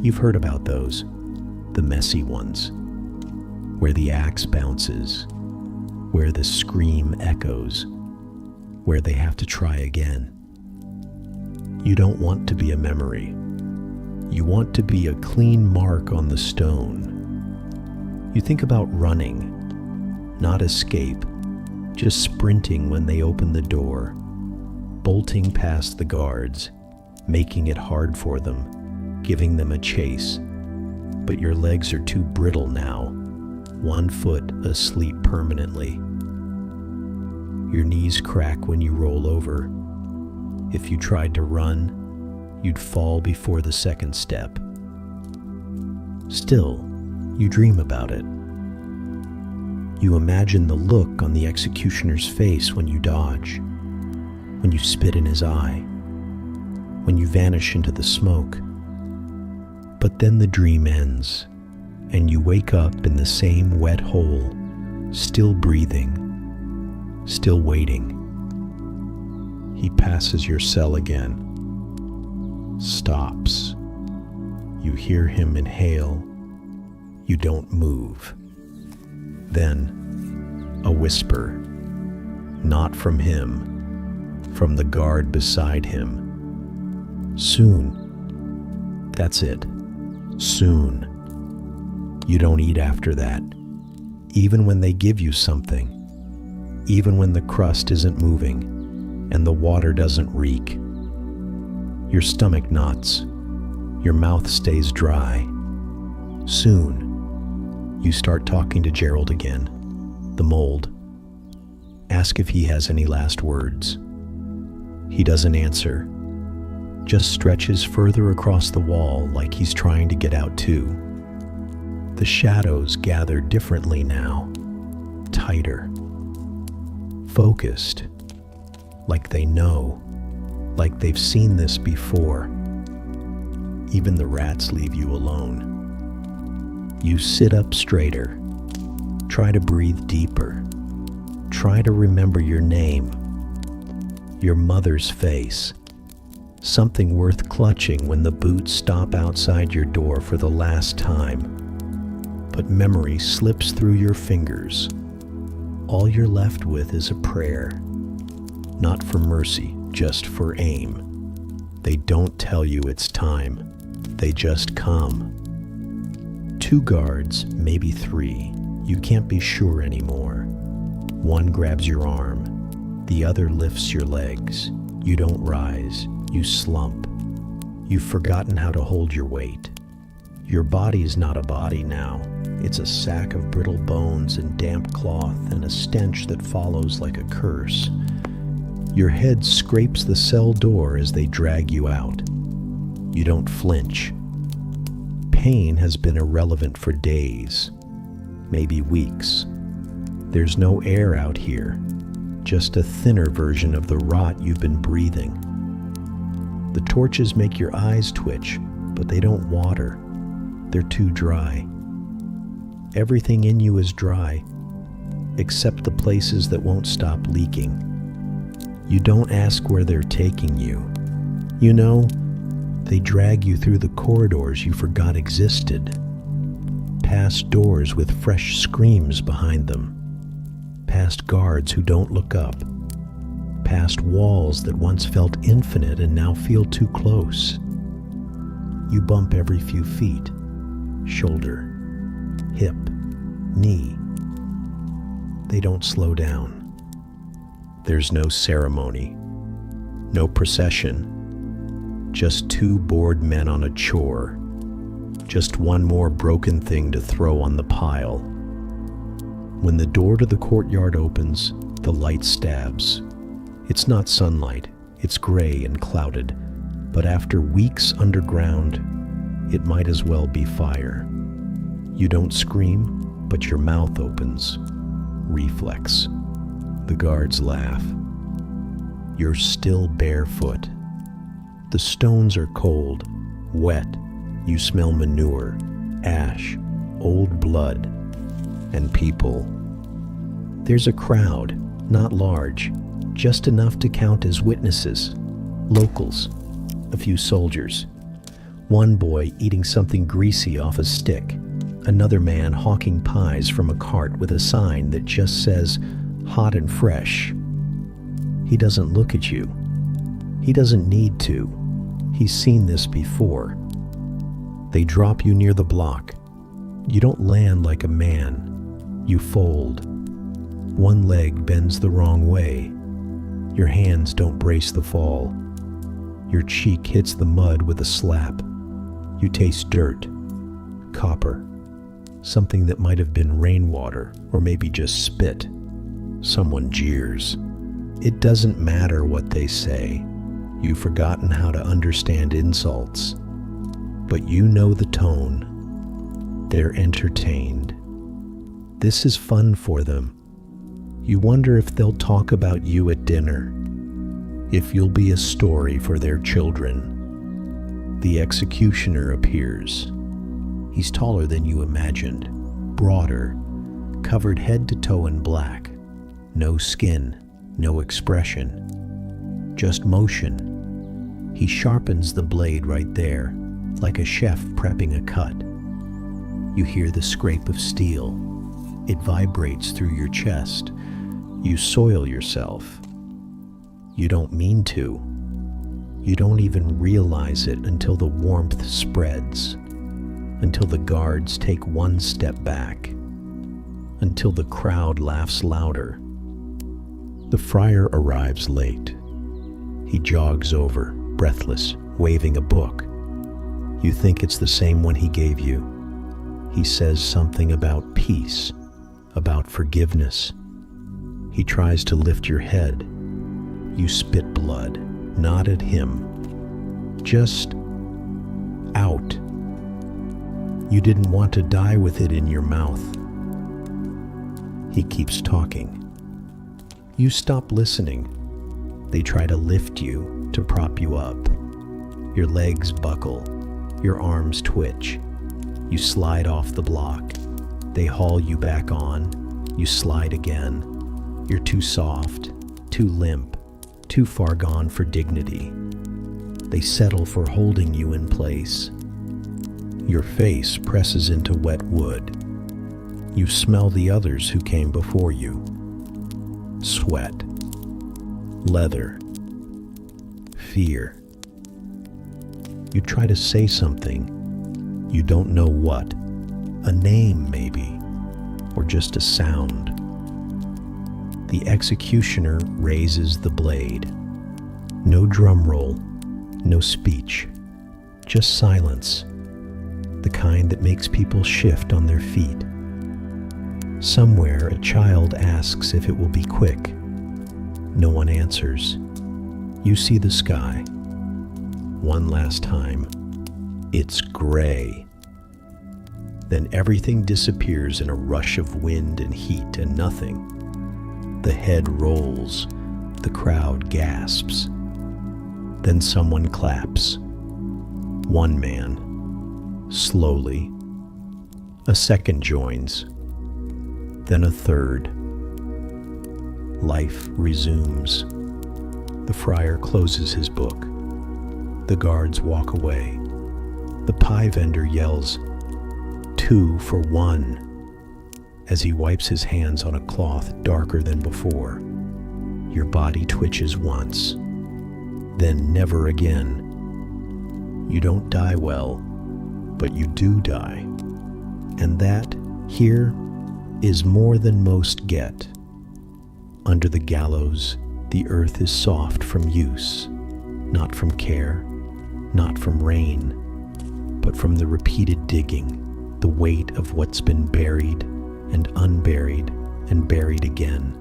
You've heard about those, the messy ones, where the axe bounces, where the scream echoes, where they have to try again. You don't want to be a memory. You want to be a clean mark on the stone. You think about running, not escape, just sprinting when they open the door, bolting past the guards, making it hard for them, giving them a chase. But your legs are too brittle now, 1 foot asleep permanently. Your knees crack when you roll over. If you tried to run, you'd fall before the second step. Still, you dream about it. You imagine the look on the executioner's face when you dodge, when you spit in his eye, when you vanish into the smoke. But then the dream ends, and you wake up in the same wet hole, still breathing, still waiting. He passes your cell again, stops. You hear him inhale. You don't move. Then, a whisper, not from him, from the guard beside him. Soon. That's it. Soon. You don't eat after that, even when they give you something, even when the crust isn't moving and the water doesn't reek. Your stomach knots. Your mouth stays dry. Soon. You start talking to Gerald again, the mold. Ask if he has any last words. He doesn't answer, just stretches further across the wall like he's trying to get out too. The shadows gather differently now, tighter, focused, like they know, like they've seen this before. Even the rats leave you alone. You sit up straighter, try to breathe deeper, try to remember your name, your mother's face, something worth clutching when the boots stop outside your door for the last time. But memory slips through your fingers. All you're left with is a prayer. Not for mercy, just for aim. They don't tell you it's time. They just come. 2 guards, maybe 3. You can't be sure anymore. One grabs your arm. The other lifts your legs. You don't rise. You slump. You've forgotten how to hold your weight. Your body's not a body now. It's a sack of brittle bones and damp cloth and a stench that follows like a curse. Your head scrapes the cell door as they drag you out. You don't flinch. Pain has been irrelevant for days, maybe weeks. There's no air out here, just a thinner version of the rot you've been breathing. The torches make your eyes twitch, but they don't water. They're too dry. Everything in you is dry, except the places that won't stop leaking. You don't ask where they're taking you. You know, they drag you through the corridors you forgot existed, past doors with fresh screams behind them, past guards who don't look up, past walls that once felt infinite and now feel too close. You bump every few feet, shoulder, hip, knee. They don't slow down. There's no ceremony, no procession, just 2 bored men on a chore, just one more broken thing to throw on the pile. When the door to the courtyard opens, the light stabs. It's not sunlight, it's gray and clouded, but after weeks underground, it might as well be fire. You don't scream, but your mouth opens. Reflex. The guards laugh. You're still barefoot. The stones are cold, wet. You smell manure, ash, old blood, and people. There's a crowd, not large, just enough to count as witnesses. Locals, a few soldiers. One boy eating something greasy off a stick. Another man hawking pies from a cart with a sign that just says, hot and fresh. He doesn't look at you. He doesn't need to. He's seen this before. They drop you near the block. You don't land like a man. You fold. One leg bends the wrong way. Your hands don't brace the fall. Your cheek hits the mud with a slap. You taste dirt, copper, something that might have been rainwater or maybe just spit. Someone jeers. It doesn't matter what they say. You've forgotten how to understand insults. But you know the tone. They're entertained. This is fun for them. You wonder if they'll talk about you at dinner. If you'll be a story for their children. The executioner appears. He's taller than you imagined, broader, covered head to toe in black. No skin, no expression, just motion. He sharpens the blade right there, like a chef prepping a cut. You hear the scrape of steel. It vibrates through your chest. You soil yourself. You don't mean to. You don't even realize it until the warmth spreads, until the guards take one step back, until the crowd laughs louder. The friar arrives late. He jogs over, breathless, waving a book. You think it's the same one he gave you. He says something about peace, about forgiveness. He tries to lift your head. You spit blood, not at him, just out. You didn't want to die with it in your mouth. He keeps talking. You stop listening. They try to lift you, to prop you up. Your legs buckle. Your arms twitch. You slide off the block. They haul you back on. You slide again. You're too soft, too limp, too far gone for dignity. They settle for holding you in place. Your face presses into wet wood. You smell the others who came before you. Sweat, leather, fear. You try to say something. You don't know what. A name, maybe, or just a sound. The executioner raises the blade. No drum roll, no speech, just silence, the kind that makes people shift on their feet. Somewhere a child asks if it will be quick. No one answers. You see the sky. One last time. It's gray. Then everything disappears in a rush of wind and heat and nothing. The head rolls. The crowd gasps. Then someone claps. One man. Slowly. A second joins. Then a third. Life resumes. The friar closes his book. The guards walk away. The pie vendor yells, "2 for 1," as he wipes his hands on a cloth darker than before. Your body twitches once, then never again. You don't die well, but you do die. And that, here, is more than most get. Under the gallows, the earth is soft from use, not from care, not from rain, but from the repeated digging, the weight of what's been buried and unburied and buried again.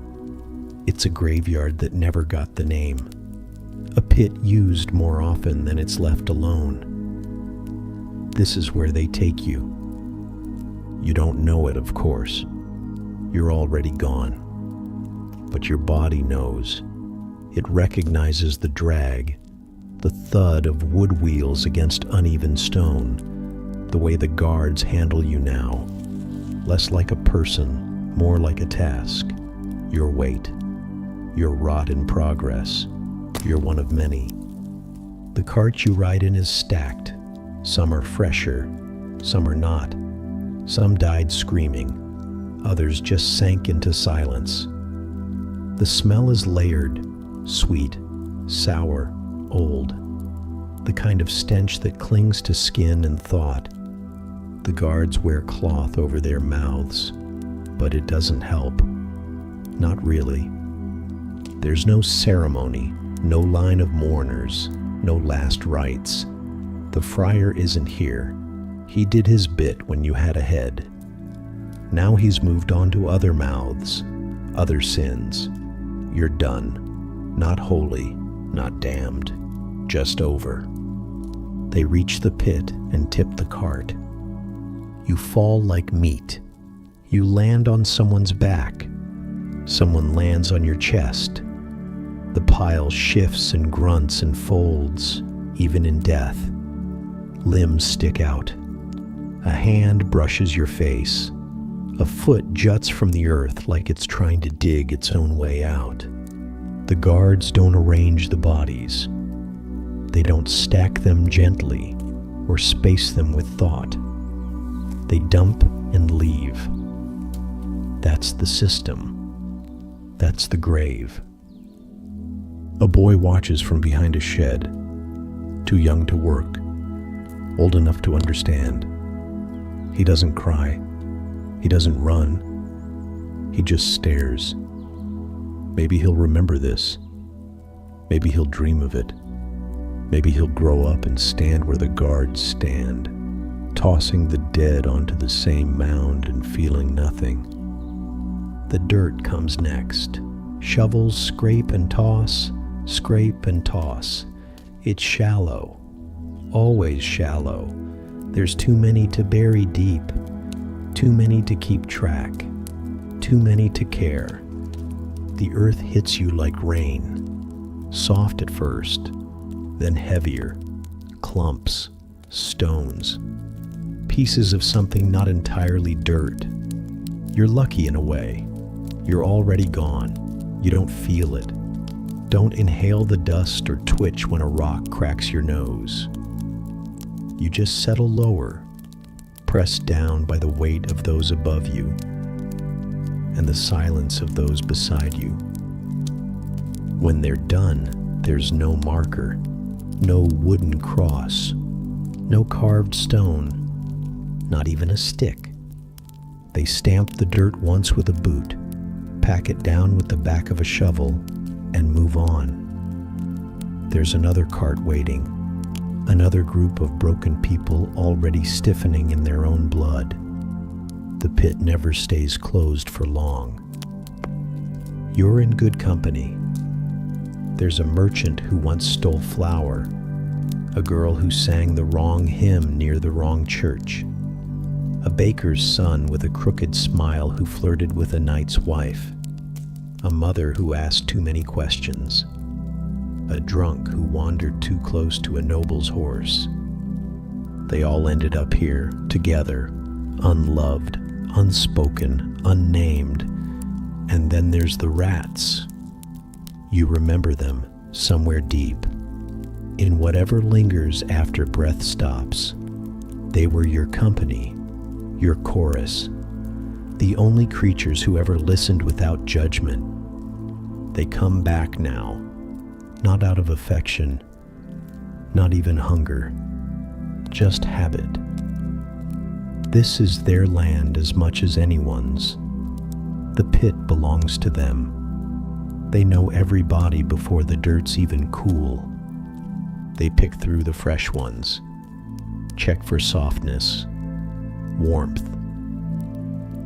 It's a graveyard that never got the name, a pit used more often than it's left alone. This is where they take you. You don't know it, of course. You're already gone. But your body knows. It recognizes the drag, the thud of wood wheels against uneven stone, the way the guards handle you now, less like a person, more like a task. Your weight, your rot in progress. You're one of many. The cart you ride in is stacked. Some are fresher, some are not. Some died screaming, others just sank into silence. The smell is layered, sweet, sour, old, the kind of stench that clings to skin and thought. The guards wear cloth over their mouths, but it doesn't help. Not really. There's no ceremony, no line of mourners, no last rites. The friar isn't here. He did his bit when you had a head. Now he's moved on to other mouths, other sins. You're done. Not holy, not damned, just over. They reach the pit and tip the cart. You fall like meat. You land on someone's back. Someone lands on your chest. The pile shifts and grunts and folds, even in death. Limbs stick out. A hand brushes your face. A foot juts from the earth like it's trying to dig its own way out. The guards don't arrange the bodies. They don't stack them gently or space them with thought. They dump and leave. That's the system. That's the grave. A boy watches from behind a shed, too young to work, old enough to understand. He doesn't cry. He doesn't run. He just stares. Maybe he'll remember this. Maybe he'll dream of it. Maybe he'll grow up and stand where the guards stand, tossing the dead onto the same mound and feeling nothing. The dirt comes next. Shovels scrape and toss, scrape and toss. It's shallow, always shallow. There's too many to bury deep, too many to keep track, too many to care. The earth hits you like rain, soft at first, then heavier, clumps, stones, pieces of something not entirely dirt. You're lucky in a way. You're already gone. You don't feel it. Don't inhale the dust or twitch when a rock cracks your nose. You just settle lower, pressed down by the weight of those above you and the silence of those beside you. When they're done, there's no marker, no wooden cross, no carved stone, not even a stick. They stamp the dirt once with a boot, pack it down with the back of a shovel, and move on. There's another cart waiting, another group of broken people already stiffening in their own blood. The pit never stays closed for long. You're in good company. There's a merchant who once stole flour, a girl who sang the wrong hymn near the wrong church, a baker's son with a crooked smile who flirted with a knight's wife, a mother who asked too many questions, a drunk who wandered too close to a noble's horse. They all ended up here, together, unloved, unspoken, unnamed. And then there's the rats. You remember them somewhere deep, in whatever lingers after breath stops. They were your company, your chorus, the only creatures who ever listened without judgment. They come back now, not out of affection, not even hunger, just habit. This is their land as much as anyone's. The pit belongs to them. They know every body before the dirt's even cool. They pick through the fresh ones, check for softness, warmth,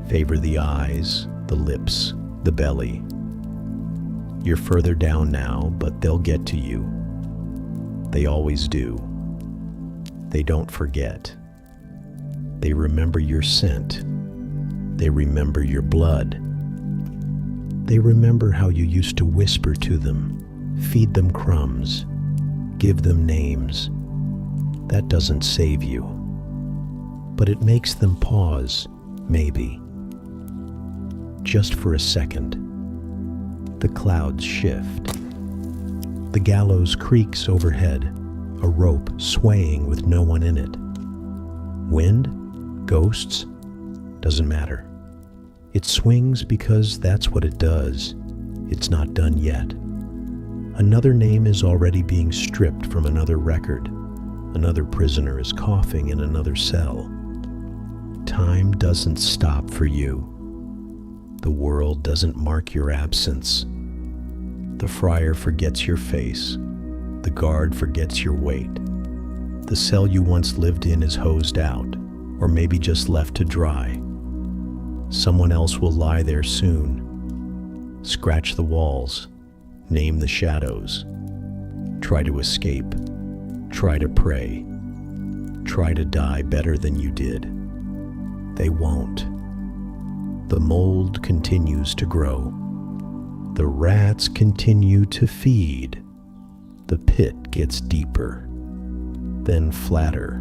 favor the eyes, the lips, the belly. You're further down now, but they'll get to you. They always do. They don't forget. They remember your scent. They remember your blood. They remember how you used to whisper to them, feed them crumbs, give them names. That doesn't save you, but it makes them pause, maybe. Just for a second. The clouds shift. The gallows creaks overhead, a rope swaying with no one in it. Wind? Ghosts? Doesn't matter. It swings because that's what it does. It's not done yet. Another name is already being stripped from another record. Another prisoner is coughing in another cell. Time doesn't stop for you. The world doesn't mark your absence. The friar forgets your face. The guard forgets your weight. The cell you once lived in is hosed out, or maybe just left to dry. Someone else will lie there soon. Scratch the walls. Name the shadows. Try to escape. Try to pray. Try to die better than you did. They won't. The mold continues to grow. The rats continue to feed. The pit gets deeper, then flatter,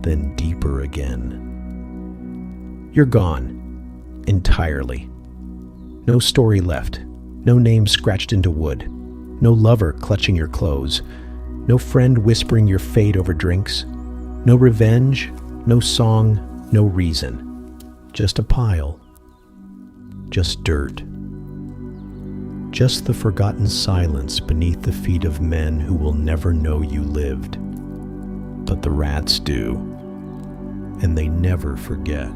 then deeper again. You're gone. Entirely. No story left. No name scratched into wood. No lover clutching your clothes. No friend whispering your fate over drinks. No revenge. No song. No reason. Just a pile. Just dirt. Just the forgotten silence beneath the feet of men who will never know you lived. But the rats do. And they never forget.